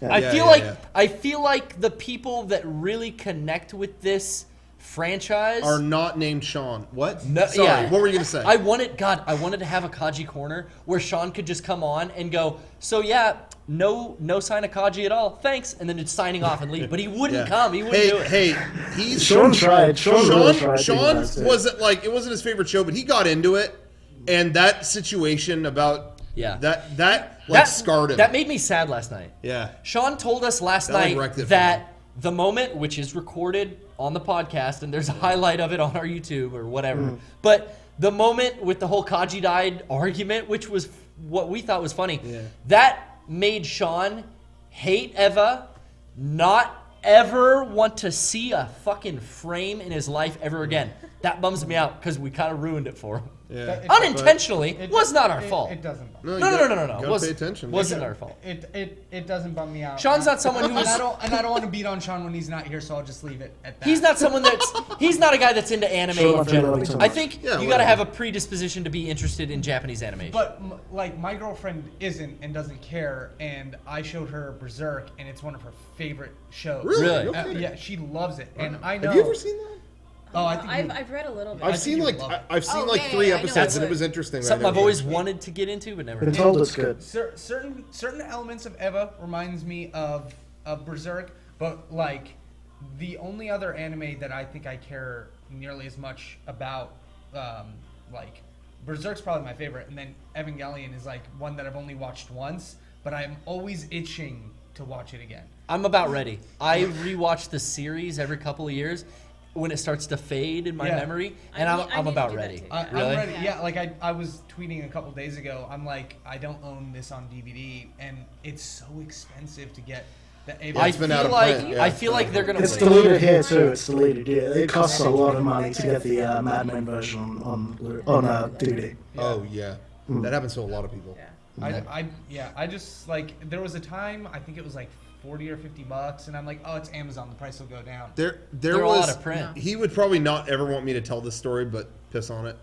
I feel like the people that really connect with this franchise are not named Sean. What? No, Sorry. yeah. What were you gonna say? I wanted to have a Kaji corner where Sean could just come on and go, so yeah, no sign of Kaji at all, thanks, and then it's signing off and leave. But he wouldn't come. He wouldn't do it. Hey, he's Sean tried. Sean really tried. Sean That's it. wasn't like it wasn't his favorite show, but he got into it, and that situation about that scarred him. That made me sad last night. Yeah. Sean told us last That, like, night wrecked it for that the moment, which is recorded on the podcast, and there's a highlight of it on our YouTube or whatever, but the moment with the whole Kaji died argument, which was what we thought was funny, that made Sean hate Eva, not ever want to see a fucking frame in his life ever again. That bums me out because we kind of ruined it for him. Yeah. Unintentionally, It was not our it- fault. It doesn't. No. No. Pay attention. Wasn't our fault. It doesn't bum me out. Sean's not someone who And was. I don't want to beat on Sean when he's not here, so I'll just leave it at that. He's not someone that's. He's not a guy that's into anime Sure, in I feel general. like so I much. think Yeah, you got to whatever. have a predisposition to be interested in Japanese animation. But like my girlfriend isn't and doesn't care, and I showed her Berserk, and it's one of her favorite shows. Really? No kidding. Yeah, she loves it, and I know. Have you ever seen that? Oh, I think you- I've read a little bit. I've think seen you like love it. I've seen Oh, like yeah, 3 yeah, I know episodes, and what- it was interesting. but I Something never I've did. always wanted to get into, but never. Been did. told it's good. certain elements of Eva reminds me of Berserk, but like the only other anime that I think I care nearly as much about, like Berserk's probably my favorite, and then Evangelion is like one that I've only watched once, but I'm always itching to watch it again. I'm about ready. I rewatch the series every couple of years when it starts to fade in my Yeah. memory, and I I'm need to about do that ready. too. Really? I'm ready. Yeah. Yeah, like I was tweeting a couple days ago. I'm like, I don't own this on DVD, and it's so expensive to get the Ava. I It's been feel out of like print, yeah. I feel like they're gonna. It's deleted here too. It's deleted. Yeah, it costs a lot of money to get the Mad Men version on DVD. Oh yeah, that happens to a lot of people. Yeah. I just like there was a time I think it was like $40 or $50, and I'm like, oh, it's Amazon, the price will go down. There They're was all out of print. He would probably not ever want me to tell this story, but piss on it.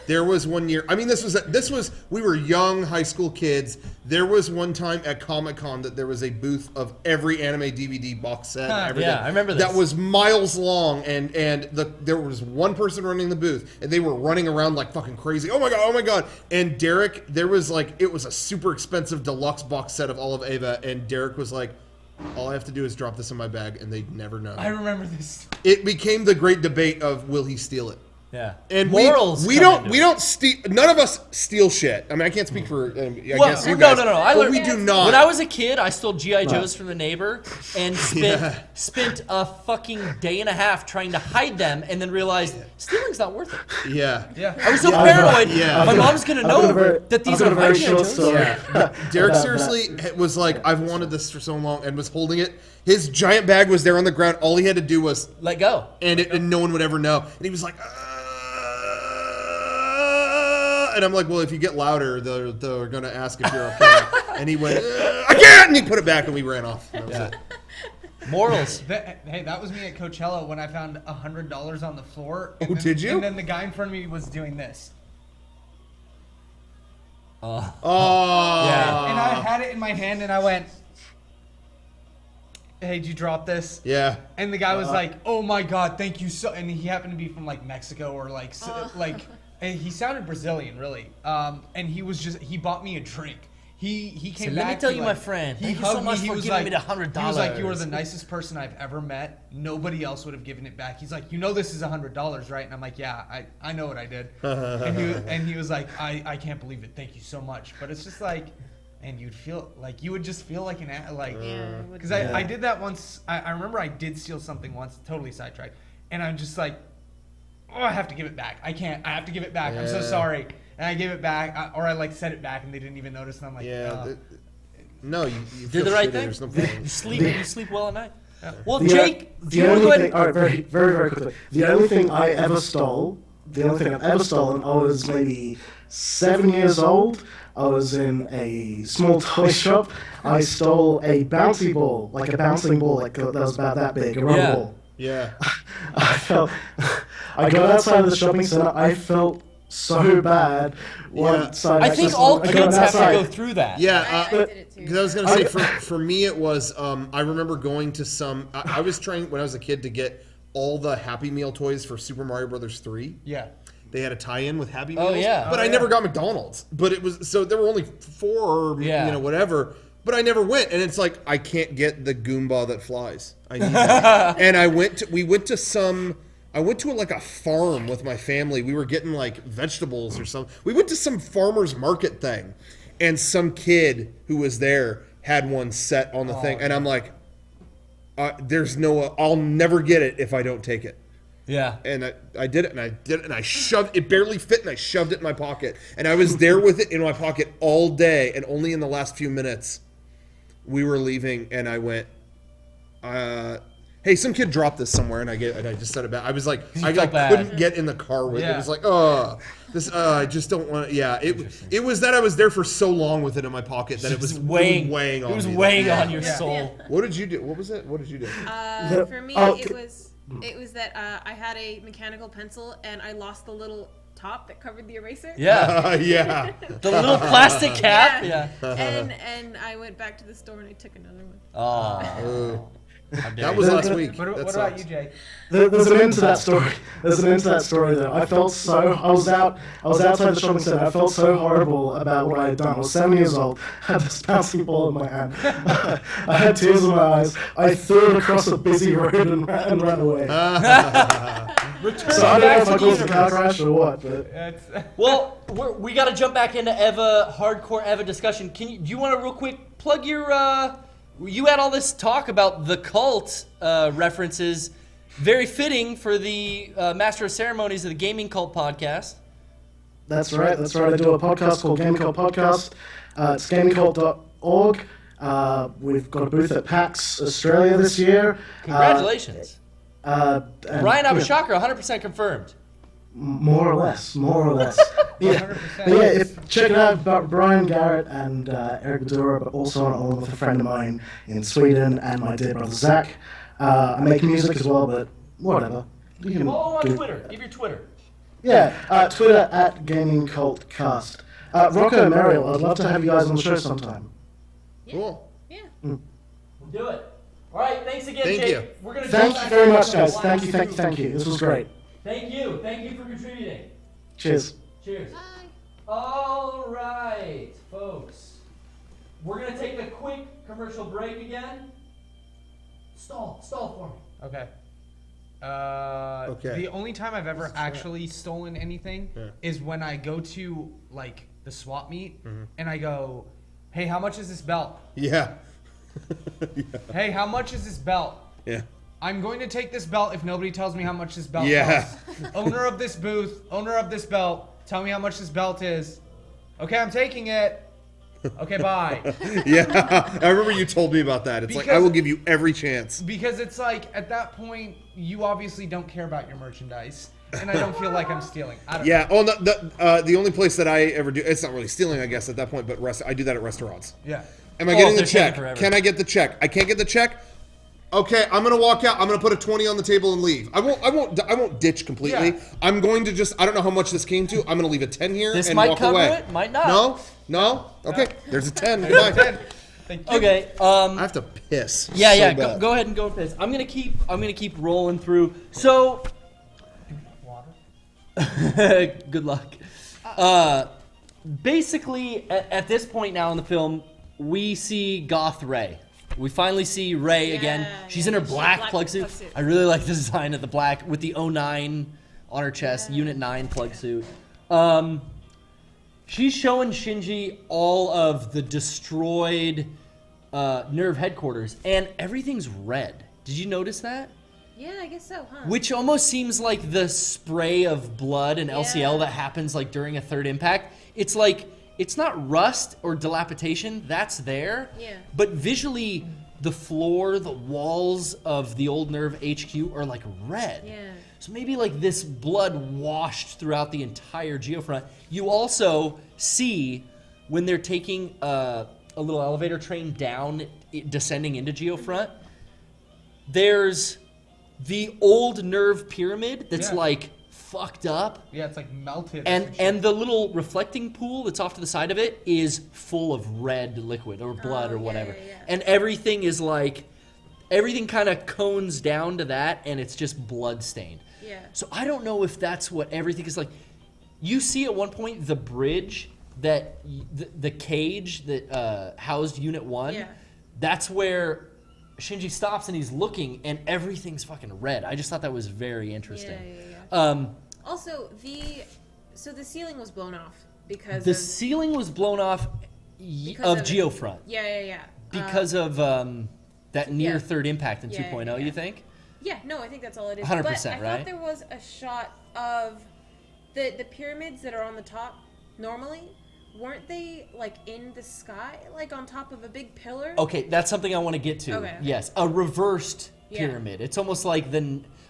There was one year. I mean, this was we were young high school kids. There was one time at Comic-Con that there was a booth of every anime DVD box set. And everything. Yeah, I remember this. That was miles long, and there was one person running the booth, and they were running around like fucking crazy. Oh my god! And Derek, there was like it was a super expensive deluxe box set of all of Ava, and Derek was like, all I have to do is drop this in my bag, and they'd never know. I remember this. It became the great debate of will he steal it? Yeah. And morals. we don't steal. None of us steal shit. I mean, I can't speak for. I guess you guys. No. But we do not. When I was a kid, I stole GI Joes from the neighbor and spent a fucking day and a half trying to hide them, and then realized stealing's not worth it. Yeah. I was so paranoid. Yeah. My mom's gonna know that these are my GI Joes. Yeah. Derek seriously was like, I've wanted this for so long, and was holding it. His giant bag was there on the ground. All he had to do was Let go, and no one would ever know. And he was like. And I'm like, well, if you get louder, they're going to ask if you're okay. And he went, I can't! And he put it back, and we ran off. That was it. Morals. Hey, that was me at Coachella when I found $100 on the floor. Oh, did you? And then the guy in front of me was doing this. Oh. Yeah. And I had it in my hand, and I went, hey, did you drop this? Yeah. And the guy was like, oh my God, thank you so. And he happened to be from like Mexico or like, and he sounded Brazilian, really. And he bought me a drink. He came So back. let me tell to, you, like, my friend, he thank you so hugged much He for was giving like, me the $100. He was like, you are the nicest person I've ever met. Nobody else would have given it back. He's like, you know this is $100, right? And I'm like, yeah, I know what I did. and he was like, I can't believe it. Thank you so much. But it's just like, and you would just feel like because I did that once. I remember I did steal something once, totally sidetracked, and I'm just like, oh, I have to give it back. I can't. I have to give it back. I'm so sorry. And I gave it back, or I like set it back, and they didn't even notice. And I'm like, no, you Did the right thing. There's no point. You sleep well at night. Well, Jake, the only thing. All right, very, very, very quickly. The only thing I ever stole, the only thing I've ever stolen, I was maybe 7 years old. I was in a small toy shop. I stole a bouncy ball, like a bouncing ball, like that was about that big, a rubber ball. Yeah. I got outside of the shopping center. I felt so bad. I think all kids have to go through that. Yeah. I did it too. Because I was going to say, for me, it was, I remember going to some, I was trying, when I was a kid, to get all the Happy Meal toys for Super Mario Brothers 3. Yeah. They had a tie-in with Happy Meals. Oh, yeah. But I never got McDonald's. But it was, so there were only 4 or, whatever. But I never went. And it's like, I can't get the Goomba that flies. I need that. And we went to like a farm with my family. We were getting like vegetables or something. We went to some farmer's market thing. And some kid who was there had one set on the thing. And I'm like, I'll never get it if I don't take it. Yeah. And I did it, and I shoved it. Barely fit, and I shoved it in my pocket. And I was there with it in my pocket all day, and only in the last few minutes we were leaving, and I went, hey, some kid dropped this somewhere, and I just set it back. I was like, couldn't get in the car with it. It was like, I just don't want to. Yeah, it was that I was there for so long with it in my pocket that it was weighing on me. It was weighing on your soul. What did you do? What was it? What did you do? For me, it was that I had a mechanical pencil and I lost the little top that covered the eraser. Yeah. Yeah. The little plastic cap. Yeah. And I went back to the store and I took another one. Oh. That was last week. What about you, Jake? There's an end to that story. There's an end to that story though. I was outside the shopping center. I felt so horrible about what I had done. I was 7 years old. Had this bouncing ball in my hand. I had tears in my eyes. I threw it across a busy road and ran away. So I don't know if I caused a car crash or what. But. Well, we got to jump back into Eva, hardcore Eva discussion. Do you want to real quick plug your? You had all this talk about the cult references, very fitting for the Master of Ceremonies of the Gaming Cult podcast. That's right. I do a podcast called Gaming Cult Podcast. It's gamingcult.org. We've got a booth at PAX Australia this year. Congratulations. And, Ryan Abushakar, 100% confirmed. More or less. Yeah. 100%. But yeah, check it out about Brian Garrett and Eric Badura, but also along with a friend of mine in Sweden and my dear brother Zach. I make music as well, but whatever. You can Follow on do- Twitter. Give your Twitter. Yeah, Twitter at GamingCultCast. Rocco, Mariel, I'd love to have you guys on the show sometime. Cool. Yeah. We'll do it. All right. Thanks again, Thank Jake. you. We're gonna Thank jump you back very into much, the guys. live Thank you. This was great. Thank you. Thank you for contributing. Cheers. Cheers. Bye. All right, folks. We're gonna take a quick commercial break again. Stall for me. Okay. Okay. The only time I've ever actually stolen anything Yeah. is when I go to like the swap meet Mm-hmm. and I go, "Hey, how much is this belt? Yeah. Hey, how much is this belt? Yeah. I'm going to take this belt if nobody tells me how much this belt Yeah. costs. Owner of this booth, owner of this belt, tell me how much this belt is. Okay, I'm taking it. Okay, bye." Yeah. I remember you told me about that. It's like, I Because- will give you every chance. Because it's like, at that point, you obviously don't care about your merchandise. And I don't feel like I'm stealing. I don't Yeah. Oh, no, the only place that I ever do, it's not really stealing, I guess, at that point, but I do that at restaurants. Yeah. Am I Oh, getting the they're taking check? forever. Can I get the check? I can't get the check. Okay, I'm gonna walk out. I'm gonna put a 20 on the table and leave. I won't ditch completely. Yeah. I'm going to just. I don't know how much this came to. I'm gonna leave a 10 here This and might walk cover away. it, might not. No. Okay, there's a 10. Goodbye. Thank you. Okay. I have to piss. Yeah, so yeah. bad. Go ahead and go with this. I'm gonna keep rolling through. So, Water. good luck. Basically, at this point now in the film, we see Goth Ray. We finally see Ray again. Yeah, She's yeah, in her she's black black plug suit. plug suit. I really like the design of the black with the 09 on her chest, Unit 9 plug suit. She's showing Shinji all of the destroyed Nerve headquarters, and everything's red. Did you notice that? Yeah, I guess so, huh? Which almost seems like the spray of blood and LCL Yeah. that happens like during a third impact. It's like, it's not rust or dilapidation, that's there. Yeah. But visually, the floor, the walls of the old Nerve HQ are like red. Yeah. So maybe like this blood washed throughout the entire geofront. You also see when they're taking a little elevator train down, descending into geofront, there's the old Nerve pyramid that's Yeah. like fucked up. Yeah, it's like melted. or And some shit. and the little reflecting pool that's off to the side of it is full of red liquid or blood or yeah, whatever. yeah, yeah. And everything is like, everything kind of cones down to that, and it's just blood stained. Yeah. So I don't know if that's what everything is like. You see at one point the bridge that the cage that housed Unit 1. Yeah. That's where Shinji stops and he's looking, and everything's fucking red. I just thought that was very interesting. Yeah. Also, the ceiling was blown off because The of, ceiling was blown off Because of of- Geofront yeah. because of that near yeah. third impact in Yeah, 2.0, yeah. you think? Yeah, no, I think that's all it is. 100%, but I right? thought there was a shot of the pyramids that are on the top normally. Weren't they like in the sky, like on top of a big pillar? Okay, that's something I want to get to. Okay. Yes, a reversed Yeah. pyramid. It's almost like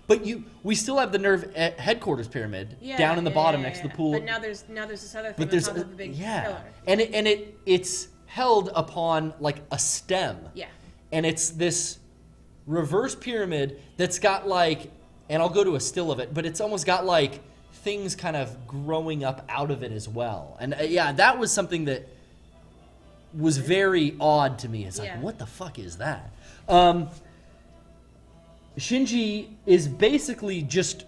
but we still have the Nerve headquarters pyramid Yeah, down in the yeah, bottom yeah, next to yeah. the pool. But now there's this other thing But on there's top of a big pillar. and it's held upon like a stem. Yeah. And it's this reverse pyramid that's got like, and I'll go to a still of it, but it's almost got like things kind of growing up out of it as well. And yeah, that was something that was very odd to me. It's like, Yeah. what the fuck is that? Shinji is basically just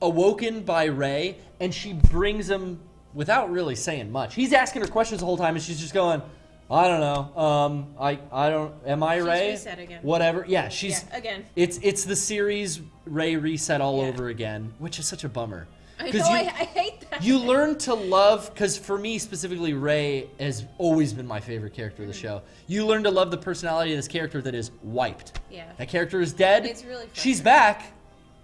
awoken by Rei, and she brings him without really saying much. He's asking her questions the whole time, and she's just going, I don't know. I don't. Am I She's Rei? reset again. Whatever. Yeah, she's Yeah, again. It's the series Rei reset all Yeah. over again, which is such a bummer. I 'Cause know, you- I hate that. You learn to love, because for me specifically, Rei has always been my favorite character of the show. You learn to love the personality of this character that is wiped. Yeah. That character is dead. It's really She's frustrating. back.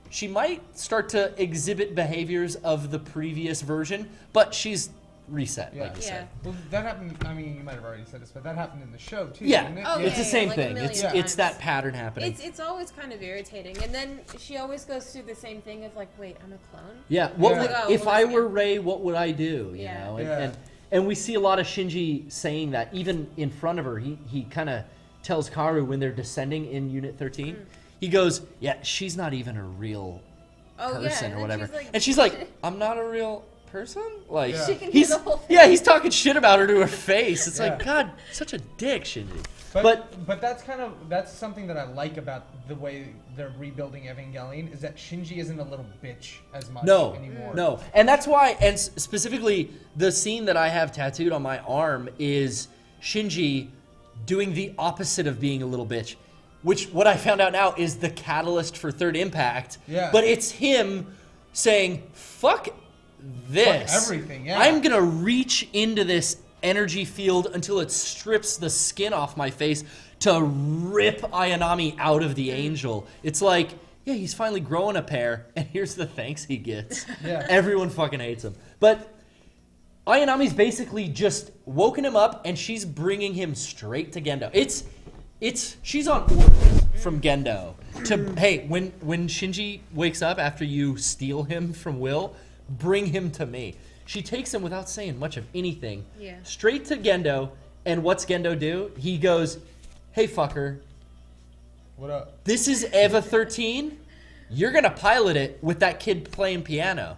She might start to exhibit behaviors of the previous version, but she's reset, Yeah. like you Yeah. said. Well, that happened. I mean, you might have already said this, but that happened in the show too. Yeah, didn't it? Oh, it's the yeah, same like a thing. million It's times. that pattern happening. It's always kind of irritating, and then she always goes through the same thing of like, wait, I'm a clone. Yeah. What Yeah. would, Like, oh, if well, I that's were good. Rey? What would I do? You Yeah. know, Yeah. and we see a lot of Shinji saying that even in front of her. He kind of tells Karu when they're descending in Unit 13. He goes, "Yeah, she's not even a real Oh yeah, person and or then whatever." she's like, And she's like, "I'm not a real person." Like Yeah. She can do he's the whole thing. yeah, he's talking shit about her to her face. It's like, Yeah. God, such a dick, Shinji. But that's something that I like about the way they're rebuilding Evangelion is that Shinji isn't a little bitch as much anymore. No, and that's why, and specifically the scene that I have tattooed on my arm is Shinji doing the opposite of being a little bitch, which what I found out now is the catalyst for Third Impact. Yeah. But it's him saying, "Fuck this, Fuck everything, yeah. I'm gonna reach into this energy field until it strips the skin off my face to rip Ayanami out of the angel." It's like, yeah, he's finally growing a pair, and here's the thanks he gets. Yeah. Everyone fucking hates him. But Ayanami's basically just woken him up, and she's bringing him straight to Gendo. She's on orders from Gendo to, hey, when Shinji wakes up after you steal him from Will, bring him to me. She takes him without saying much of anything, Yeah. straight to Gendo, and what's Gendo do? He goes, "Hey fucker, What up? this is EVA 13. You're gonna pilot it with that kid playing piano."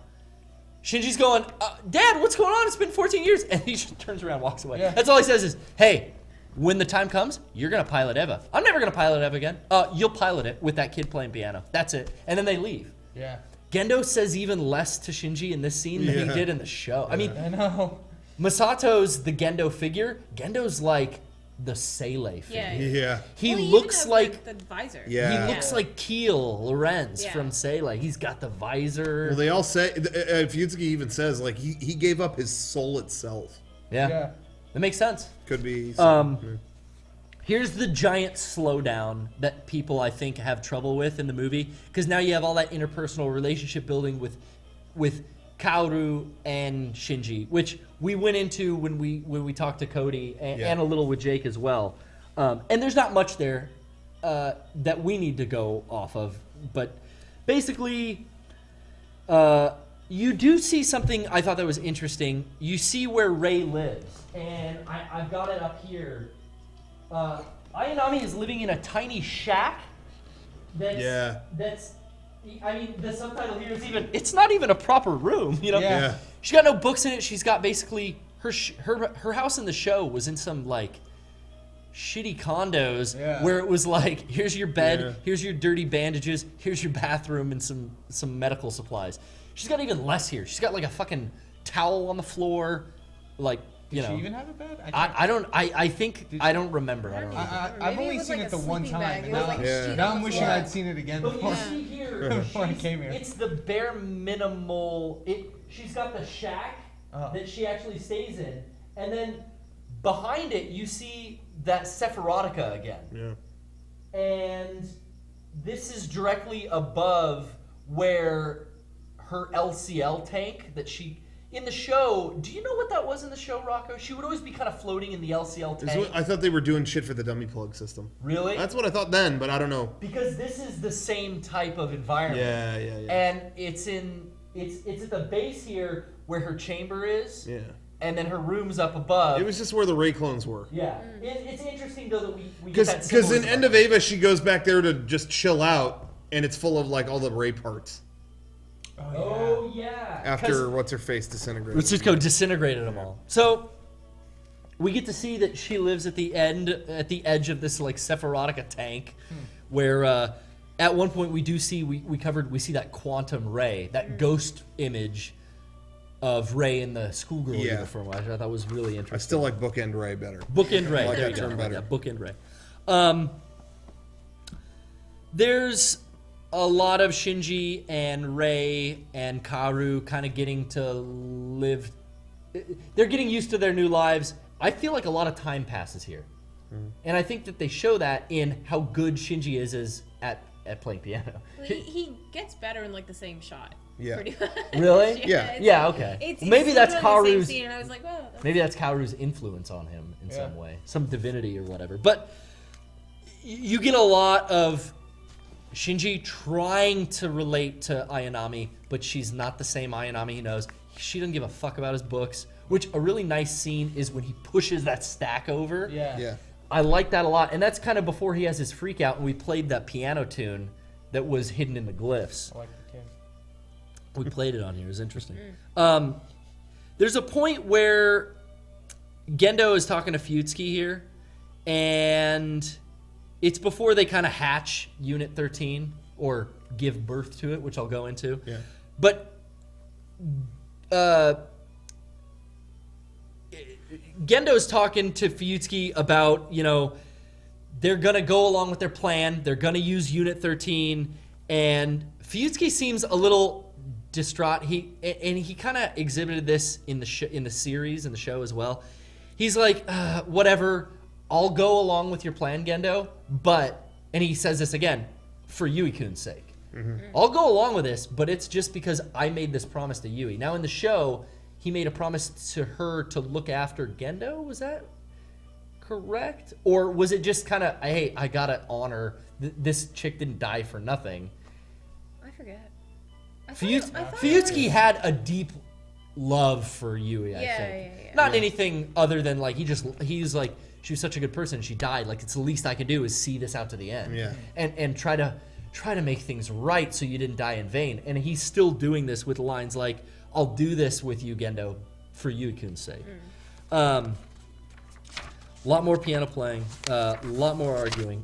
Shinji's going, "Dad, what's going on? It's been 14 years." And he just turns around and walks away. Yeah. That's all he says is, "Hey, when the time comes, you're gonna pilot EVA. I'm never gonna pilot EVA again. You'll pilot it with that kid playing piano. That's it." And then they leave. Yeah. Gendo says even less to Shinji in this scene than he Yeah. did in the show. I mean, I know. Masato's the Gendo figure. Gendo's like the Seele figure. Yeah. Yeah. He Well, even looks has like the visor. Yeah. he looks like Keel Lorenz Yeah. from Seele. He's got the visor. Well, they all say, Fuyutsuki even says, like, he gave up his soul itself. yeah. Yeah. That makes sense. Could be. Here's the giant slowdown that people I think have trouble with in the movie, because now you have all that interpersonal relationship building with Kaoru and Shinji, which we went into when we talked to Cody and a little with Jake as well. And there's not much there that we need to go off of, but basically, you do see something I thought that was interesting. You see where Rey lives, and I've got it up here. Ayanami is living in a tiny shack. That's. I mean, the subtitle here is even. It's not even a proper room. You know. Yeah. Yeah. She's got no books in it. She's got basically her house in the show was in some like shitty condos where it was like, here's your bed, here's your dirty bandages, here's your bathroom, and some medical supplies. She's got even less here. She's got like a fucking towel on the floor, like. You Does know, she even have a bed? I don't. I think I don't remember. I don't know. I've Maybe only it was seen like it a the one sleeping time. bag. And It was now, like Yeah. sheet now on I'm the wishing floor. I'd seen it again But you before. see here, Before I she's- came here. it's the bare minimal. She's got the shack that she actually stays in, and then behind it you see that Sephirotica again. Yeah. And this is directly above where her LCL tank that she. In the show, do you know what that was in the show, Rocco? She would always be kind of floating in the LCL Is tank. what- I thought they were doing shit for the dummy plug system. Really? That's what I thought then, but I don't know. Because this is the same type of environment. Yeah. And it's at the base here where her chamber is. Yeah. And then her room's up above. It was just where the Ray clones were. Yeah. It's interesting though that we get that Because in symbolism End of Ava, she goes back there to just chill out, and it's full of like all the Ray parts. Oh yeah. After what's her face disintegrated. Let's just go disintegrated them all. So we get to see that she lives at the edge of this like Sephirotica tank, where at one point we do see we see that quantum Ray, that ghost image of Ray in the schoolgirl Yeah. uniform, which I thought was really interesting. I still like Bookend Ray better. Bookend Ray. I like There that you go. term better. Yeah, Bookend Ray. There's a lot of Shinji and Rei and Karu kind of getting to live. They're getting used to their new lives. I feel like a lot of time passes here. And I think that they show that in how good Shinji is at playing piano. Well, he gets better in like the same shot. Yeah. Pretty much. Really? Yeah. it's Yeah, like- okay. It's, Maybe it's that's literally the same Karu's- scene, and I was like, oh. Maybe that's Karu's influence on him in Yeah. some way, some divinity or whatever. But you get a lot of Shinji trying to relate to Ayanami, but she's not the same Ayanami he knows. She doesn't give a fuck about his books, which a really nice scene is when he pushes that stack over. Yeah. Yeah. I like that a lot. And that's kind of before he has his freak out, and we played that piano tune that was hidden in the glyphs. I like the tune. We played it on here. It was interesting. There's a point where Gendo is talking to Fuyutsuki here, and it's before they kind of hatch Unit 13 or give birth to it, which I'll go into. Yeah. But Gendo's talking to Fuyutsuki about, you know, they're going to go along with their plan. They're going to use Unit 13. And Fuyutsuki seems a little distraught. He kind of exhibited this in the series, in the show as well. He's like, whatever, I'll go along with your plan, Gendo, but, and he says this again, for Yui-kun's sake. I'll go along with this, but it's just because I made this promise to Yui. Now in the show, he made a promise to her to look after Gendo. Was that correct? Or was it just kind of, hey, I gotta honor, this chick didn't die for nothing. I forget. I thought it Fuyutsuki was- had a deep love for Yui, I Yeah, think. yeah. Not anything other than like, he's like, she was such a good person, she died. Like, it's the least I could do is see this out to the end. Yeah. And try to make things right so you didn't die in vain. And he's still doing this with lines like, I'll do this with you, Gendo, for Yui-kun's sake. A lot more piano playing, a lot more arguing.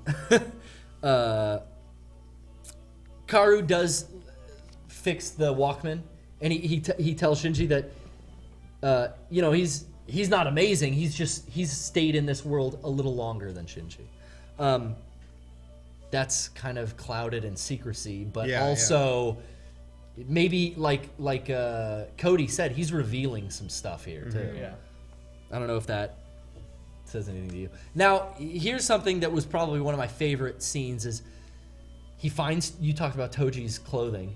Karu does fix the Walkman, and he tells Shinji that, you know, he's not amazing. He's stayed in this world a little longer than Shinji. That's kind of clouded in secrecy, but Yeah, also maybe like Cody said, he's revealing some stuff here too. Yeah. I don't know if that says anything to you. Now, here's something that was probably one of my favorite scenes is he finds, you talked about Toji's clothing.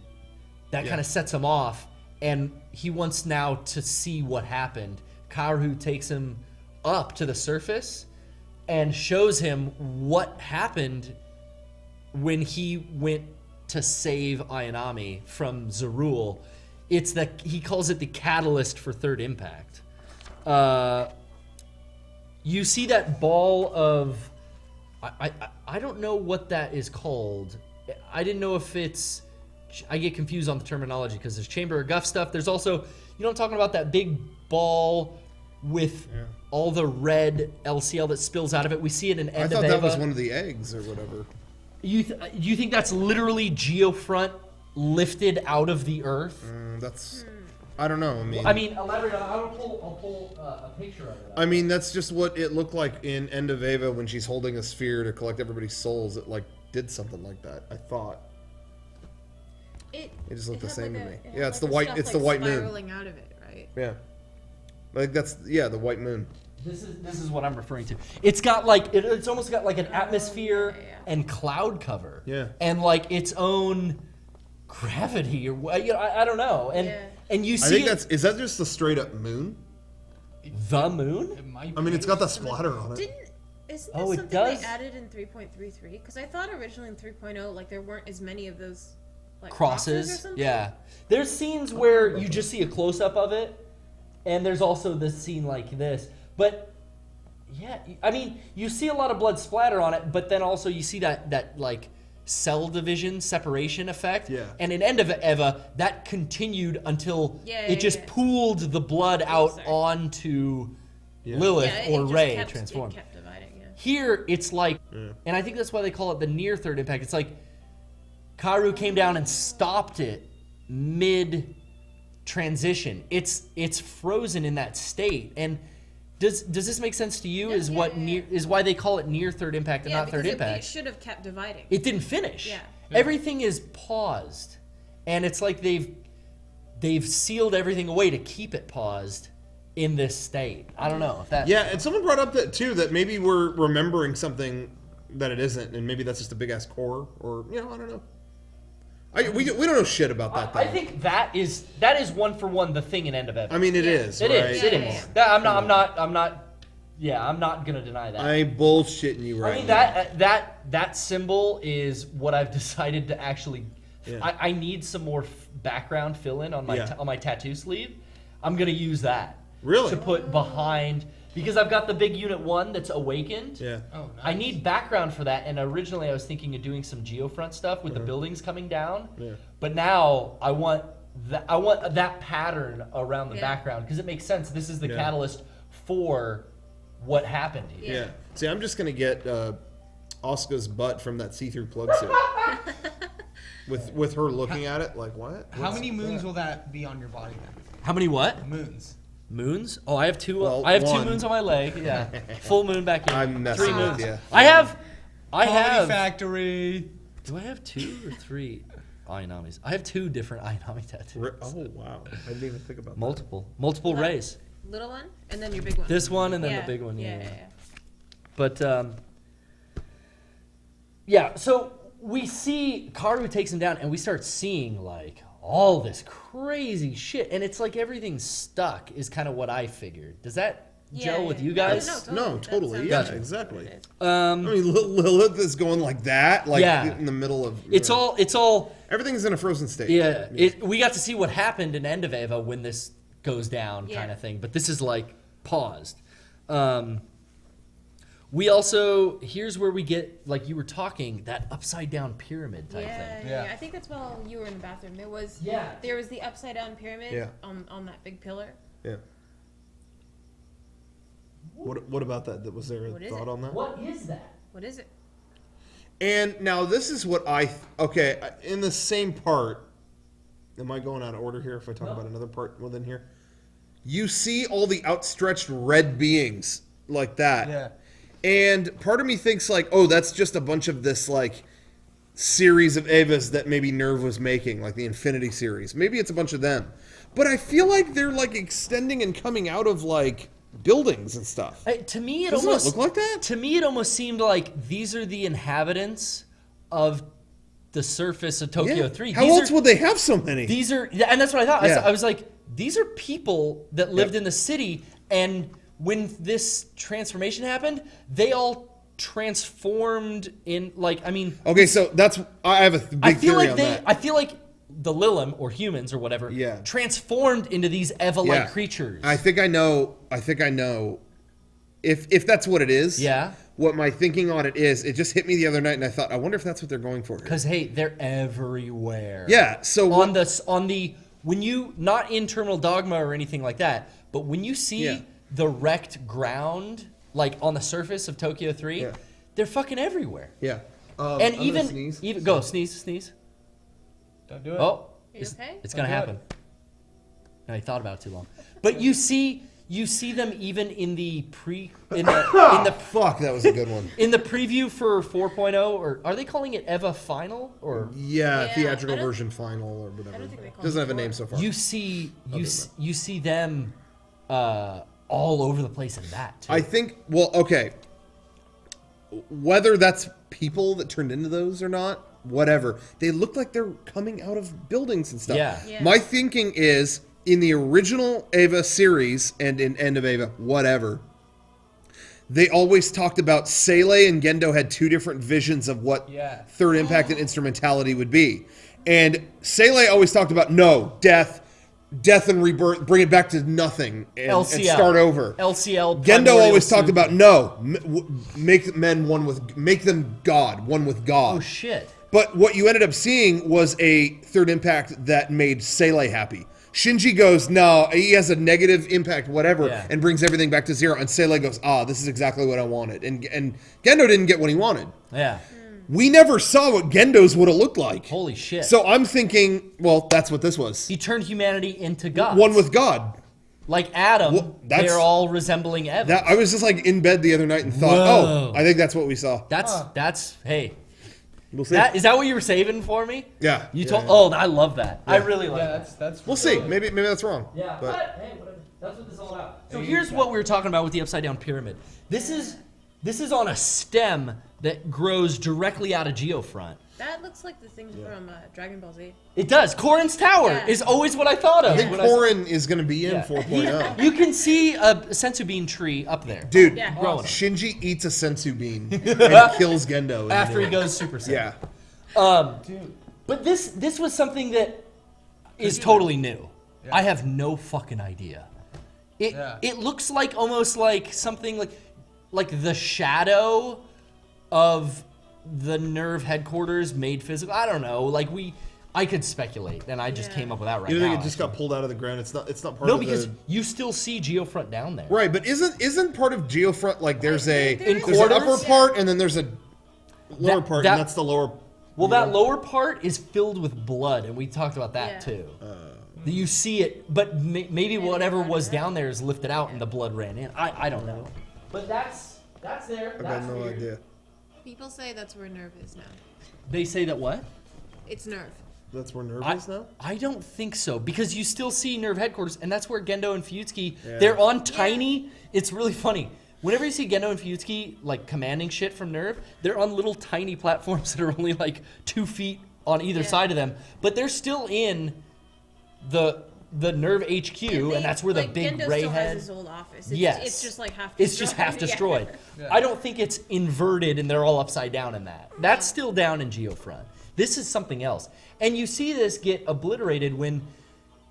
That kind of sets him off, and he wants now to see what happened. Karu takes him up to the surface and shows him what happened when he went to save Ayanami from Zerul. It's that he calls it the catalyst for third impact. You see that ball of, I don't know what that is called. I didn't know if it's, I get confused on the terminology because there's Chamber of Guff stuff. There's also, you know what I'm talking about, that big ball with all the red LCL that spills out of it. We see it in End I of thought that Ava. was one of the eggs or whatever. You think that's literally Geofront lifted out of the earth? That's, I don't know. I mean, elaborate on. I'll pull a picture of it. I mean, that's just what it looked like in End of Ava when she's holding a sphere to collect everybody's souls. It like did something like that. I thought. It just looked the had same to like me. it had Yeah, it's like the white- stuff, it's the like, white moon. spiraling out of it, right? Yeah. Like that's the white moon. This is what I'm referring to. It's got like it's almost got like an atmosphere and cloud cover. Yeah. And like its own gravity or you know, I don't know. And you I see think is that just the straight up moon? the moon? It might I mean, be. it's got the splatter on it. Isn't Oh, this it something does? they added in 3.33? Because I thought originally in 3.0, like there weren't as many of those like or Crosses. something. Yeah. There's scenes where you just see a close up of it, and there's also this scene like this. But yeah, I mean, you see a lot of blood splatter on it, but then also you see that like cell division separation effect. Yeah. And in End of Eva, that continued until Yeah, it just pooled the blood out sorry. onto Lilith Yeah, it or just Rey kept, transformed. It kept dividing, yeah. Here, it's like, and I think that's why they call it the near third impact. It's like Karu came down and stopped it mid transition. It's frozen in that state. And does this make sense to you? No, Is yeah, what yeah, near is why they call it near third impact and Yeah, not third because it impact. should have kept dividing. It didn't finish. Yeah. Everything is paused, and it's like they've sealed everything away to keep it paused in this state. I don't know if that. Yeah, and someone brought up that too, that maybe we're remembering something that it isn't, and maybe that's just a big ass core, or I don't know. We don't know shit about that though. I think that is one for one the thing in End of Eva. I mean, it is. It right? is. It is. That, I'm not gonna deny that. I ain't bullshitting you right I mean now. that symbol is what I've decided to actually. Yeah. I need some more background fill in on my Yeah. on my tattoo sleeve. I'm gonna use that. Really? To put behind, because I've got the big Unit 1 that's awakened. Yeah. Oh, nice. I need background for that, and originally I was thinking of doing some geofront stuff with the buildings coming down. Yeah. But now I want that pattern around the Yeah. background because it makes sense. This is the Yeah. catalyst for what happened here. Yeah. See, I'm just gonna get Asuka's butt from that see-through plug suit. with her looking at it like what? How many moons will that be on your body then? How many what? Moons. Moons? Oh, I have two. Well, I have one. 2 moons on my leg. Yeah, full moon back here. I'm messing 3 with moons. ya. I have. Quality Factory. Do I have 2 or 3 Ainamis? I have 2 different Ainami tattoos. Oh wow! I didn't even think about Multiple rays. Little one, and then your big one. This one and then yeah. the big one. Yeah, Yeah. yeah, yeah. But yeah. So we see Karu takes him down, and we start seeing like all this crazy shit, and it's like everything's stuck. Is kind of what I figured. Does that gel with you guys? No, totally. That Yeah, sounds exactly. good. I mean, Lilith is going like that, like Yeah. in the middle of. It's all. Everything's in a frozen state. Yeah. We got to see what happened in End of Eva when this goes down, Yeah. kind of thing. But this is like paused. We also, here's where we get, like you were talking, that upside down pyramid type Yeah, thing. yeah, I think that's while you were in the bathroom. There was the upside down pyramid Yeah. on that big pillar. Yeah. What about that? Was there a What is thought it? on that? What is that? What is it? And now this is what okay, in the same part, am I going out of order here if I talk about another part within here? You see all the outstretched red beings like that. Yeah. And part of me thinks like, oh, that's just a bunch of this like series of Evas that maybe Nerve was making, like the Infinity series. Maybe it's a bunch of them. But I feel like they're like extending and coming out of like buildings and stuff. To me, it Doesn't almost it look like that? To me, it almost seemed like these are the inhabitants of the surface of Tokyo 3. How These else are, would they have so many? These are, yeah, and that's what I thought. Yeah. I was like, these are people that lived Yep. in the city, and when this transformation happened, they all transformed in, like, I mean, Okay, so I have a big I feel theory like on they, that. I feel like the Lilim or humans or whatever, Yeah. transformed into these Eva-like Yeah. creatures. I think I know. If that's what it is. Yeah. What my thinking on it is, it just hit me the other night, and I thought, I wonder if that's what they're going for here. Because hey, they're everywhere. Yeah. So on the when you, not in Terminal Dogma or anything like that, but when you see Yeah. the wrecked ground like on the surface of Tokyo 3, Yeah. they're fucking everywhere. Yeah. And I'm gonna even sneeze. go sneeze. Don't do it. Oh, Are you okay? it's gonna Don't do happen. No, you thought about it too long. But you see them even in the Fuck, that was a good one. in the preview for 4.0, or are they calling it Eva Final? Or Yeah, Yeah, theatrical I don't- version final or whatever. I don't think they call Doesn't it have a four. name so far. you see them all over the place in that too. I think. Well, okay. Whether that's people that turned into those or not, whatever. They look like they're coming out of buildings and stuff. Yeah. Yeah. My thinking is in the original Ava series and in End of Ava, whatever. They always talked about Seele and Gendo had 2 different visions of what Yeah. third impact and instrumentality would be. And Seele always talked about death and rebirth, bring it back to nothing and LCL. start over. LCL. Gendo primordial always talked soup. about make men one with, make them God, one with God. Oh shit. But what you ended up seeing was a third impact that made Seele happy. Shinji goes, no, he has a negative impact, whatever, Yeah. and brings everything back to 0. And Seele goes, this is exactly what I wanted. And Gendo didn't get what he wanted. Yeah. We never saw what Gendo's would have looked like. Holy shit. So I'm thinking, well, that's what this was. he turned humanity into gods. One with God. like Adam. Well, that's- they're all resembling Eva. That I was just like in bed the other night and thought, Whoa. I think that's what we saw. That's hey. We'll see. Is that what you were saving for me? Yeah. You Yeah, told. yeah. Oh, I love that. I really like Yeah, that. that's. We'll see. Maybe that's wrong. Yeah, But but hey, whatever. That's what this is all about. So here's what we were talking about with the upside down pyramid. This This is on a stem that grows directly out of Geofront. That looks like the thing from Dragon Ball Z. It does. Korin's Tower Yeah. is always what I thought of. I think when I saw- Korin is going to be in 4.0. You can see a sensu bean tree up there. Dude, Yeah. Growing. Shinji eats a sensu bean and kills Gendo. in the After he middle. goes Super Saiyan. Yeah. Dude. But this was something that is totally new. I have no fucking idea. It looks like almost like something like the shadow of the Nerve headquarters made physical. I don't know. I could speculate, and I just came up with that right You now. think it just got pulled out of the ground? It's not part no, of because the... you still see Geofront down there. Right, but isn't part of Geofront like there's There there's is- an upper quarters? part and then there's a lower part, that- and that's the lower. Well, that lower part is filled with blood, and we talked about that Yeah. too. You see it, but maybe whatever was down there is lifted out and the blood ran in. I don't know. But that's there. I got no idea. People say that's where Nerve is now. They say that what? It's Nerve. That's where Nerve is now. I don't think so, because you still see Nerve headquarters, and that's where Gendo and Fuyutsuki, they're on tiny, it's really funny. Whenever you see Gendo and Fuyutsuki, like, commanding shit from Nerve, they're on little tiny platforms that are only, like, 2 feet on either side of them, but they're still in the Nerve HQ, and that's where the big Gendo ray still head... has his old office. Yes. It's just like half It's just half destroyed. I don't think it's inverted and they're all upside down in that. That's still down in Geofront. This is something else. And you see this get obliterated when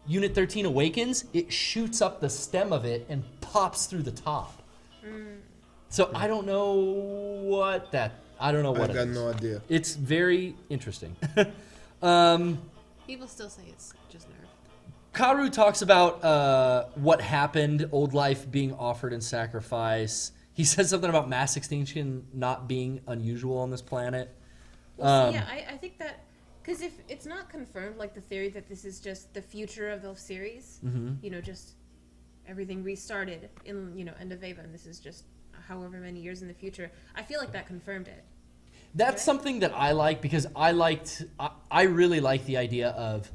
Unit 13 awakens. It shoots up the stem of it and pops through the top. So I don't know what that... I don't know what I've it got is. no idea. It's very interesting. People still say it's just Nerve. Karu talks about what happened, old life being offered in sacrifice. He says something about mass extinction not being unusual on this planet. Well, see, yeah, I think that because if it's not confirmed, like the theory that this is just the future of the series, you know, just everything restarted in end of Ava, and this is just however many years in the future. I feel like that confirmed it. That's something that I like because I really like the idea of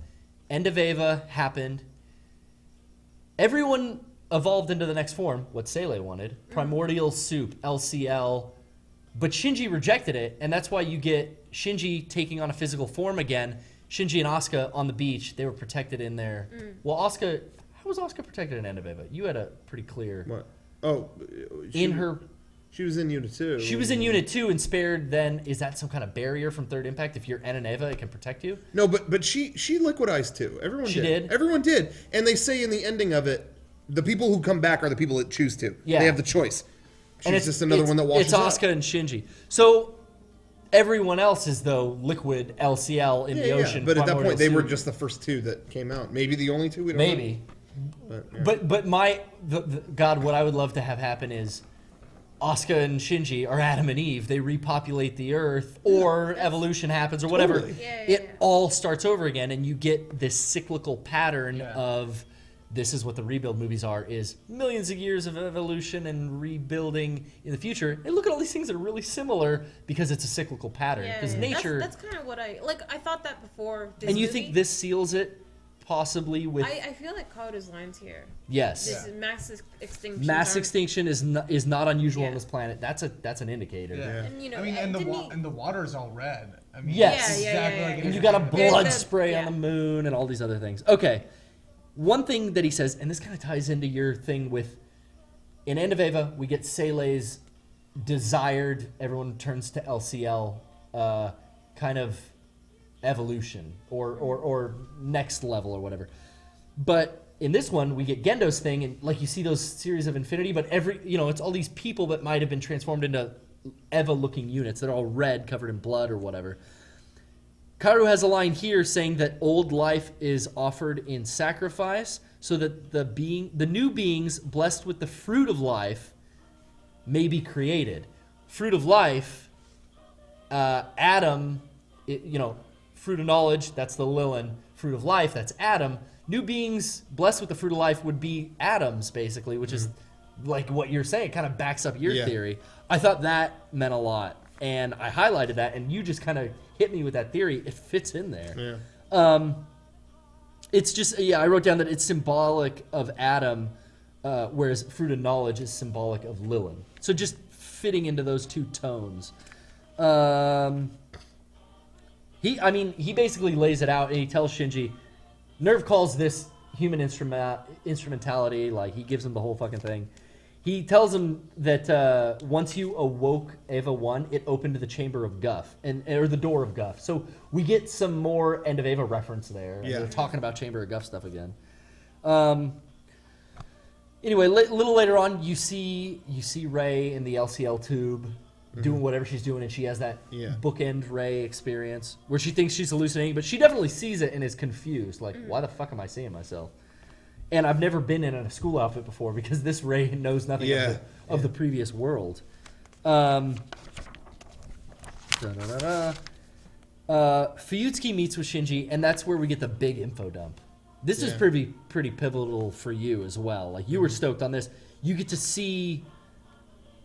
end of Ava happened. Everyone evolved into the next form, what Sele wanted. Primordial soup, LCL. But Shinji rejected it, and that's why you get Shinji taking on a physical form again. Shinji and Asuka on the beach, they were protected in there. Well, Asuka, how was Asuka protected in end of Ava? You had a pretty clear... What? Oh, she was in Unit 2. She was in Unit 2 and spared then. Is that some kind of barrier from Third Impact? If you're in Ava, it can protect you? No, but she liquidized too. Everyone She did. did? Everyone did. And they say in the ending of it, the people who come back are the people that choose to. Yeah. They have the choice. She's And just another one that washes It's up. Asuka and Shinji. So everyone else is, though, liquid LCL in the ocean. But at that primordial point, they were soup. just the first two that came out. Maybe the only two. We don't know. Maybe. But, yeah. But God, what I would love to have happen is Asuka and Shinji are Adam and Eve. They repopulate the Earth, or evolution happens, or whatever. Totally. It all starts over again, and you get this cyclical pattern of this is what the rebuild movies are: is millions of years of evolution and rebuilding in the future. And look at all these things that are really similar because it's a cyclical pattern. Because nature. That's kind of what I thought that before. This and you movie. think this seals it, possibly with I feel like Karu's lines here. yes. This is mass extinction. Mass extinction is not unusual on Yeah. this planet. That's an indicator. Yeah. And, I mean, and didn't he- the water's all red. I mean, Yes. it's Yeah, exactly yeah, like yeah, it And is you in got a the- There's blood the- spray on the moon and all these other things. Okay. One thing that he says, and this kind of ties into your thing with in End of Ava, we get Sele's desired, everyone turns to LCL kind of evolution or next level or whatever. But in this one, we get Gendo's thing, and like you see those series of infinity, but it's all these people that might have been transformed into Eva-looking units that are all red, covered in blood or whatever. Karu has a line here saying that old life is offered in sacrifice so that the new beings blessed with the fruit of life may be created. Fruit of life, Adam, fruit of knowledge, that's the Lilin. Fruit of life, that's Adam. New beings blessed with the fruit of life would be atoms, basically, which is like what you're saying. It kind of backs up your theory. I thought that meant a lot. And I highlighted that, and you just kind of hit me with that theory. It fits in there. Yeah. It's just, I wrote down that it's symbolic of Adam, whereas fruit of knowledge is symbolic of Lilin. So just fitting into those two tones. He basically lays it out and he tells Shinji, Nerve calls this human instrumentality, like he gives him the whole fucking thing. He tells him that once you awoke Ava 1, it opened to the chamber of Guff, or the door of Guff. So we get some more End of Ava reference there. Yeah. They're talking about chamber of Guff stuff again. Anyway, a little later on, you see Rey in the LCL tube doing whatever she's doing, and she has that bookend Rey experience where she thinks she's hallucinating, but she definitely sees it and is confused. Like, why the fuck am I seeing myself? And I've never been in a school outfit before because this Rey knows nothing of the previous world. Fuyutsuki meets with Shinji, and that's where we get the big info dump. This is pretty pivotal for you as well. Like, you were stoked on this. You get to see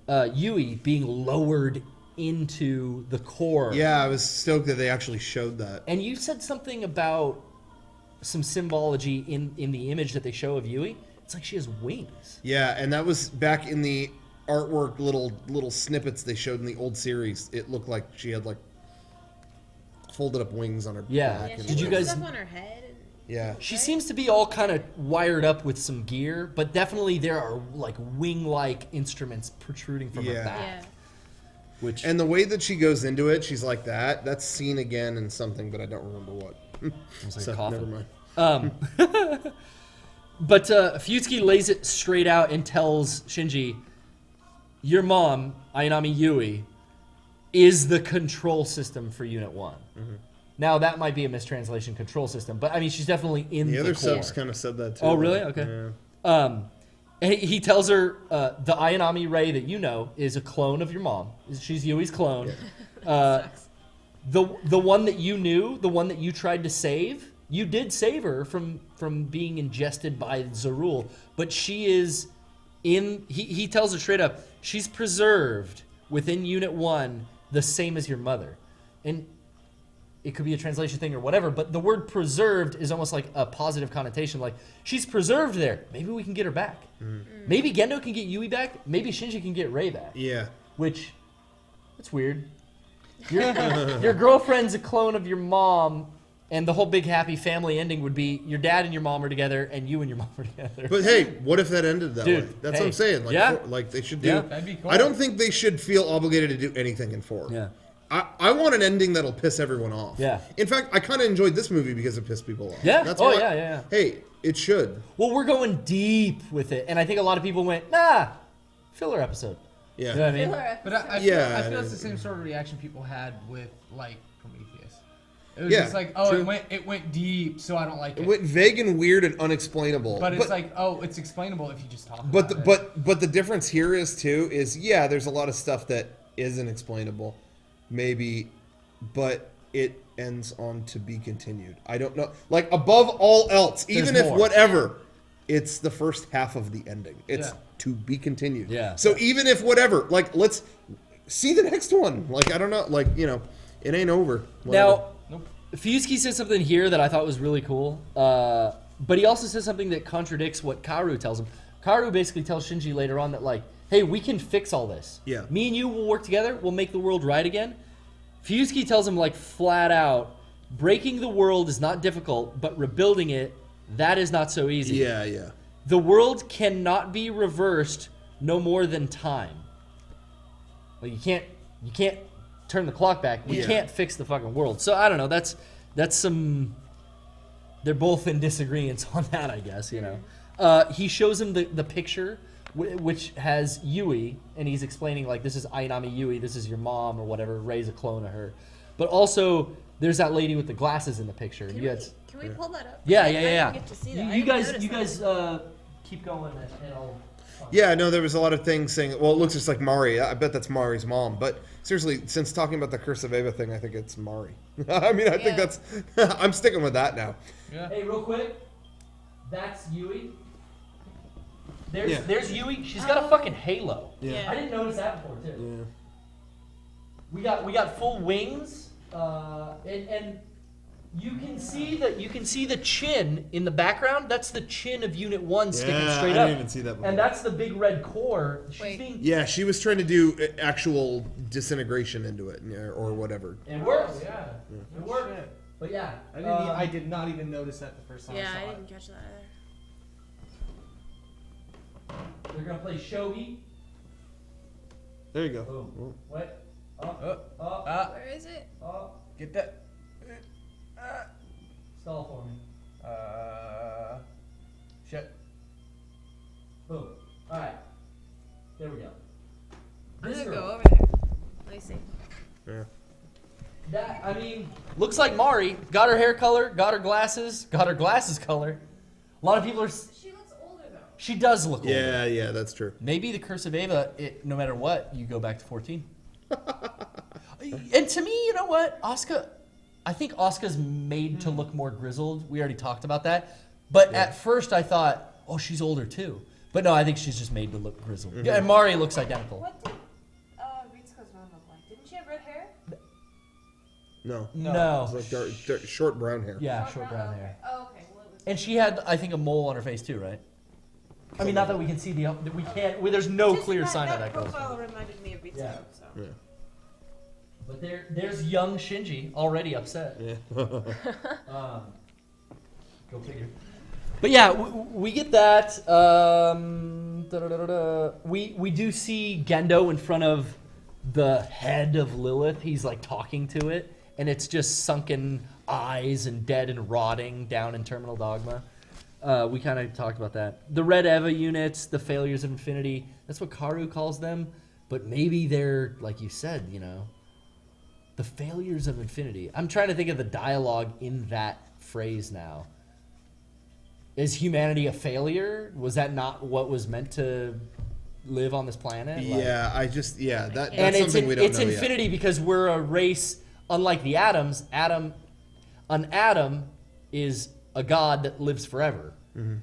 Yui being lowered into the core. Yeah, I was stoked that they actually showed that. And you said something about some symbology in the image that they show of Yui. It's like she has wings. Yeah, and that was back in the artwork little snippets they showed in the old series. It looked like she had like folded up wings on her back. Yeah, and Did you put guys- stuff on her head? Yeah. She seems to be all kind of wired up with some gear, but definitely there are like wing-like instruments protruding from her back. Yeah. Which And the way that she goes into it, she's like that. That's seen again in something, but I don't remember what. was like So, a coffin. never mind. But Fuyutsuki lays it straight out and tells Shinji, your mom, Ayanami Yui, is the control system for Unit 1. Now, that might be a mistranslation, control system, but I mean, she's definitely in The the other core. subs kind of said that too. Oh, really? Okay. Yeah. And he tells her the Ayanami Rei that you know is a clone of your mom. She's Yui's clone. The one that you knew, the one that you tried to save, you did save her from being ingested by Zarul, but she is in. He tells her straight up, she's preserved within Unit 1, the same as your mother, and it could be a translation thing or whatever, but the word preserved is almost like a positive connotation. Like, she's preserved there. Maybe we can get her back. Maybe Gendo can get Yui back. Maybe Shinji can get Rei back. Yeah. Which, that's weird. Your girlfriend's a clone of your mom, and the whole big happy family ending would be your dad and your mom are together, and you and your mom are together. But hey, what if that ended that Dude, way? That's hey, what I'm saying. Like, yeah. like they should do. Yeah. That'd be cool. I don't think they should feel obligated to do anything in 4. Yeah. I want an ending that'll piss everyone off. Yeah. In fact, I kind of enjoyed this movie because it pissed people off. Yeah. That's Oh, why- yeah. Hey, it should. Well, we're going deep with it, and I think a lot of people went, nah, filler episode. Yeah. You know what I mean? Filler But I Yeah, feel it's it- the same sort of reaction people had with like Prometheus. It was Yeah, just like, oh, true. it went deep, so I don't like it. It went vague and weird and unexplainable. but it's like, oh, it's explainable if you just talk But about but the difference here is too is yeah, there's a lot of stuff that isn't explainable, maybe, but it ends on to be continued. I don't know. Like above all else, even if more. whatever, it's the first half of the ending. It's Yeah. to be continued. Yeah. So even if whatever, like let's see the next one. Like I don't know. Like you know, it ain't over. Whatever. Now, Fuyutsuki said something here that I thought was really cool, but he also says something that contradicts what Karu tells him. Karu basically tells Shinji later on that, like, hey, we can fix all this. Yeah. Me and you will work together. We'll make the world right again. Fuyutsuki tells him, like, flat out, breaking the world is not difficult, but rebuilding it, that is not so easy. Yeah. The world cannot be reversed no more than time. Like, you can't turn the clock back. We Yeah. can't fix the fucking world. So I don't know. That's some. They're both in disagreement on that, I guess. You know. He shows him the picture, which has Yui, and he's explaining like this is Ayanami Yui. This is your mom or whatever. Ray's a clone of her. But also, there's that lady with the glasses in the picture. Can we pull that up? Yeah. I didn't get to see that. I You didn't guys, notice keep going, and I'll. Yeah, no, there was a lot of things saying, well, it looks just like Mari. I bet that's Mari's mom. But seriously, since talking about the Curse of Ava thing, I think it's Mari. I mean, I think Yeah. that's... I'm sticking with that now. Yeah. Hey, real quick. That's Yui. Yeah. There's Yui. She's got a fucking halo. Yeah. I didn't notice that before too. Yeah. We got full wings. And You can see the chin in the background. That's the chin of Unit 1 sticking straight I up. didn't even see that before. And that's the big red core. Wait. Yeah, she was trying to do actual disintegration into it, or whatever. It works. Yeah. It worked. But yeah, I did not even notice that the first time Yeah, I saw I it. didn't catch that either. they're gonna play shogi. There you go. Boom. What? Where is it? Get that. Stall for me. Shit. Boom. All right. There we go. I'm This gonna go girl. over there. Let me see. Yeah. That, I mean, looks like Mari. Got her hair color, got her glasses color. A lot of people are. She looks older though. She does look older. Yeah, that's true. Maybe the Curse of Ava, no matter what, you go back to 14. And to me, you know what? I think Asuka's made to look more grizzled. We already talked about that. But at first I thought, oh, she's older too. But no, I think she's just made to look grizzled. Yeah, and Mari looks identical. What did Ritsuko's mom look like? Didn't she have red hair? No. No. It's like dark, short brown hair. Yeah, short brown hair. Oh, okay. Well, it was. And she had, I think, a mole on her face too, right? I mean, not that we can see we can't. There's no Just clear sign of that. That Goes. profile reminded me of Ritsuko. Yeah. So. Yeah. But there's young Shinji already upset. Yeah. Go figure. But yeah, we get that. We do see Gendo in front of the head of Lilith. He's like talking to it, and it's just sunken eyes and dead and rotting down in Terminal Dogma. We kind of talked about that. The Red Eva units, the failures of Infinity. That's what Karu calls them. But maybe they're, like you said, the failures of Infinity. I'm trying to think of the dialogue in that phrase now. Is humanity a failure? Was that not what was meant to live on this planet? Yeah, that's And something we don't it's know infinity because we're a race, unlike the atoms. An atom is a god that lives forever. Mm-hmm.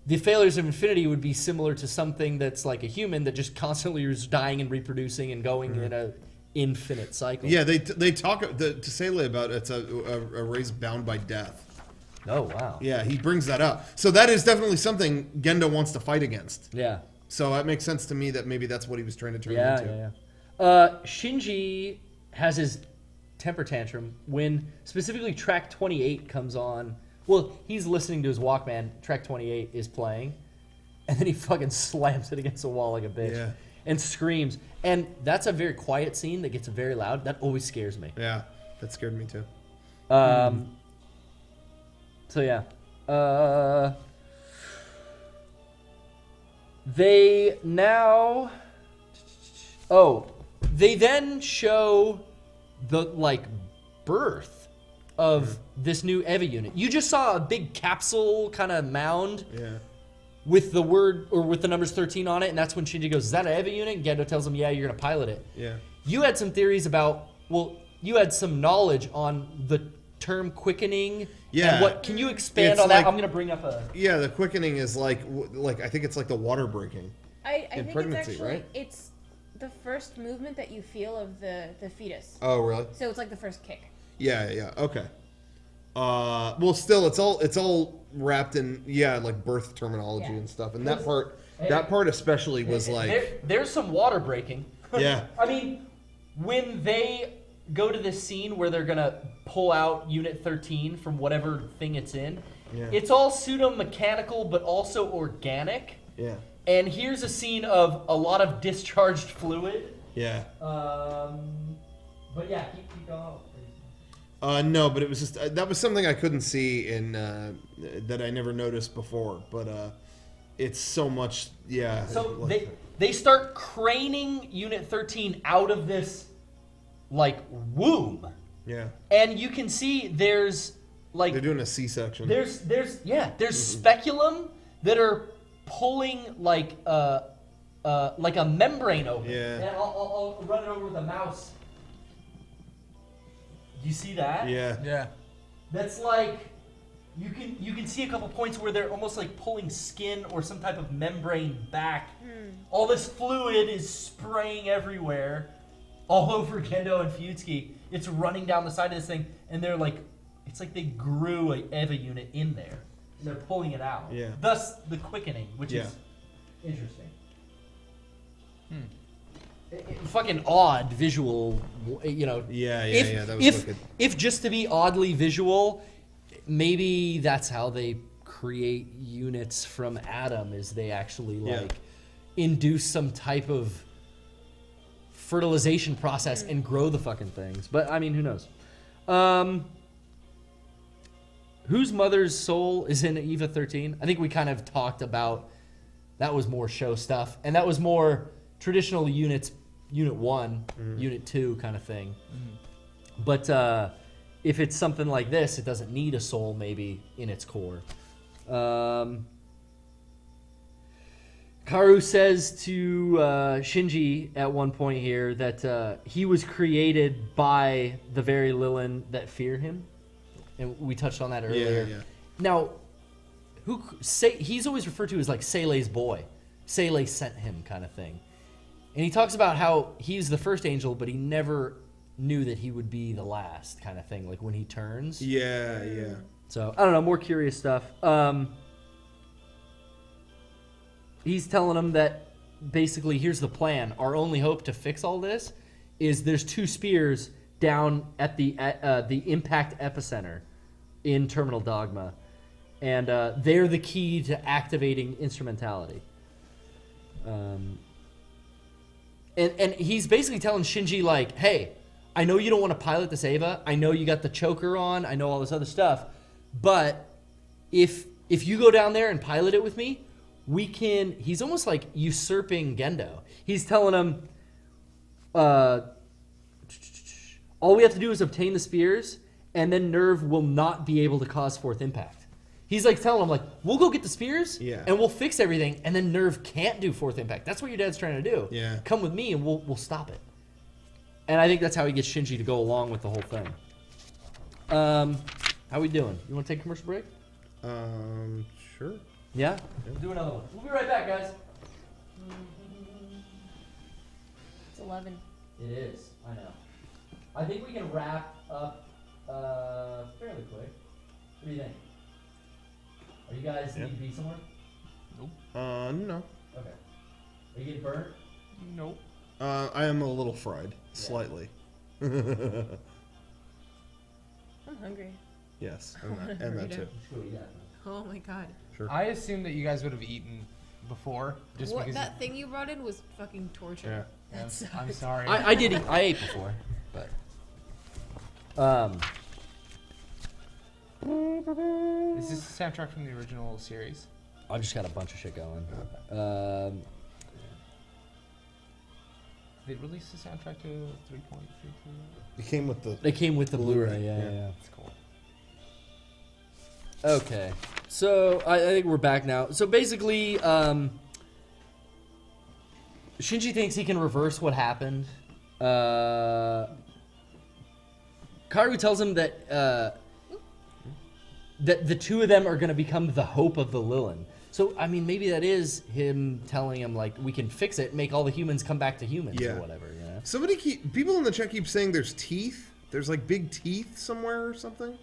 The failures of infinity would be similar to something that's like a human that just constantly is dying and reproducing and going in a infinite cycle. Yeah, they talk to Sele about it's a race bound by death. Oh wow. Yeah, he brings that up. So that is definitely something Gendo wants to fight against. Yeah. So that makes sense to me that maybe that's what he was trying to turn into. Yeah. Shinji has his temper tantrum when specifically track 28 comes on. Well, he's listening to his Walkman. Track 28 is playing, and then he fucking slams it against the wall like a bitch and screams. And that's a very quiet scene that gets very loud. That always scares me. Yeah, that scared me too. So yeah. They now. Oh, they then show the birth of this new EVA unit. You just saw a big capsule kind of mound with the word or with the numbers 13 on it, and that's when Shinji goes, "Is that an EVA unit?" And Gendo tells him, "Yeah, you're gonna pilot it." Yeah. You had some theories about. Well, you had some knowledge on the term quickening. Yeah. And what? Can you expand It's on that? like- I'm gonna bring up a. Yeah, the quickening is like I think it's like the water breaking. I think pregnancy, it's actually right? it's the first movement that you feel of the fetus. Oh, really? So it's like the first kick. Yeah. Okay. Well, still, it's all wrapped in like birth terminology and stuff, and that part especially was like There's some water breaking. Yeah. I mean, when they go to this scene where they're gonna pull out Unit 13 from whatever thing it's in, it's all pseudo-mechanical but also organic. Yeah. And here's a scene of a lot of discharged fluid. Yeah. But yeah, keep going. No, but it was just that was something I couldn't see in that I never noticed before. But it's so much, So they start craning Unit 13 out of this womb, Yeah. and you can see there's They're doing a C-section. there's speculum that are pulling like a membrane open. Yeah. And I'll run it over with a mouse. You see that? Yeah. Yeah. That's like you can see a couple points where they're almost like pulling skin or some type of membrane back. All this fluid is spraying everywhere, all over Gendo and Fuyutsuki. It's running down the side of this thing, and they're like It's like they grew a EVA unit in there. They're pulling it out. Yeah. Thus the quickening, which Yeah. is interesting. Fucking odd visual, you know. Yeah, that was if, wicked. if just to be oddly visual, maybe that's how they create units from Adam, is they actually like induce some type of fertilization process and grow the fucking things. But I mean, who knows? Whose mother's soul is in EVA 13? I think we kind of talked about that was more show stuff, and that was more traditional units, Unit 1, Unit 2 kind of thing. But if it's something like this, it doesn't need a soul maybe in its core. Karu says to Shinji at one point here that he was created by the very Lilin that fear him. And we touched on that earlier. Yeah. Now, he's always referred to as like Sele's boy. Sele sent him kind of thing. And he talks about how he's the first angel, but he never knew that he would be the last kind of thing, like when he turns. Yeah. So, I don't know, more curious stuff. He's telling him that basically, here's the plan. Our only hope to fix all this is there's 2 spears down at the impact epicenter in Terminal Dogma. And they're the key to activating instrumentality. And he's basically telling Shinji, like, hey, I know you don't want to pilot this Ava. I know you got the choker on. I know all this other stuff. But if you go down there and pilot it with me, we can... He's almost like usurping Gendo. He's telling him, all we have to do is obtain the spears, and then Nerve will not be able to cause fourth impact. He's like telling him, like, we'll go get the spears, and we'll fix everything, and then Nerve can't do fourth impact. That's what your dad's trying to do. Yeah. Come with me, and we'll stop it. And I think that's how he gets Shinji to go along with the whole thing. How we doing? You want to take a commercial break? Sure. Yeah? We'll do another one. We'll be right back, guys. It's 11. It is. I know. I think we can wrap up fairly quick. What do you think? Are you guys need to be somewhere? No. Okay. Are you getting burnt? Nope. I am a little fried, slightly. I'm hungry. Yes, and that too. Sure, yeah. Oh my god. Sure. I assumed that you guys would have eaten before, just What, because. that thing you brought in was fucking torture. Yeah. That sucks. I'm sorry. I did eat. I ate before, but Is this the soundtrack from the original series? I've just got a bunch of shit going. They released the soundtrack to 3.33. It came with the. They came with the Blu-ray. Blu-ray, Yeah. yeah. That's cool. Okay, so I think we're back now. So basically, Shinji thinks he can reverse what happened. Karu tells him that that the 2 of them are going to become the hope of the Lilin. So, I mean, maybe that is him telling him, like, we can fix it, make all the humans come back to humans or whatever, you know? People in the chat keep saying there's teeth. There's like big teeth somewhere or something.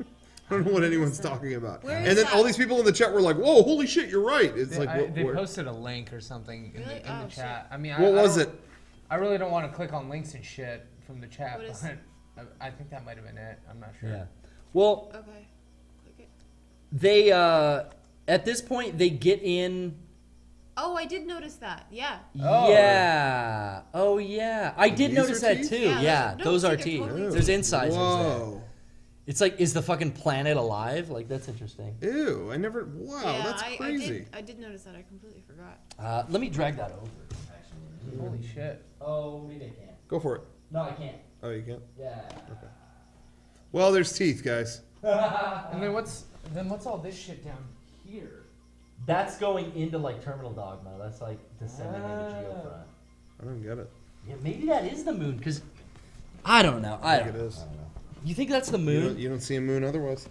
I don't know what anyone's talking about. Where And is then that? all these people in the chat were like, "Whoa, holy shit, you're right." It's They where? posted a link or something in Really? the Oh, chat. I mean, What I was don't- it? I really don't want to click on links and shit from the chat, What is- but I think that might have been it. I'm not sure. Yeah. Well, Okay. Click it. they, at this point, they get in... Oh, I did notice that. Yeah. Oh. Yeah. Oh, yeah. I did These notice are that teeth? too. Yeah, Yeah, those are- no, those see, are they're teeth. totally There's teeth. incisors there. Whoa. It's like, is the fucking planet alive? Like, that's interesting. Ew! I never. Wow, Yeah, that's crazy. I did notice that. I completely forgot. Let me drag that over, actually. Holy shit. Oh, maybe I can't. Go for it. No, I can't. Oh, you can't. Yeah. Well, there's teeth, guys. And then what's all this shit down here? That's going into, like, Terminal Dogma. That's, like, descending into Geofront. I don't get it. Yeah, maybe that is the moon, because... I don't know. I think don't it know. is. I don't know. You think that's the moon? You don't see a moon otherwise.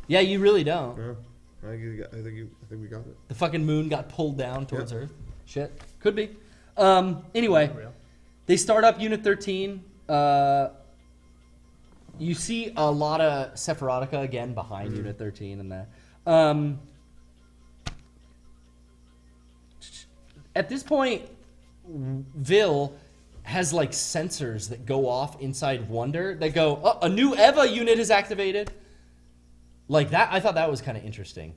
Yeah, you really don't. No. I think we got it. The fucking moon got pulled down towards Earth. Shit. Could be. Anyway, they start up Unit 13. You see a lot of Sephirotica again behind Unit 13 and that. At this point, Vil has like sensors that go off inside Wonder that go, oh, a new EVA unit is activated. Like that, I thought that was kind of interesting.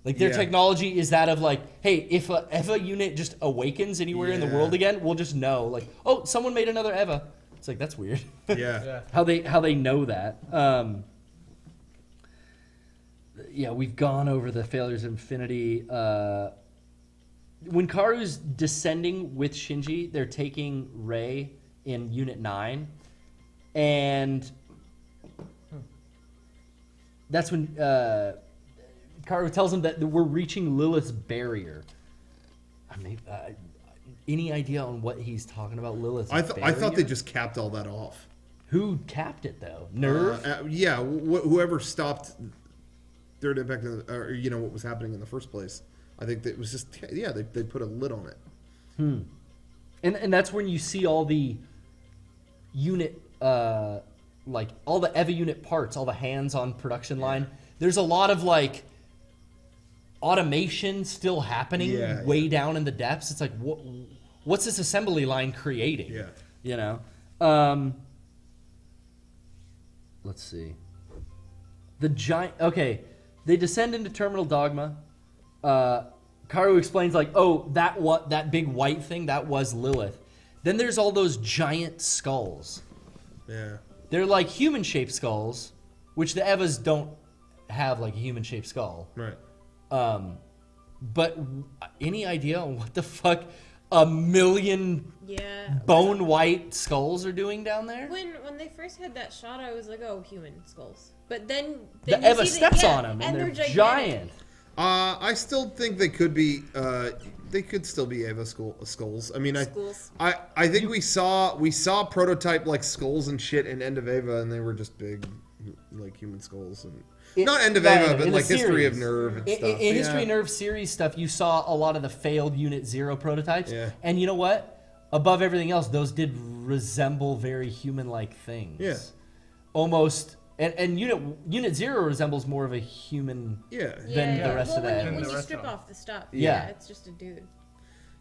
Like their technology is that of like, hey, if a EVA unit just awakens anywhere in the world again, we'll just know. Like, oh, someone made another EVA. It's like, that's weird. Yeah. How they know that. Yeah, we've gone over the failures of Infinity. When Karu's descending with Shinji, they're taking Rei in Unit 9. And that's when Karu tells him that we're reaching Lilith's barrier. I mean, any idea on what he's talking about, Lilith's barrier? I thought they just capped all that off. Who capped it, though? Nerve? Whoever stopped Third Impact, or what was happening in the first place. I think that it was just, they put a lid on it. And that's when you see all the unit, like all the EVA unit parts, all the hands on production line. There's a lot of like automation still happening way down in the depths. It's like, what's this assembly line creating? Let's see. The giant. Okay, they descend into Terminal Dogma. Karu explains like, oh, that big white thing, that was Lilith. Then there's all those giant skulls. Yeah. They're like human-shaped skulls, which the EVAs don't have like a human-shaped skull. Right. But any idea on what the fuck a million Yeah. bone white skulls are doing down there? When they first had that shot, I was like, oh, human skulls. But then The you Eva see steps on them, and they're gigantic. giant. I still think they could be. They could still be Eva skulls. I mean, Skulls. I think we saw prototype like skulls and shit in End of Eva, and they were just big, like human skulls and not End of Eva, but in like the History of series. Nerve and stuff. In History of Nerve series stuff, you saw a lot of the failed Unit 0 prototypes. Yeah. And you know what? Above everything else, those did resemble very human-like things. Yeah. Almost. And Unit 0 resembles more of a human than the rest of that. When the you rest strip of them. off the stuff, Yeah. it's just a dude.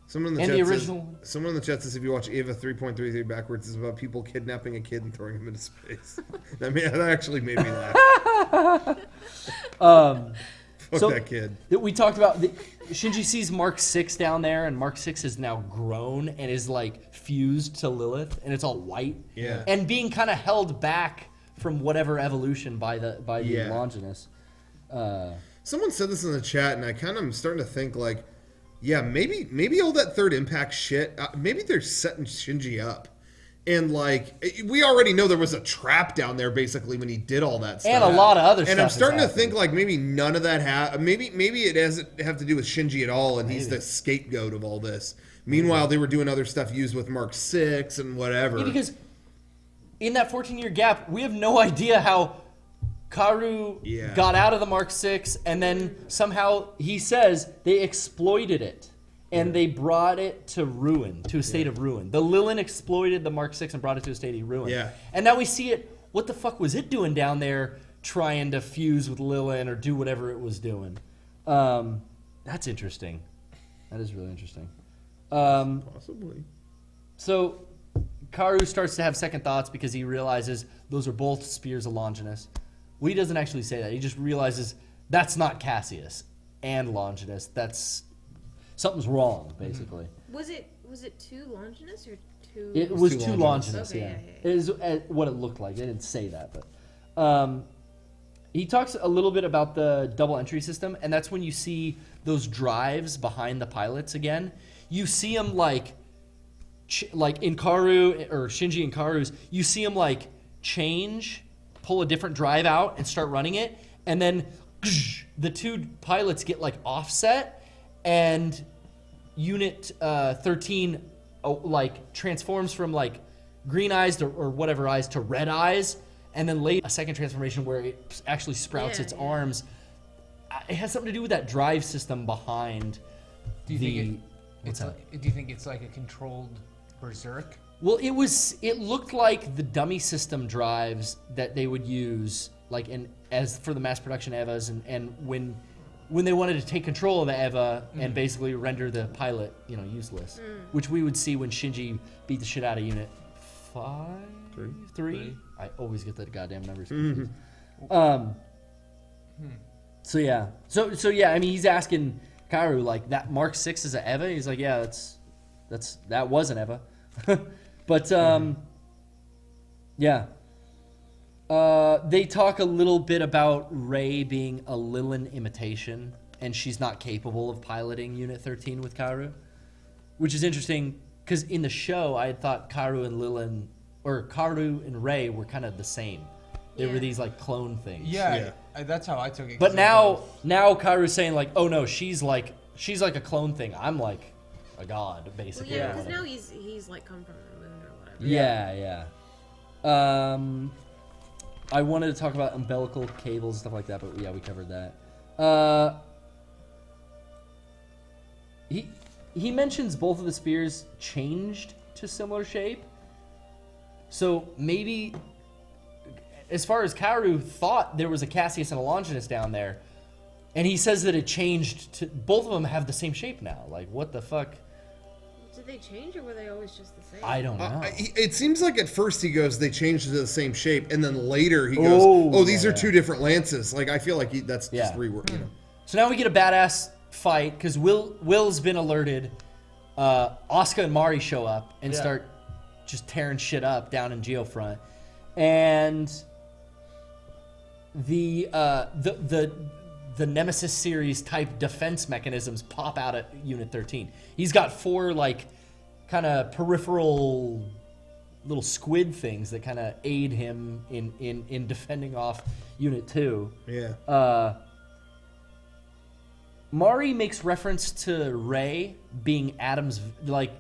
Someone in the And chat the says, original- someone in the chat says if you watch Eva 3.33 backwards, it's about people kidnapping a kid and throwing him into space. That actually made me laugh. Fuck so- that kid. We talked about Shinji sees Mark 6 down there, and Mark 6 is now grown and is like fused to Lilith, and it's all white. Yeah. And being kind of held back from whatever evolution by the Longinus. Someone said this in the chat, and I kind of am starting to think like, yeah, maybe all that Third Impact shit, maybe they're setting Shinji up. And like, we already know there was a trap down there basically when he did all that stuff. And a lot of other stuff. And I'm starting to has happened. think like maybe none of that maybe it doesn't have to do with Shinji at all, and he's the scapegoat of all this. Meanwhile, they were doing other stuff used with Mark 6 and whatever. Yeah, because in that 14-year gap, we have no idea how Karu got out of the Mark 6, and then somehow he says they exploited it. And they brought it to ruin, to a state of ruin. The Lilin exploited the Mark 6 and brought it to a state of ruin. Yeah. And now we see it. What the fuck was it doing down there trying to fuse with Lilin or do whatever it was doing? That's interesting. That is really interesting. Possibly. So Karu starts to have second thoughts because he realizes those are both spears of Longinus. Well, he doesn't actually say that. He just realizes that's not Cassius and Longinus. That's... something's wrong, basically. Was it two Longinus or two? It was two two Longinus. Longinus, Okay, yeah. yeah. It is what it looked like. They didn't say that, but he talks a little bit about the double entry system, and that's when you see those drives behind the pilots again. You see them like in Karu or Shinji and Karu's. You see them like pull a different drive out and start running it, and then the two pilots get like offset, and Unit 13 like transforms from like green eyes or whatever eyes to red eyes, and then later a second transformation where it actually sprouts its arms. It has something to do with that drive system behind Do you the. think What's that? do you think it's like a controlled berserk. Well, it looked like the dummy system drives that they would use, like as for the mass production EVAs, and when they wanted to take control of the EVA and basically render the pilot, useless, which we would see when Shinji beat the shit out of Unit 3. I always get the goddamn numbers confused. So yeah, so yeah. I mean, he's asking Karu like that Mark 6 is an EVA. He's like, yeah, that was an EVA. But yeah. They talk a little bit about Rey being a Lilin imitation, and she's not capable of piloting Unit 13 with Karu, which is interesting because in the show I had thought Karu and Rey were kind of the same. They were these like clone things. Yeah. That's how I took it. But now Karu's saying like, oh no, she's like a clone thing. I'm like a god, basically. Well, yeah, because now he's like come from the moon or whatever. Yeah. I wanted to talk about umbilical cables and stuff like that, but yeah, we covered that. He mentions both of the spears changed to similar shape. So maybe, as far as Karu thought, there was a Cassius and a Longinus down there, and he says that it changed to both of them have the same shape now. Like, what the fuck? Did they change, or were they always just the same? I don't know. It seems like at first he goes, they changed to the same shape, and then later he goes, these are two different lances. Like, I feel like that's just rework. So now we get a badass fight because Will's been alerted. Asuka and Mari show up and start just tearing shit up down in Geofront, and the Nemesis series type defense mechanisms pop out at Unit 13. He's got 4 like kind of peripheral little squid things that kind of aid him in defending off Unit 2. Yeah. Mari makes reference to Rey being Adam's, like,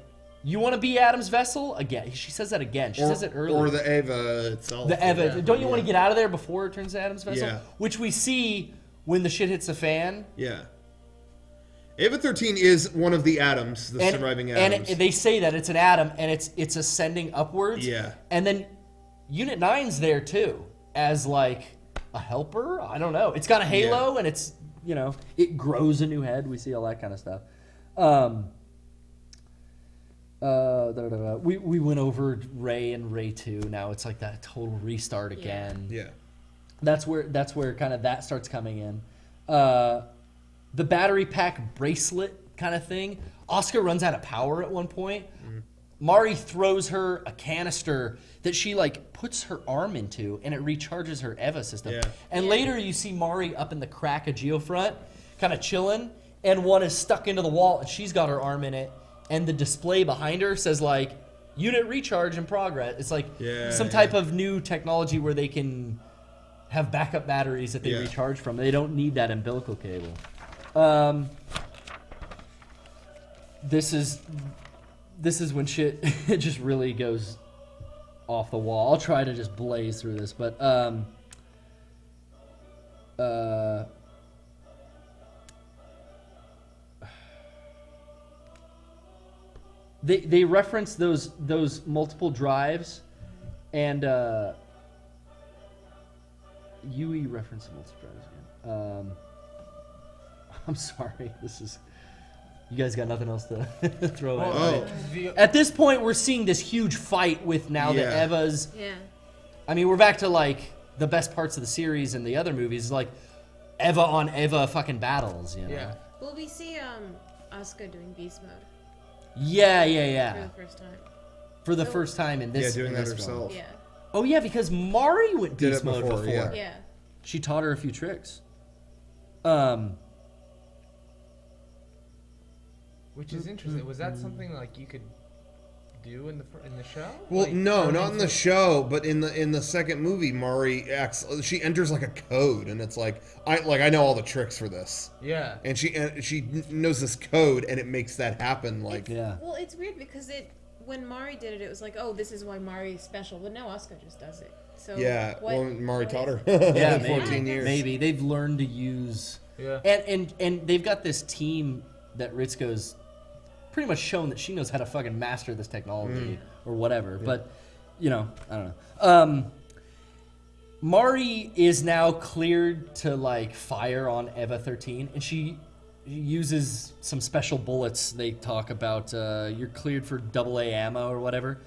you want to be Adam's vessel? Again, she says that again. She says it earlier. Or the Eva itself. The Eva. Don't you want to get out of there before it turns to Adam's vessel? Yeah. Which we see when the shit hits the fan. Yeah. Eva 13 is one of the atoms, the surviving atoms. And they say that it's an atom, and it's ascending upwards. Yeah. And then Unit 9's there, too, as, like, a helper? I don't know. It's got a halo, and it's, it grows a new head. We see all that kind of stuff. We went over Rey and Rey 2. Now it's like that total restart again. Yeah. That's where kind of that starts coming in. The battery pack bracelet kind of thing. Asuka runs out of power at one point. Mari throws her a canister that she like puts her arm into, and it recharges her EVA system. Yeah. And later you see Mari up in the crack of Geofront, kind of chilling, and one is stuck into the wall, and she's got her arm in it, and the display behind her says like unit recharge in progress. It's like some type of new technology where they can have backup batteries that they recharge from. They don't need that umbilical cable. This is when shit it just really goes off the wall. I'll try to just blaze through this, but they reference those multiple drives, and Yui referenced multiple drives again. I'm sorry, you guys got nothing else to throw at me. At this point, we're seeing this huge fight with now the Evas. Yeah. I mean, we're back to like the best parts of the series and the other movies, like Eva on Eva fucking battles, Yeah. Will we see Asuka doing beast mode? Yeah. For the first time. For the first time in this. doing in that this herself. Yeah. Oh yeah, because Mari went Did beast it mode before, before. Yeah. She taught her a few tricks. Which is interesting. Was that something like you could do in the show? Well, Like, no, turn not in the into- show, but in the second movie, Mari acts. She enters like a code, and it's like I know all the tricks for this, Yeah. and she knows this code, and it makes that happen. Like Yeah. Well, it's weird because when Mari did it, it was like, oh, this is why Mari's special. But now Asuka just does it. So well, Mari what taught her. is Yeah, 14 years. Maybe they've learned to use. Yeah. And they've got this team that Ritsuko's pretty much shown that she knows how to fucking master this technology or whatever. But, you know, I don't know. Mari is now cleared to like fire on Eva 13, and she uses some special bullets. They talk about you're cleared for AA ammo or whatever.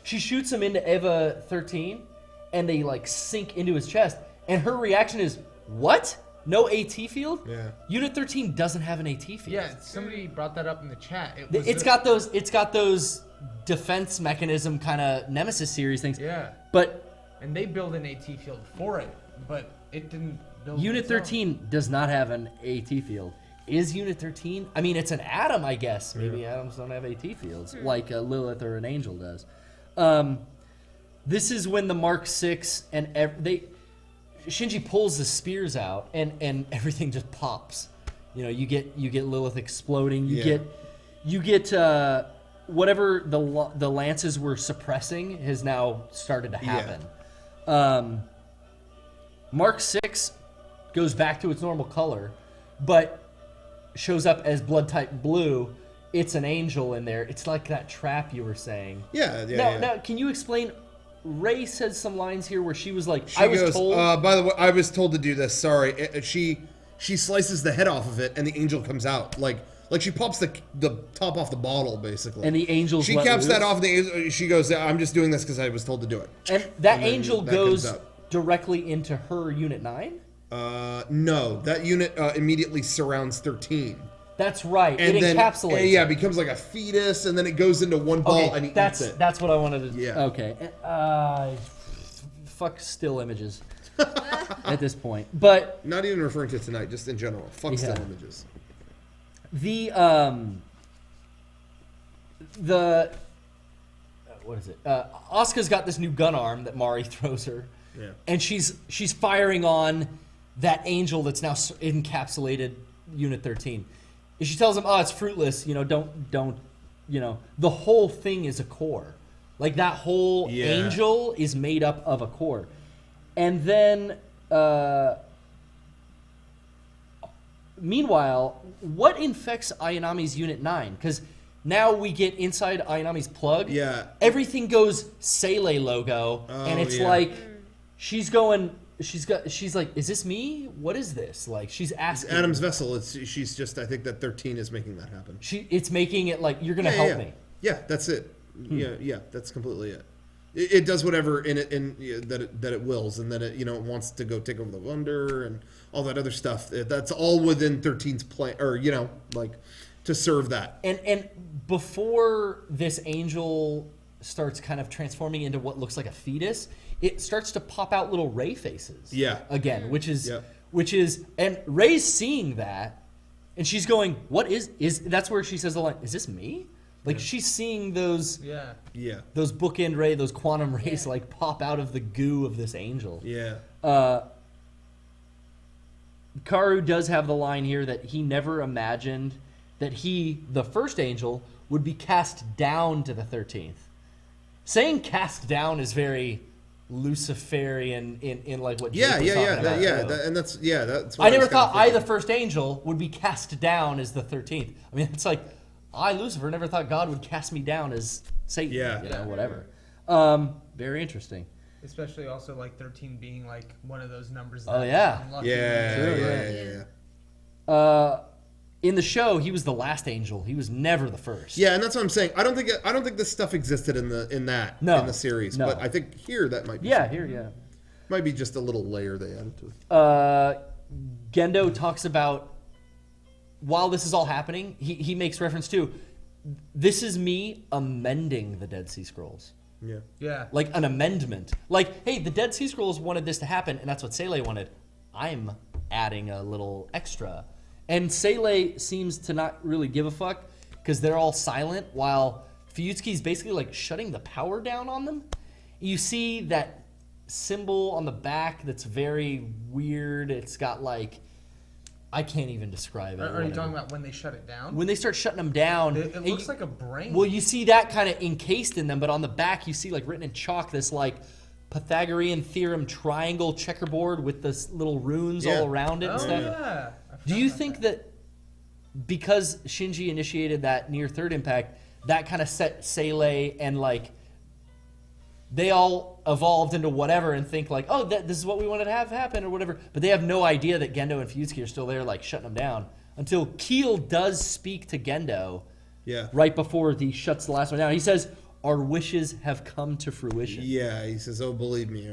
She shoots him into Eva 13, and they like sink into his chest. And her reaction is, "What? No AT field? Yeah. Unit 13 doesn't have an AT field." Yeah, somebody brought that up in the chat. It's got those defense mechanism kind of Nemesis series things. Yeah. But And they build an AT field for it, but it didn't build Unit its own. 13 does not have an AT field. Is Unit 13? I mean, it's an atom, I guess. Maybe atoms don't have AT fields, like a Lilith or an Angel does. This is when the Mark 6 and Shinji pulls the spears out, and everything just pops. You know, you get Lilith exploding. You get whatever the lances were suppressing has now started to happen. Mark 6 goes back to its normal color, but shows up as blood type blue. It's an angel in there. It's like that trap you were saying. Now, can you explain? Ray says some lines here where she was like, She goes, by the way, I was told to do this. Sorry. She slices the head off of it, and the angel comes out. Like she pops the top off the bottle, basically. And the angel's She let caps loose? that off. She goes, I'm just doing this because I was told to do it. And that And then angel that comes goes out. directly into her Unit 9? No, that unit immediately surrounds 13. That's right. And it then, encapsulates. it becomes like a fetus, and then it goes into one ball, and he eats it. That's what I wanted to. Yeah. Okay. Fuck still images at this point, but Not even referring to tonight, just in general. Fuck still images. the what is it? Asuka's got this new gun arm that Mari throws her, and she's firing on that angel that's now encapsulated Unit 13. And she tells him, "Oh, it's fruitless. You know, don't. You know, the whole thing is a core. Like that whole angel is made up of a core." And then, meanwhile, what infects Ayanami's Unit 9? Because now we get inside Ayanami's plug. Yeah. Everything goes Seele logo, and it's like she's going. She's like, "Is this me? What is this?" Like she's asking. Adam's vessel. She's just. I think that 13 is making that happen. It's making it like you're gonna help me. Yeah, that's it. Yeah, that's completely it. It does whatever that it wills, and then it it wants to go take over the Wonder and all that other stuff. That's all within 13's plan, or like to serve that. And before this angel starts kind of transforming into what looks like a fetus, it starts to pop out little Ray faces. Yeah. Again, which is and Ray's seeing that, and she's going, "What is?" That's where she says the line, "Is this me?" Like she's seeing those those bookend ray, those quantum rays like pop out of the goo of this angel. Karu does have the line here that he never imagined that he, the first angel, would be cast down to the 13th. Saying cast down is very Luciferian in like what Jake was talking about. That's. I never thought I, the first angel, would be cast down as the 13th. I mean, it's like I, Lucifer, never thought God would cast me down as Satan. Whatever. Very interesting. Especially also like 13 being like one of those numbers. Oh yeah. In the show, he was the last angel. He was never the first. Yeah, and that's what I'm saying. I don't think this stuff existed in the series. No. But I think here that might be. Might be just a little layer they added to it. Gendo talks about while this is all happening, he makes reference to this is me amending the Dead Sea Scrolls. Yeah. Like an amendment. Like, hey, the Dead Sea Scrolls wanted this to happen, and that's what Seele wanted. I'm adding a little extra. And Seele seems to not really give a fuck because they're all silent while Fuyutsuki's basically like shutting the power down on them. You see that symbol on the back that's very weird. It's got like, I can't even describe it. Are you talking about when they shut it down? When they start shutting them down. It looks like a brain. Well, you see that kind of encased in them, but on the back you see like written in chalk this like Pythagorean theorem triangle checkerboard with this little runes all around it and stuff. Yeah. Do you think that because Shinji initiated that near third impact, that kind of set Seele and like they all evolved into whatever and think like, oh, this is what we wanted to have happen or whatever. But they have no idea that Gendo and Fuyutsuki are still there, like shutting them down until Keel does speak to Gendo. Yeah. Right before he shuts the last one down. He says, our wishes have come to fruition. Yeah, he says, "Oh, believe me."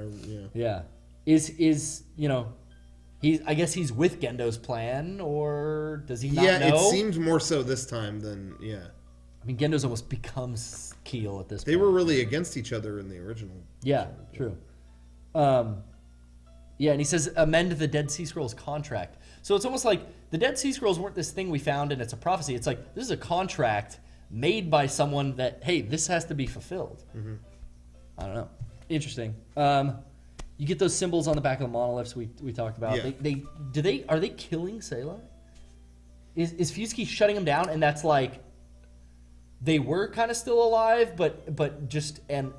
Yeah. Is I guess he's with Gendo's plan, or does he not know? Yeah, it seems more so this time than I mean, Gendo's almost becomes Keel at this point. They were really against each other in the original. Yeah, true. Yeah, and he says, amend the Dead Sea Scrolls contract. So it's almost like the Dead Sea Scrolls weren't this thing we found and it's a prophecy. It's like, this is a contract made by someone that, hey, this has to be fulfilled. Mm-hmm. I don't know. Interesting. You get those symbols on the back of the monoliths we talked about. Yeah. Are they killing Seele? Is Fuyutsuki shutting them down? And that's like they were kind of still alive, but just an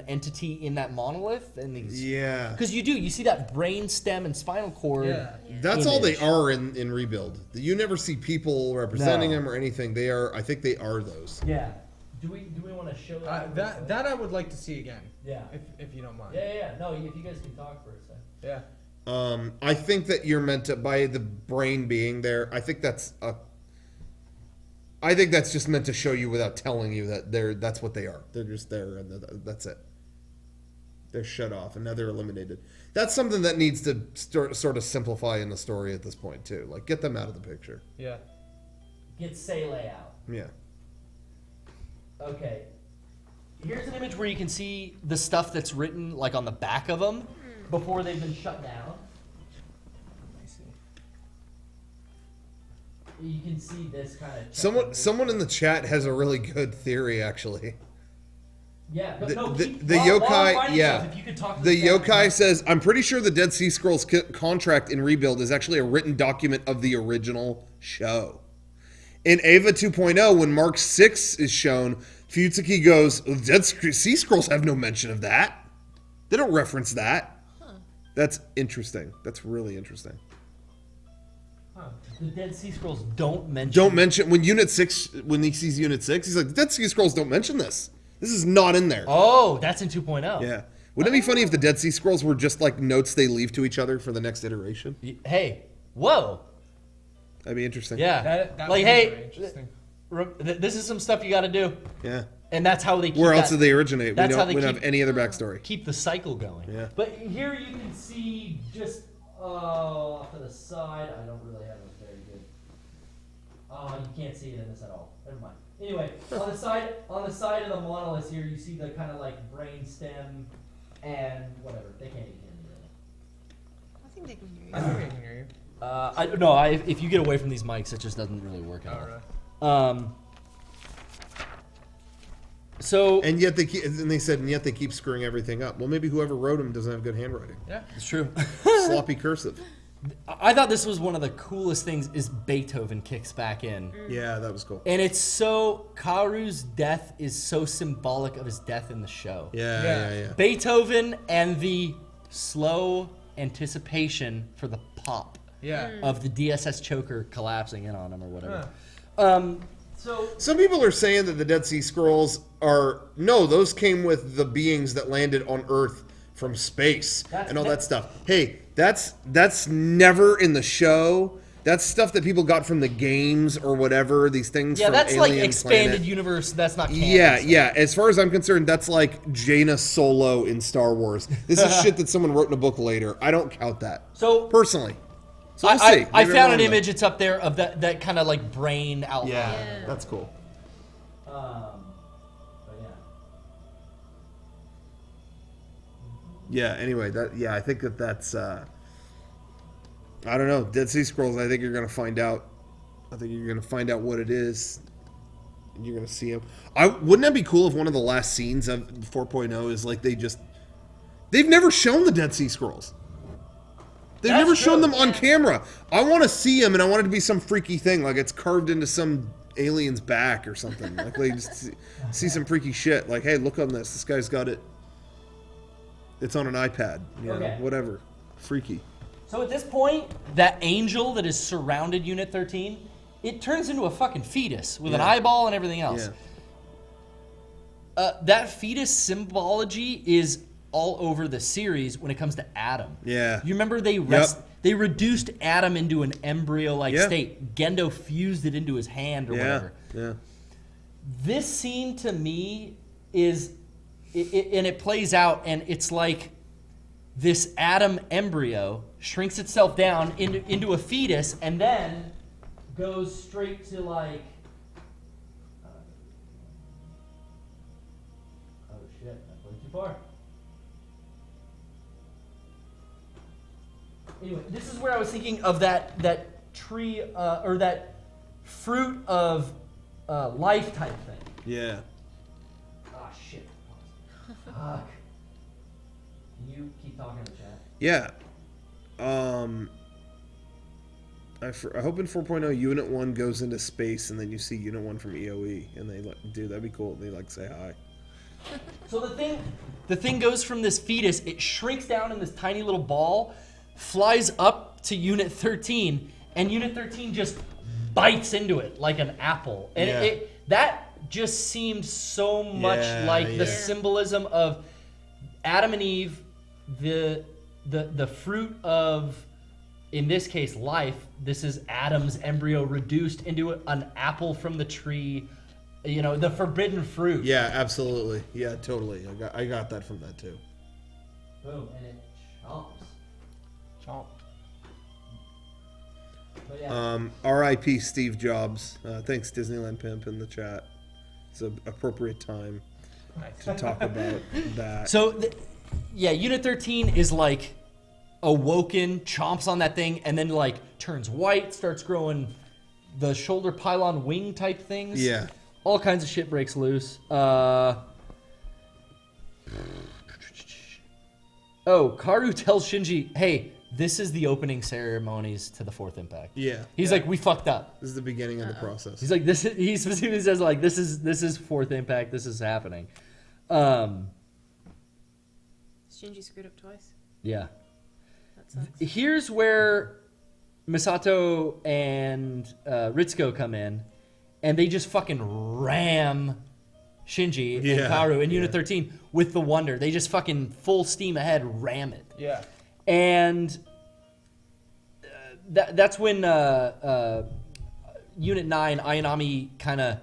entity in that monolith and these. Yeah. Because you see that brain stem and spinal cord. Yeah. That's all they are in Rebuild. You never see people representing them or anything. They are. I think they are those. Yeah. Do we want to show that I would like to see again. Yeah. If you don't mind. Yeah. No, if you guys can talk for a second. Yeah. I think that you're meant to, by the brain being there. I think that's just meant to show you without telling you that that's what they are. They're just there, and that's it. They're shut off, and now they're eliminated. That's something that needs to sort of simplify in the story at this point too. Like, get them out of the picture. Yeah. Get Seele out. Yeah. Okay. Here's an image where you can see the stuff that's written like on the back of them before they've been shut down. I see. You can see this kind of. Someone in the chat has a really good theory, actually. Yeah, but The while I'm yokai, finding yeah. stuff, if you could talk to The chat. yokai says, "I'm pretty sure the Dead Sea Scrolls contract in Rebuild is actually a written document of the original show." In Ava 2.0, when Mark 6 is shown, Fuyutsuki goes, "Dead Sea Scrolls have no mention of that. They don't reference that." Huh. That's interesting. That's really interesting. Huh. The Dead Sea Scrolls don't mention. Don't mention when he sees Unit 6, he's like, "The Dead Sea Scrolls don't mention this. This is not in there." Oh, that's in 2.0. Yeah. Wouldn't it be funny if the Dead Sea Scrolls were just like notes they leave to each other for the next iteration? Hey, whoa. That'd be interesting. Yeah. That like, would be very hey, interesting. this is some stuff you got to do. Yeah. And that's how they keep Where else that- did they originate? We that's how they don't keep- have any other backstory. keep the cycle going. Yeah. But here you can see just off to the side. I don't really have a very good. Oh, you can't see it in this at all. Never mind. Anyway, on the side of the monolith here, you see the kind of like brain stem and whatever. They can't even hear me. I think they can hear I you. think I can hear you. If you get away from these mics, it just doesn't really work at all. Alright. So And yet they keep screwing everything up. Well, maybe whoever wrote them doesn't have good handwriting. Yeah. it's true. Sloppy cursive. I thought this was one of the coolest things is Beethoven kicks back in. Yeah, that was cool. And it's so Karu's death is so symbolic of his death in the show. Yeah. Beethoven and the slow anticipation for the pop Yeah. of the DSS choker collapsing in on him or whatever. So Some people are saying that the Dead Sea Scrolls those came with the beings that landed on Earth from space and all that stuff. Hey, that's never in the show. That's stuff that people got from the games or whatever. These things. yeah, from that's like Alien expanded Planet. universe. That's not canon. Yeah. As far as I'm concerned, that's like Jaina Solo in Star Wars. This is shit that someone wrote in a book later. I don't count that. So Personally. So we'll see. I Maybe I'm found an wrong, image. It's up there of that kind of like brain outline. Yeah, that's cool. But yeah. Yeah, anyway, I think that's I don't know, Dead Sea Scrolls, I think you're going to find out. I think you're going to find out what it is. And you're going to see them. Wouldn't that be cool if one of the last scenes of 4.0 is like they've never shown the Dead Sea Scrolls. They've That's never shown true, them on camera. I want to see them, and I want it to be some freaky thing, like it's carved into some alien's back or something. Like they just see some freaky shit. Like, hey, look on this. This guy's got it. It's on an iPad. Okay. Whatever. Freaky. So at this point, that angel that has surrounded Unit 13 it turns into a fucking fetus with an Yeah. eyeball and everything else. Yeah. That fetus symbology is all over the series when it comes to Adam. Yeah. You remember they reduced Adam into an embryo-like state. Gendo fused it into his hand or whatever. Yeah. This scene to me is, and it plays out, and it's like this Adam embryo shrinks itself down into a fetus, and then goes straight to like. Oh shit! I went too far. Anyway, this is where I was thinking of that tree or that fruit of life type thing. Yeah. Ah, shit. Fuck. Can you keep talking in the chat? Yeah. I hope in 4.0 Unit 1 goes into space and then you see Unit 1 from EOE and they dude, that'd be cool. They say hi. So the thing goes from this fetus, it shrinks down in this tiny little ball, flies up to Unit 13, and Unit 13 just bites into it like an apple. And that just seemed so much like the symbolism of Adam and Eve, the fruit of, in this case, life. This is Adam's embryo reduced into an apple from the tree, you know, the forbidden fruit. Yeah, absolutely. Yeah, totally. I got that from that too. Boom, and it chomps. Chomp. But yeah. R.I.P. Steve Jobs. Thanks, Disneyland Pimp, in the chat. It's an appropriate time to talk about that. So, Unit 13 is like awoken, chomps on that thing, and then like turns white, starts growing the shoulder pylon wing type things. Yeah. All kinds of shit breaks loose. Karu tells Shinji, hey, this is the opening ceremonies to the fourth impact. Yeah. He's like, we fucked up. This is the beginning of the process. He's like, he specifically says like, this is fourth impact, this is happening. Shinji screwed up twice. Yeah. That sucks. Here's where Misato and Ritsuko come in, and they just fucking ram Shinji and Karu in Unit 13 with the Wonder. They just fucking full steam ahead ram it. Yeah. And that's when Unit 9, Ayanami, kind of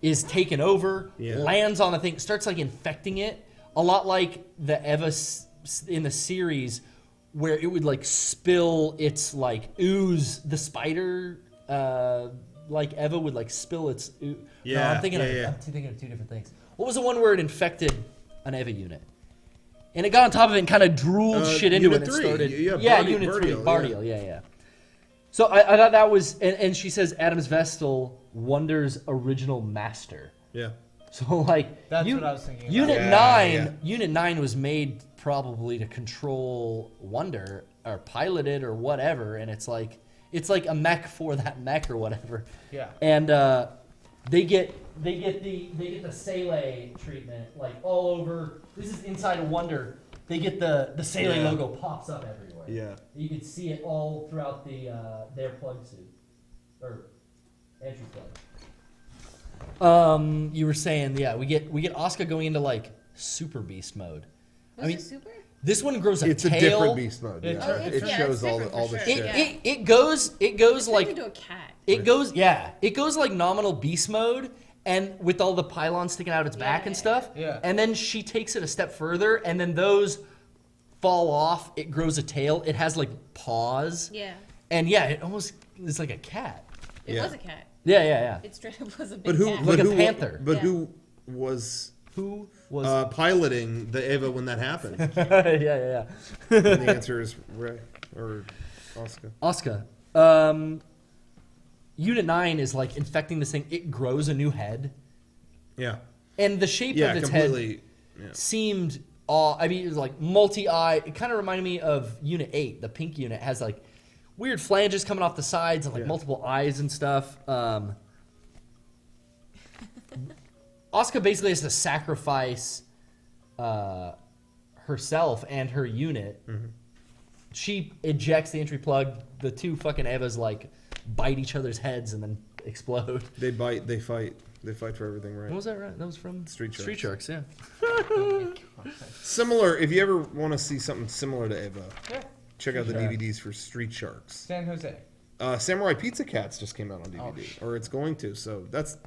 is taken over, lands on the thing, starts like infecting it. A lot like the Eva in the series, where it would like spill its like ooze. The spider, like Eva would like spill its ooze. Yeah, No, I'm thinking of two different things. What was the one where it infected an Eva unit? And it got on top of it and kind of drooled shit into it and it started. Unit 3, Bardiel, yeah. So I thought that was, and she says Adam's Vestal, Wonder's original master. Yeah. So like That's what I was thinking about. Unit 9 was made probably to control Wonder or pilot it or whatever, and it's like a mech for that mech or whatever. Yeah. And they get the Sele treatment like all over. This is inside of Wonder. They get the Sele logo pops up everywhere. Yeah. You can see it all throughout their plug suit or entry plug. You were saying, we get Asuka going into like super beast mode. Was it super? This one grows a It's tail. a different beast mode. It Yeah. turns- It yeah, shows it's all different the for shit. sure. It goes Turns like into a cat. it goes like nominal beast mode, and with all the pylons sticking out its back and stuff. Yeah. And then she takes it a step further, and then those fall off. It grows a tail. It has like paws. Yeah. And it almost is like a cat. It Yeah. was a cat. Yeah. It straight up was a big But who? cat. Like but a who, panther. But Yeah. who was Who was? piloting the Eva when that happened? yeah. And the answer is Ray or Asuka. Asuka. Unit 9 is like infecting this thing. It grows a new head. Yeah. And the shape Yeah. of its head Completely. Yeah. seemed it was like multi-eye. It kind of reminded me of Unit 8. The pink unit has like weird flanges coming off the sides and like multiple eyes and stuff. Asuka basically has to sacrifice herself and her unit. Mm-hmm. She ejects the entry plug. The two fucking Evas like bite each other's heads and then explode. They bite, they fight. They fight for everything, right? What was that? Right? That was from Street Sharks. Street Sharks, yeah. Similar, if you ever want to see something similar to Ava, Yeah. check out the Sharks. DVDs for Street Sharks. San Jose. Samurai Pizza Cats just came out on DVD, Oh, shit. or it's going to. So that's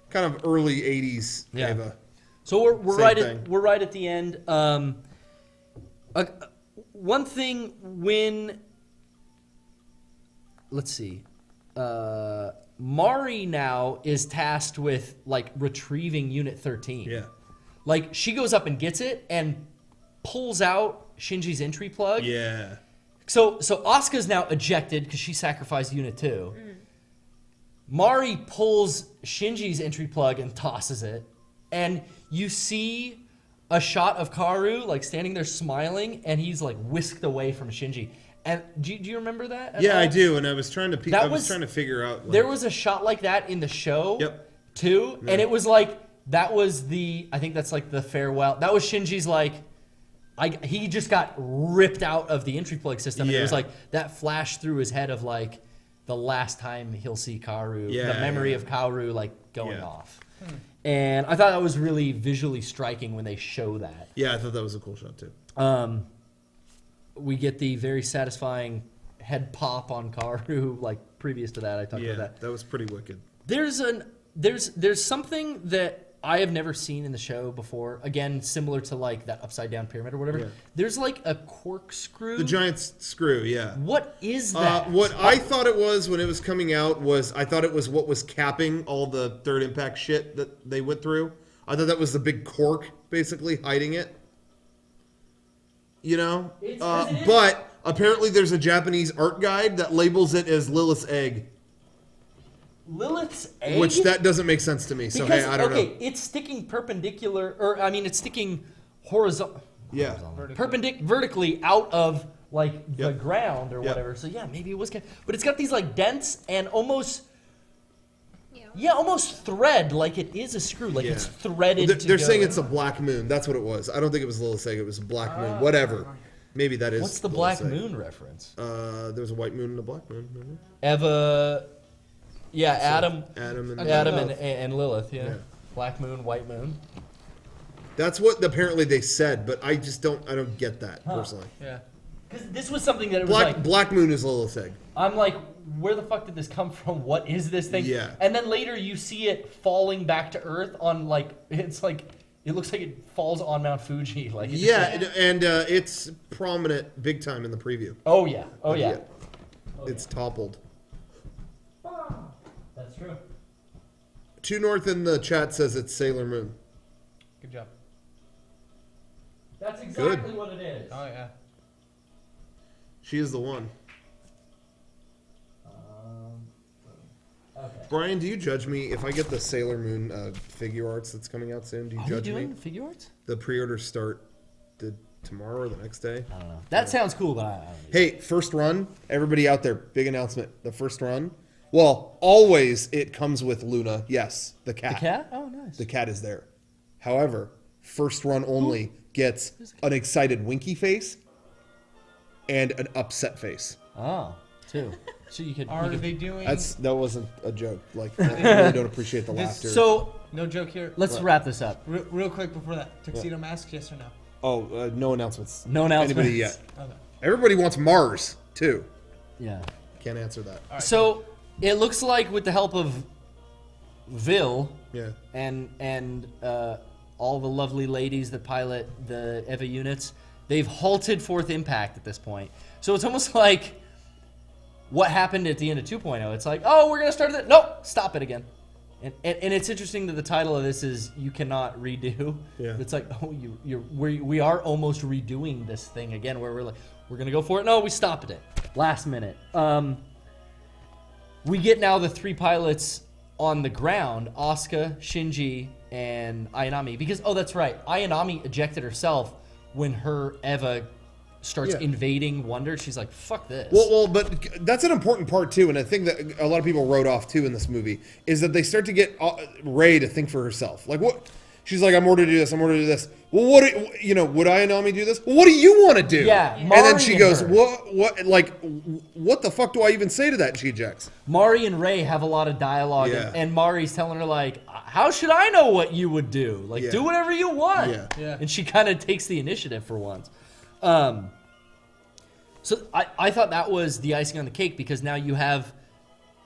kind of early '80s Yeah. Ava. So we're Same right thing. at we're right at the end. One thing when let's see, Mari now is tasked with like retrieving Unit 13. Yeah. Like she goes up and gets it and pulls out Shinji's entry plug. Yeah. So Asuka's now ejected because she sacrificed Unit 2. Mari pulls Shinji's entry plug and tosses it. And you see a shot of Karu like standing there smiling, and he's like whisked away from Shinji. And do you remember that? At Yeah, all? I do. And I was trying to That I was was- trying to figure out. Like, There was a shot like that in the show. Yep. Too. And it was like that was the I think that's like the farewell. That was Shinji's like he just got ripped out of the entry plug system. And it was Yeah. like that flashed through his head of like the last time he'll see Karu, Yeah, the memory yeah. of Karu like going Yeah. off. And I thought that was really visually striking when they show that. Yeah, I thought that was a cool shot too. We get the very satisfying head pop on Karu. Like previous to that, I talked Yeah, about that. that was pretty wicked. There's something that I have never seen in the show before. Again, similar to like that upside down pyramid or whatever. Yeah. There's like a corkscrew. The giant screw, yeah. What is that? What I thought it was when it was coming out was I thought it was what was capping all the third impact shit that they went through. I thought that was the big cork basically hiding it. You know? It's 'cause it is- But apparently there's a Japanese art guide that labels it as Lilith's egg, Lilith's egg. which that doesn't make sense to me. So because hey, I don't know. it's sticking perpendicular, or I mean, it's sticking horizontal. Yeah. Vertically out of like the Yep. ground or Yep. whatever. So yeah, maybe it was. But it's got these like dents and almost. Yeah. Yeah, almost thread, like it is a screw, like Yeah. it's threaded. They're to saying go. it's a black moon. That's what it was. I don't think it was Lilith's egg. It was a black moon. Whatever. Maybe that is. What's the Lilith's black egg. moon reference? There was a white moon and a black moon. Remember? Eva, yeah, Adam Adam and and Lilith, yeah. Yeah. Black moon, white moon. That's what apparently they said, but I just don't. I don't get that personally. Yeah. Because this was something that it was like, Black moon is Lilith's egg. I'm like, where the fuck did this come from? What is this thing? Yeah. And then later you see it falling back to Earth on like, it's like, it looks like it falls on Mount Fuji. Like, it's Yeah, just- and it's prominent big time in the preview. oh yeah, oh yeah. It's toppled. That's true. True North in the chat says it's Sailor Moon. Good job. That's exactly what it is. Oh yeah. She is the one. Okay. Brian, do you judge me if I get the Sailor Moon figure arts that's coming out soon? Do you Are we judge doing me? figure arts? The pre-orders start tomorrow or the next day. I don't know. That sounds cool, but I don't know. Hey, first run, everybody out there, big announcement. The first run, well, always it comes with Luna. Yes, the cat. The cat? Oh, nice. The cat is there. However, first run only gets an excited winky face and an upset face. Oh, two. So you could. Are they doing? That wasn't a joke. Like, I really don't appreciate the laughter. So No joke here. let's wrap this up. Real quick before that, tuxedo masks, yes or no? no announcements. No announcements. Anybody yet? Okay. Everybody wants Mars too. Yeah. Can't answer that. So it looks like with the help of Vil Yeah. and all the lovely ladies that pilot the EVA units, they've halted fourth impact at this point. So it's almost like what happened at the end of 2.0. It's like, oh, we're gonna start it. Nope, stop it again. And it's interesting that the title of this is "You Cannot Redo." Yeah. It's like, oh, we are almost redoing this thing again, where we're like, we're gonna go for it. No, we stopped it last minute. We get now the three pilots on the ground: Asuka, Shinji, and Ayanami. Because that's right, Ayanami ejected herself when her Eva starts Yeah. invading Wonder. She's like, fuck this. Well, but that's an important part too, and I think that a lot of people wrote off too in this movie is that they start to get Rey to think for herself. Like, what? She's like, I'm ordered to do this. I'm ordered to do this. Well, would Ayanami do this? Well, what do you want to do? Yeah, And then Mari she and goes, her. what the fuck do I even say to that? And she ejects. Mari and Ray have a lot of dialogue, Yeah. and Mari's telling her like, "How should I know what you would do? Like, Yeah. do whatever you want." Yeah. Yeah. And she kind of takes the initiative for once. So I thought that was the icing on the cake because now you have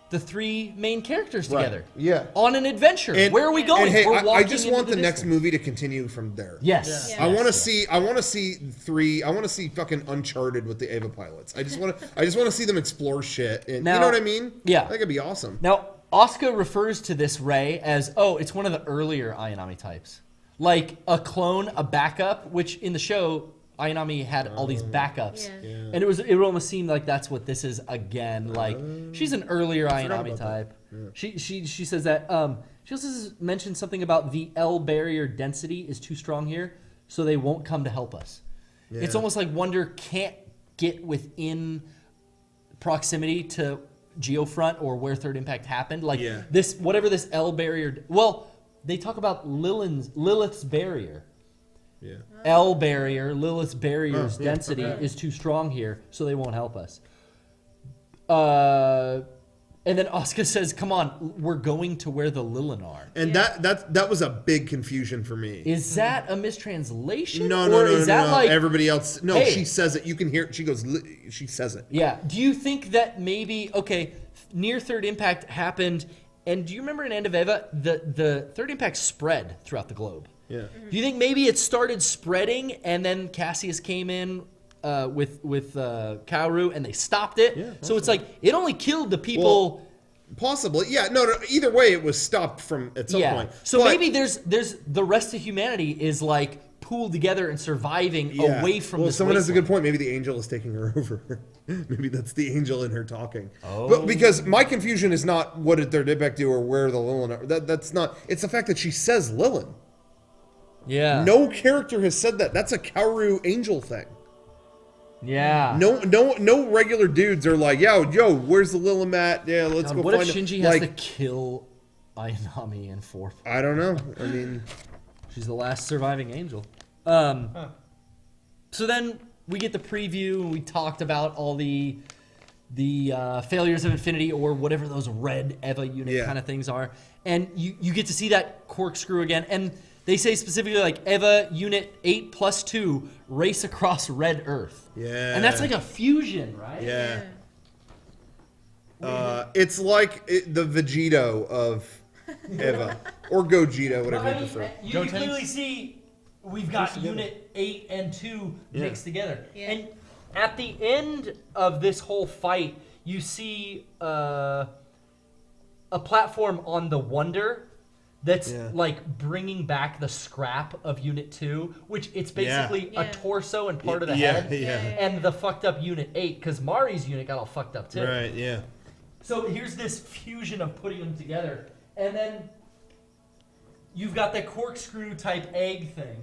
the three main characters Right. together. Yeah. On an adventure. And, Where are we going? And hey, We're I walking just into want the next distance. movie to continue from there. Yes. Yeah. I want to yes. see three. I want to see fucking Uncharted with the Ava pilots. I just want to see them explore shit. And, Now- you know what I mean? Yeah. That could be awesome. Now, Asuka refers to this Ray as, it's one of the earlier Ayanami types. Like a clone, a backup, which in the show, Ayanami had all these backups. Yeah. And it almost seemed like that's what this is again. Like, she's an earlier Ayanami about type. She says that, she also mentioned something about the L barrier density is too strong here, so they won't come to help us. Yeah. It's almost like Wonder can't get within proximity to Geofront or where Third Impact happened. Like Yeah. this, whatever this L barrier. Well, they talk about Lilith's barrier. Yeah. L barrier, Lilith's barrier's Oh, yeah, density okay. is too strong here, so they won't help us. And then Asuka says, "Come on, we're going to where the Lilin are." And that was a big confusion for me. Is that a mistranslation? No, or no. is that like Everybody else. No, Hey. she says it. You can hear it. She goes. She says it. Yeah. Do you think that maybe near Third Impact happened, and do you remember in End of Eva the Third Impact spread throughout the globe? Yeah. Do you think maybe it started spreading and then Cassius came in with Karu and they stopped it? Yeah, so it's like it only killed the people. Possibly. Yeah. No. Either way, it was stopped from at some point. So But- maybe there's the rest of humanity is like pooled together and surviving Yeah. away from Well, this someone has a good wasteland. point. Maybe the angel is taking her over. Maybe that's the angel in her talking. Oh. But because my confusion is not what did Third Impact do or where the Lilin are. That's not. It's the fact that she says Lilin. Yeah. No character has said that. That's a Karu angel thing. Yeah. No regular dudes are like, yo, where's the Lilin at? Yeah, let's God, go what find if it. Shinji has Like, to kill Ayanami in 4? I don't know. I mean, She's the last surviving angel. So then we get the preview, and we talked about all the failures of Infinity or whatever those red EVA unit kind of things are, and you get to see that corkscrew again, and they say specifically like EVA Unit 8+2 race across Red Earth. Yeah. And that's like a fusion, right? yeah. It's like the Vegito of Eva. Or Gogeta, whatever you prefer. You Go can Tanks. clearly see we've got Unit 8 and 2 mixed together. Yeah. And at the end of this whole fight, you see a platform on the Wonder that's Yeah. like bringing back the scrap of Unit 2, which it's basically Yeah. a torso and part of the Yeah, head. yeah. And the fucked up Unit 8, because Mari's unit got all fucked up too. Right, yeah. So here's this fusion of putting them together. And then you've got the corkscrew type egg thing.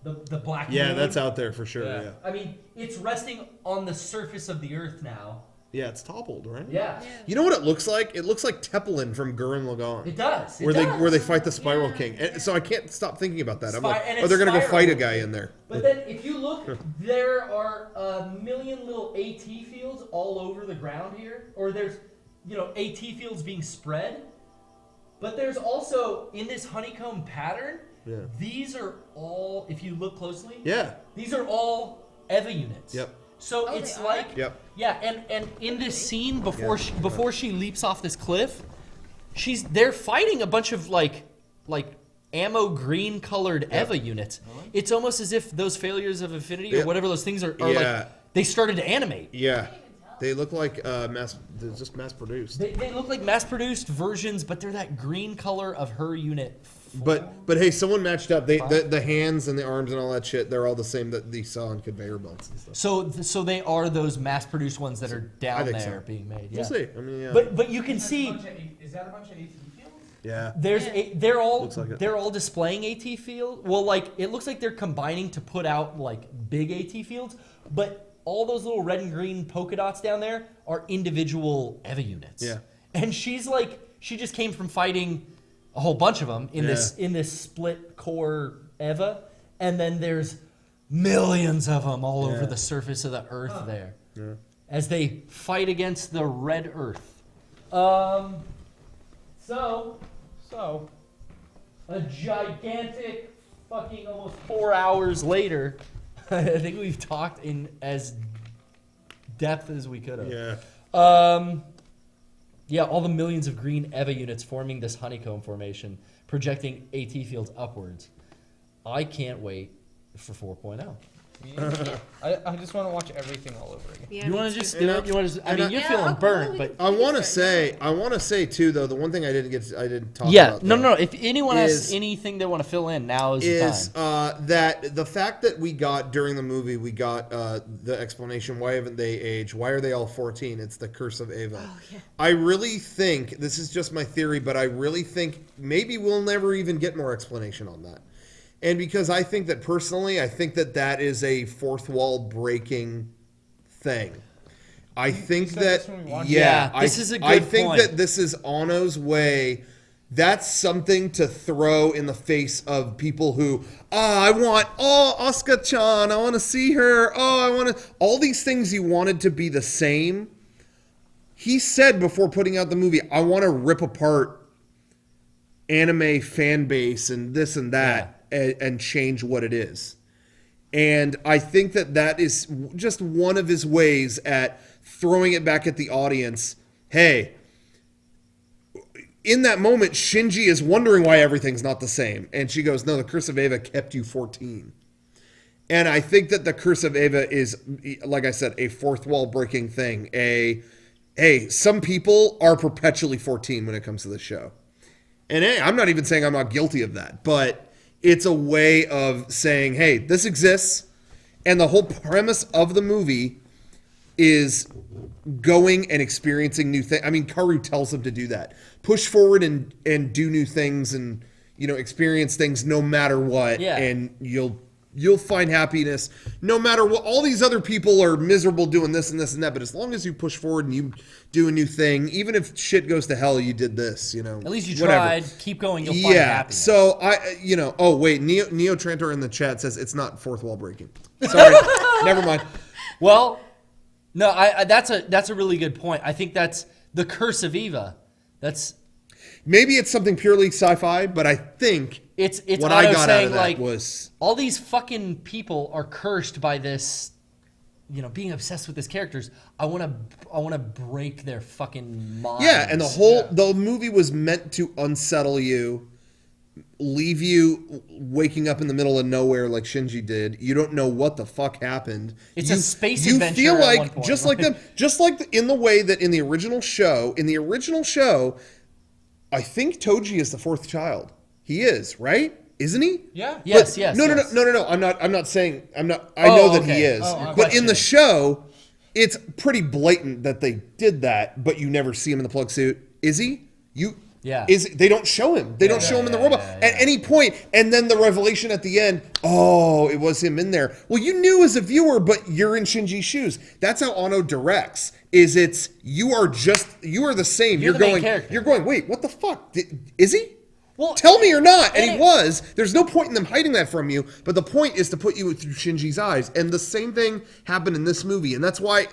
The black Yeah, moon. that's out there for sure, yeah. I mean, it's resting on the surface of the earth now. Yeah, it's toppled, right? Yeah. You know what it looks like? It looks like Tepelin from Gurren Lagann. It does. It Where does. they fight the Spiral Yeah. King. And so I can't stop thinking about that. I'm Spy- like, and oh, it's they're gonna go spiral. fight a guy in there. But then if you look, there are a million little AT fields all over the ground here. Or there's, AT fields being spread. But there's also, in this honeycomb pattern, Yeah. these are all, if you look closely, Yeah. these are all EVA units. Yep. So Oh, it's they are? like, Yep. yeah, and in this scene before Yeah. before she leaps off this cliff, they're fighting a bunch of like ammo green colored EVA units. It's almost as if those failures of Infinity Yeah. or whatever those things are Yeah. like they started to animate. Yeah. They look like they're just mass produced. They look like mass produced versions, but they're that green color of her unit. But hey, someone matched up. The hands and the arms and all that shit, they're all the same that you saw on conveyor belts and stuff. So they are those mass produced ones that are down think there so. being made. Yeah. We'll see. I mean, yeah. But you can see Is that a bunch of AT fields? yeah. they're all Looks like it. they're all displaying AT field. Well, like it looks like they're combining to put out like big AT fields, but all those little red and green polka dots down there are individual EVA units. Yeah. And she just came from fighting a whole bunch of them in this split core Eva, and then there's millions of them all over the surface of the Earth there, as they fight against the Red Earth. So a gigantic fucking almost 4 hours later, I think we've talked in as depth as we could have. Yeah, all the millions of green EVA units forming this honeycomb formation, projecting AT fields upwards. I can't wait for 4.0. I just want to watch everything all over again. Yeah, You want me to just too. do it? You want to? I mean, you're Yeah, feeling okay, burnt, well, but I want to say too, though, the one thing I didn't talk about. no. If anyone has is- anything they want to fill in, now is the Is time. that the fact that we got during the movie, we got the explanation, why haven't they aged? Why are they all 14? It's the Curse of Ava. Oh, yeah. I really think, this is just my theory, but I really think maybe we'll never even get more explanation on that. And because I think that personally, I think that that is a fourth wall breaking thing. I think said that, this when we watched it. Yeah, this is a I good think point. that this is Anno's way. That's something to throw in the face of people who, Asuka-chan, I want to see her. I want to, all these things you wanted to be the same. He said before putting out the movie, I want to rip apart anime fan base and this and that and change what it is. And I think that that is just one of his ways at throwing it back at the audience. Hey, in that moment, Shinji is wondering why everything's not the same. And she goes, no, the Curse of Ava kept you 14. And I think that the Curse of Ava is, like I said, a fourth wall breaking thing. Hey, some people are perpetually 14 when it comes to this show. And hey, I'm not even saying I'm not guilty of that, but it's a way of saying, hey, this exists. And the whole premise of the movie is going and experiencing new things. I mean, Karu tells them to do that. Push forward and do new things and, experience things no matter what. Yeah. And you'll find happiness no matter what. All these other people are miserable doing this and this and that, but as long as you push forward and you do a new thing, even if shit goes to hell, you did this, At least you whatever. tried. Keep going. You'll find happiness. So oh wait, Neo Trantor in the chat says it's not fourth wall breaking. Sorry, never mind. Well, no, that's a really good point. I think that's the Curse of Eva. That's Maybe it's something purely sci-fi, but I think it's what Otto I got out saying of that like was all these fucking people are cursed by this, being obsessed with these characters. I want to break their fucking minds. yeah, and the movie was meant to unsettle you, leave you waking up in the middle of nowhere like Shinji did. You don't know what the fuck happened. It's a space you adventure feel at like one point, just like them, in the way that in the original show, I think Toji is the fourth child. He is, right? Isn't he? Yeah. Yes, But- yes. No. yes. No. I'm not saying. I know that he okay. is. Oh, but in the questioning. show, it's pretty blatant that they did that. But you never see him in the plug suit. Is he? Yeah. They don't show him. They don't show him in the robot at any point. And then the revelation at the end. Oh, it was him in there. Well, you knew as a viewer, but you're in Shinji's shoes. That's how Anno directs. You are the same. You're the main character. You're going. Wait, what the fuck? Is he? Well, Tell me or not. And he and- was. There's no point in them hiding that from you. But the point is to put you through Shinji's eyes. And the same thing happened in this movie. And that's why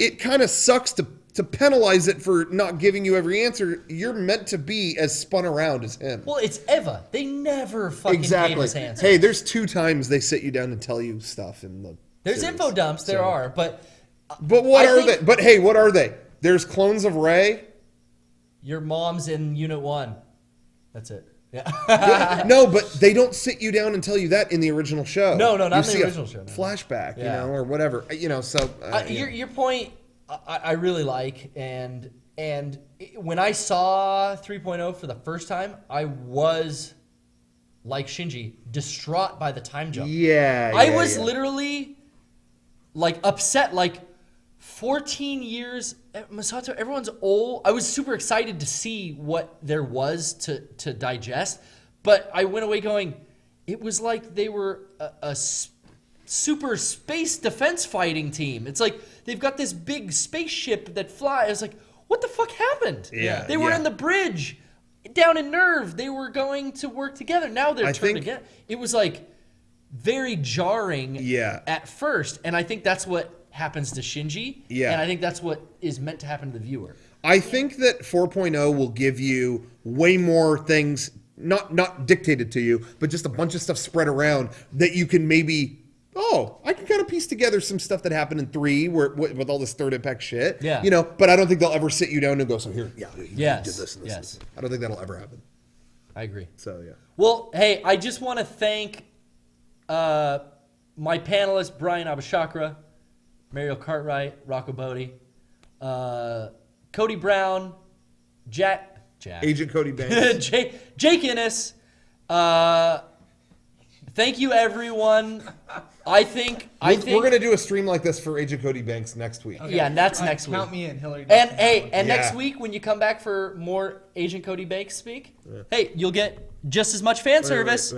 it kind of sucks to penalize it for not giving you every answer. You're meant to be as spun around as him. Well, it's Eva. They never fucking gave us answers. Hey, there's 2 times they sit you down and tell you stuff in the There's series. info dumps. There are, but What I are think- they? But hey, what are they? There's clones of Rey. your mom's in Unit 1. That's it. Yeah. No, but they don't sit you down and tell you that in the original show. No, not You in the see a original show, no. Flashback, Yeah. or whatever. So Your point, I really like, and when I saw 3.0 for the first time, I was like Shinji, distraught by the time jump. I was literally like upset, like 14 years. Masato, everyone's old. I was super excited to see what there was to digest, but I went away going, it was like they were a super space defense fighting team. It's like they've got this big spaceship that flies. I was like, what the fuck happened? Yeah, They were yeah. in the bridge. down in Nerve, they were going to work together. Now they're I turned think- together. It was like very jarring at first, and I think that's what happens to Shinji. Yeah. And I think that's what is meant to happen to the viewer. I think that 4.0 will give you way more things, not dictated to you, but just a bunch of stuff spread around that you can maybe, I can kind of piece together some stuff that happened in 3 with all this third impact shit. Yeah. You know, but I don't think they'll ever sit you down and go, so here, you Yes, did this and this. yes. And this. I don't think that'll ever happen. I agree. So, yeah. Well, hey, I just want to thank my panelists, Brian Abushakar, Mariel Cartwright, Rocco Bodie, Cody Brown, Jack. Agent Cody Banks. Jake Innes. Thank you, everyone. I think We're going to do a stream like this for Agent Cody Banks next week. Okay. Yeah, and that's next week. Count me in, Hillary. And Duff. hey, and Yeah. next week when you come back for more Agent Cody Banks speak, hey, you'll get just as much fan service.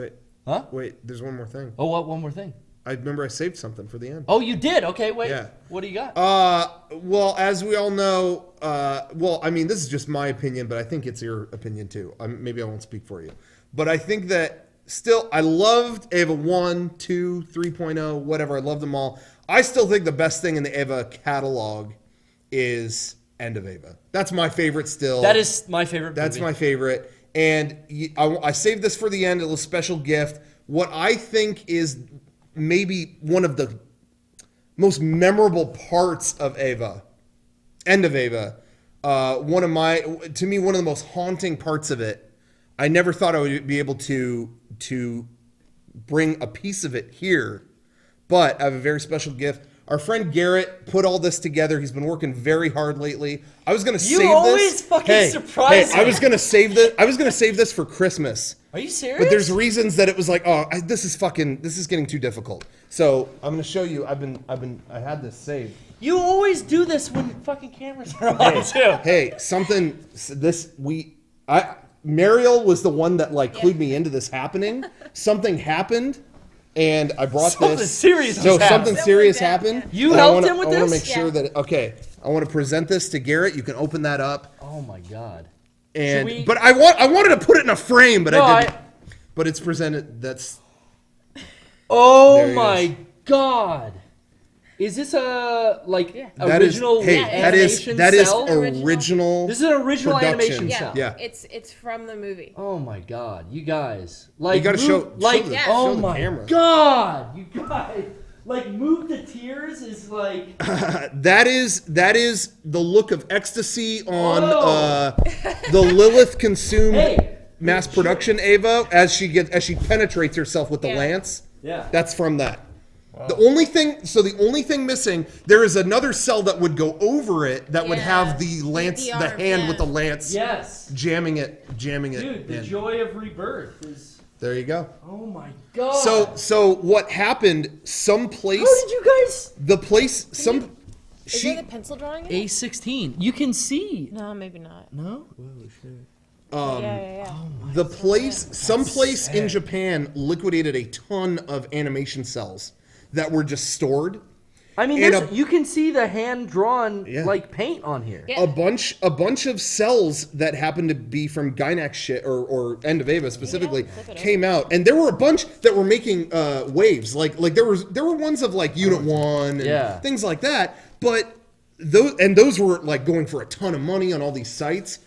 Huh? Wait, there's one more thing. Oh, what? One more thing. I remember I saved something for the end. Oh, you did? Okay, wait. Yeah. What do you got? Well, as we all know, I mean, this is just my opinion, but I think it's your opinion too. Maybe I won't speak for you. But I think that still, I loved Ava 1, 2, 3.0, whatever. I loved them all. I still think the best thing in the Ava catalog is End of Ava. That's my favorite still. That is my favorite That's movie. my favorite. And I saved this for the end, a little special gift. What I think is maybe one of the most memorable parts of Ava, End of Ava, one of the most haunting parts of it. I never thought I would be able to bring a piece of it here, but I have a very special gift. Our friend Garrett put all this together. He's been working very hard lately. I was gonna save this. You always fucking surprise I me. was gonna save this. I was gonna save this for Christmas. Are you serious? But there's reasons that it was like, this is getting too difficult. So I'm gonna show you. I had this saved. You always do this when fucking cameras are on too. Hey, Mariel was the one that clued me into this happening. Something happened, and I brought Something this. serious So just happened. something serious happened. You and helped him with I want this? to make sure that I want to present this to Garrett. You can open that up. Oh my god. And Should we- but I wanted to put it in a frame, but No, I didn't. But it's presented. That's Oh There he my is. god. Is this a that is original animation that is cell? original. This is an original production. animation Yeah, cell. Yeah. It's from the movie. Oh my god, you guys! You Like, gotta show like, the, Yeah. oh show the my camera. god, you guys! Like, Move to Tears is like, That is the look of ecstasy on Whoa. The Lilith consumed Hey. mass production Ava as she penetrates herself with the Yeah. lance. yeah. That's from that. The only thing missing, there is another cell that would go over it that would Yeah. have the lance, The the arm, hand yeah. with the lance Yes, jamming it. dude, the in. joy of rebirth is. There you go. Oh my god. So what happened? Someplace, how did you guys? the place, Is she. there the pencil drawing? in it? A16. You can see. No, maybe not. No. Yeah. The place, someplace in Japan liquidated a ton of animation cells that were just stored. I mean, And you can see the hand drawn Yeah. like paint on here. Yeah. A bunch of cells that happened to be from Gynax shit or End of Ava specifically flip it came out, and there were a bunch that were making waves. Like there were ones of like Unit 1 and Yeah. things like that. But those were like going for a ton of money on all these sites.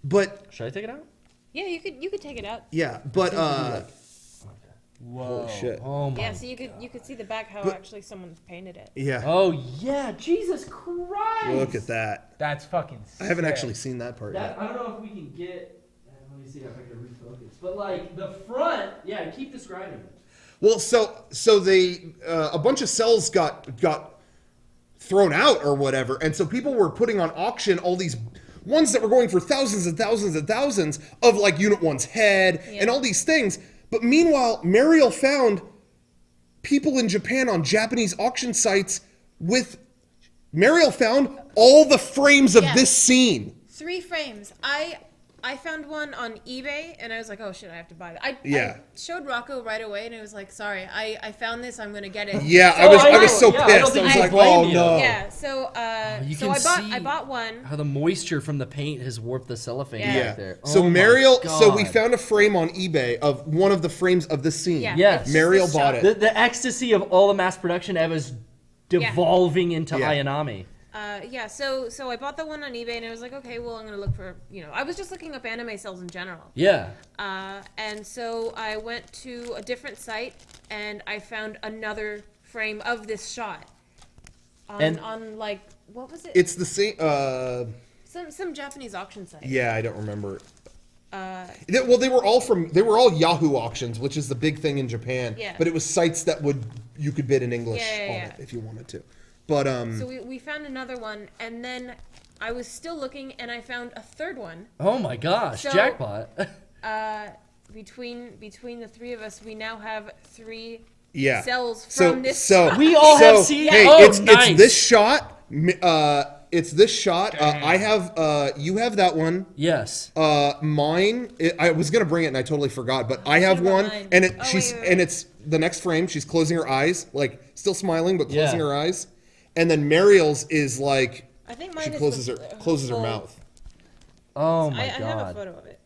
But Should I take it out? Yeah, you could take it out. yeah, but Whoa. holy shit. Oh my. Yeah, so you could see the back how actually someone's painted it. Yeah. Oh yeah, Jesus Christ! Look at that. That's fucking I haven't sick. actually seen that part That, yet. I don't know if we can get. Let me see if I can refocus. But like the front, yeah. Keep describing it. Well, so they a bunch of cells got thrown out or whatever, and so people were putting on auction all these ones that were going for thousands and thousands and thousands of like Unit 1's head and all these things. But meanwhile, Mariel found people in Japan on Japanese auction sites Mariel found all the frames of Yeah. this scene. 3 frames. I I found one on eBay, and I was like, "Oh shit, I have to buy that." I showed Rocco right away, and I was like, "Sorry, I found this. I'm gonna get it." Yeah, Oh, I was so yeah, I don't pissed. I think was I like, blame oh you. no. Yeah. So You so can I see bought one. how the moisture from the paint has warped the cellophane Yeah. back there. So Oh my Mariel, so we God. found a frame on eBay of one of the frames of this scene. Yeah. Yes. it's just Mariel this bought shot. it. the ecstasy of all the mass production Eva's devolving into Yeah. Ayanami. Yeah, so I bought the one on eBay, and I was like, okay, well, I'm gonna look for, I was just looking up anime sales in general. Yeah. And so I went to a different site, and I found another frame of this shot on like, what was it? It's the same. Some Japanese auction site. Yeah, I don't remember. Well, they were all Yahoo auctions, which is the big thing in Japan. Yeah. But it was sites that you could bid in English Yeah. on it if you wanted to. But So we found another one, and then I was still looking, and I found a third one. Oh my gosh, So- jackpot. Between the three of us, we now have 3 yeah. cells So from this so shot. We all have seen- Hey, Oh, it's nice. this shot. It's this shot. I have. You have that one. Yes. Mine. I was gonna bring it and I totally forgot, but I have What about one, mine? and it Oh, she's wait. and it's the next frame. She's closing her eyes, like still smiling but closing Yeah. her eyes, and then Mariel's is like I think mine she is closes her full- mouth. Oh my I have a god. photo of it.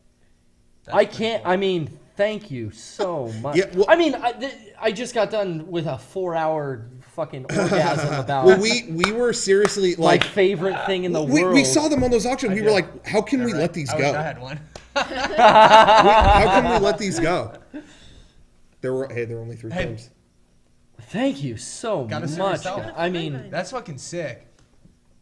I can't. I mean, thank you so much. Yeah, well- I mean, I just got done with a 4-hour fucking orgasm about Well, we were seriously my like favorite thing in the we world. saw them on those auctions. We were did. like, how can we let these I go? wish I had one. How can we let these go? There were only 3 Hey, frames. Thank you so Gotta serve much. yourself. guys. I mean, That's fucking sick.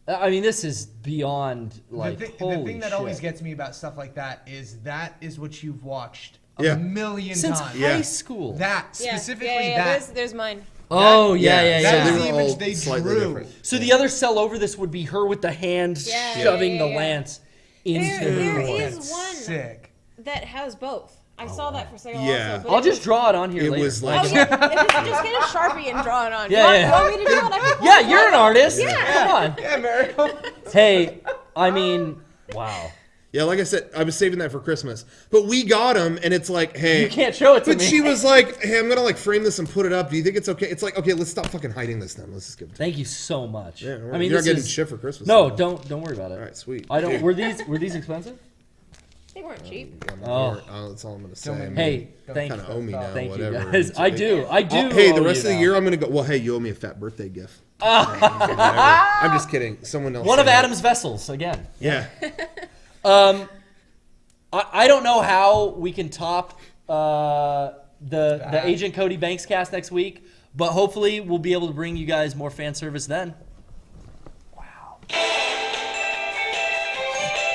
this is beyond like the holy thing that shit. always gets me about stuff like that is what you've watched Yeah. a million Since times. high Yeah. school. That Yeah, specifically yeah. that. There's mine. Oh yeah. That So is they the were image all they slightly drew. different. So the other cell over this would be her with the hand Yeah, shoving yeah, the yeah. lance into There the is lance. one Sick. that has both. I saw that for sale Yeah. also. But I'll it just was- draw it on here It later. was Oh like yeah, just get a Sharpie and draw it on. Yeah, you yeah. want me to do it? I can Yeah, you're an artist. Yeah. Come on. Yeah, Miracle. Hey, I mean, wow. Yeah, like I said, I was saving that for Christmas. But we got them, and it's like, hey. You can't show it to But me. she was like, hey, I'm going to like frame this and put it up. Do you think it's okay? It's like, okay, let's stop fucking hiding this then. Let's just give it to Thank you so much. Yeah, I mean, you're this not getting is shit for Christmas. no. though. Don't worry about it. All right, sweet. I don't. Were these expensive? They weren't cheap. Oh. That's all I'm going to say. Don't I make mean, Hey, thank kind of owe me now, thank whatever. you guys. I do. I do. Hey, the owe rest you of the now. year I'm going to go, well, hey, you owe me a fat birthday gift. I'm just kidding. Someone else. One of said that. Adam's vessels again. Yeah. I don't know how we can top the Agent Cody Banks cast next week, but hopefully we'll be able to bring you guys more fan service then.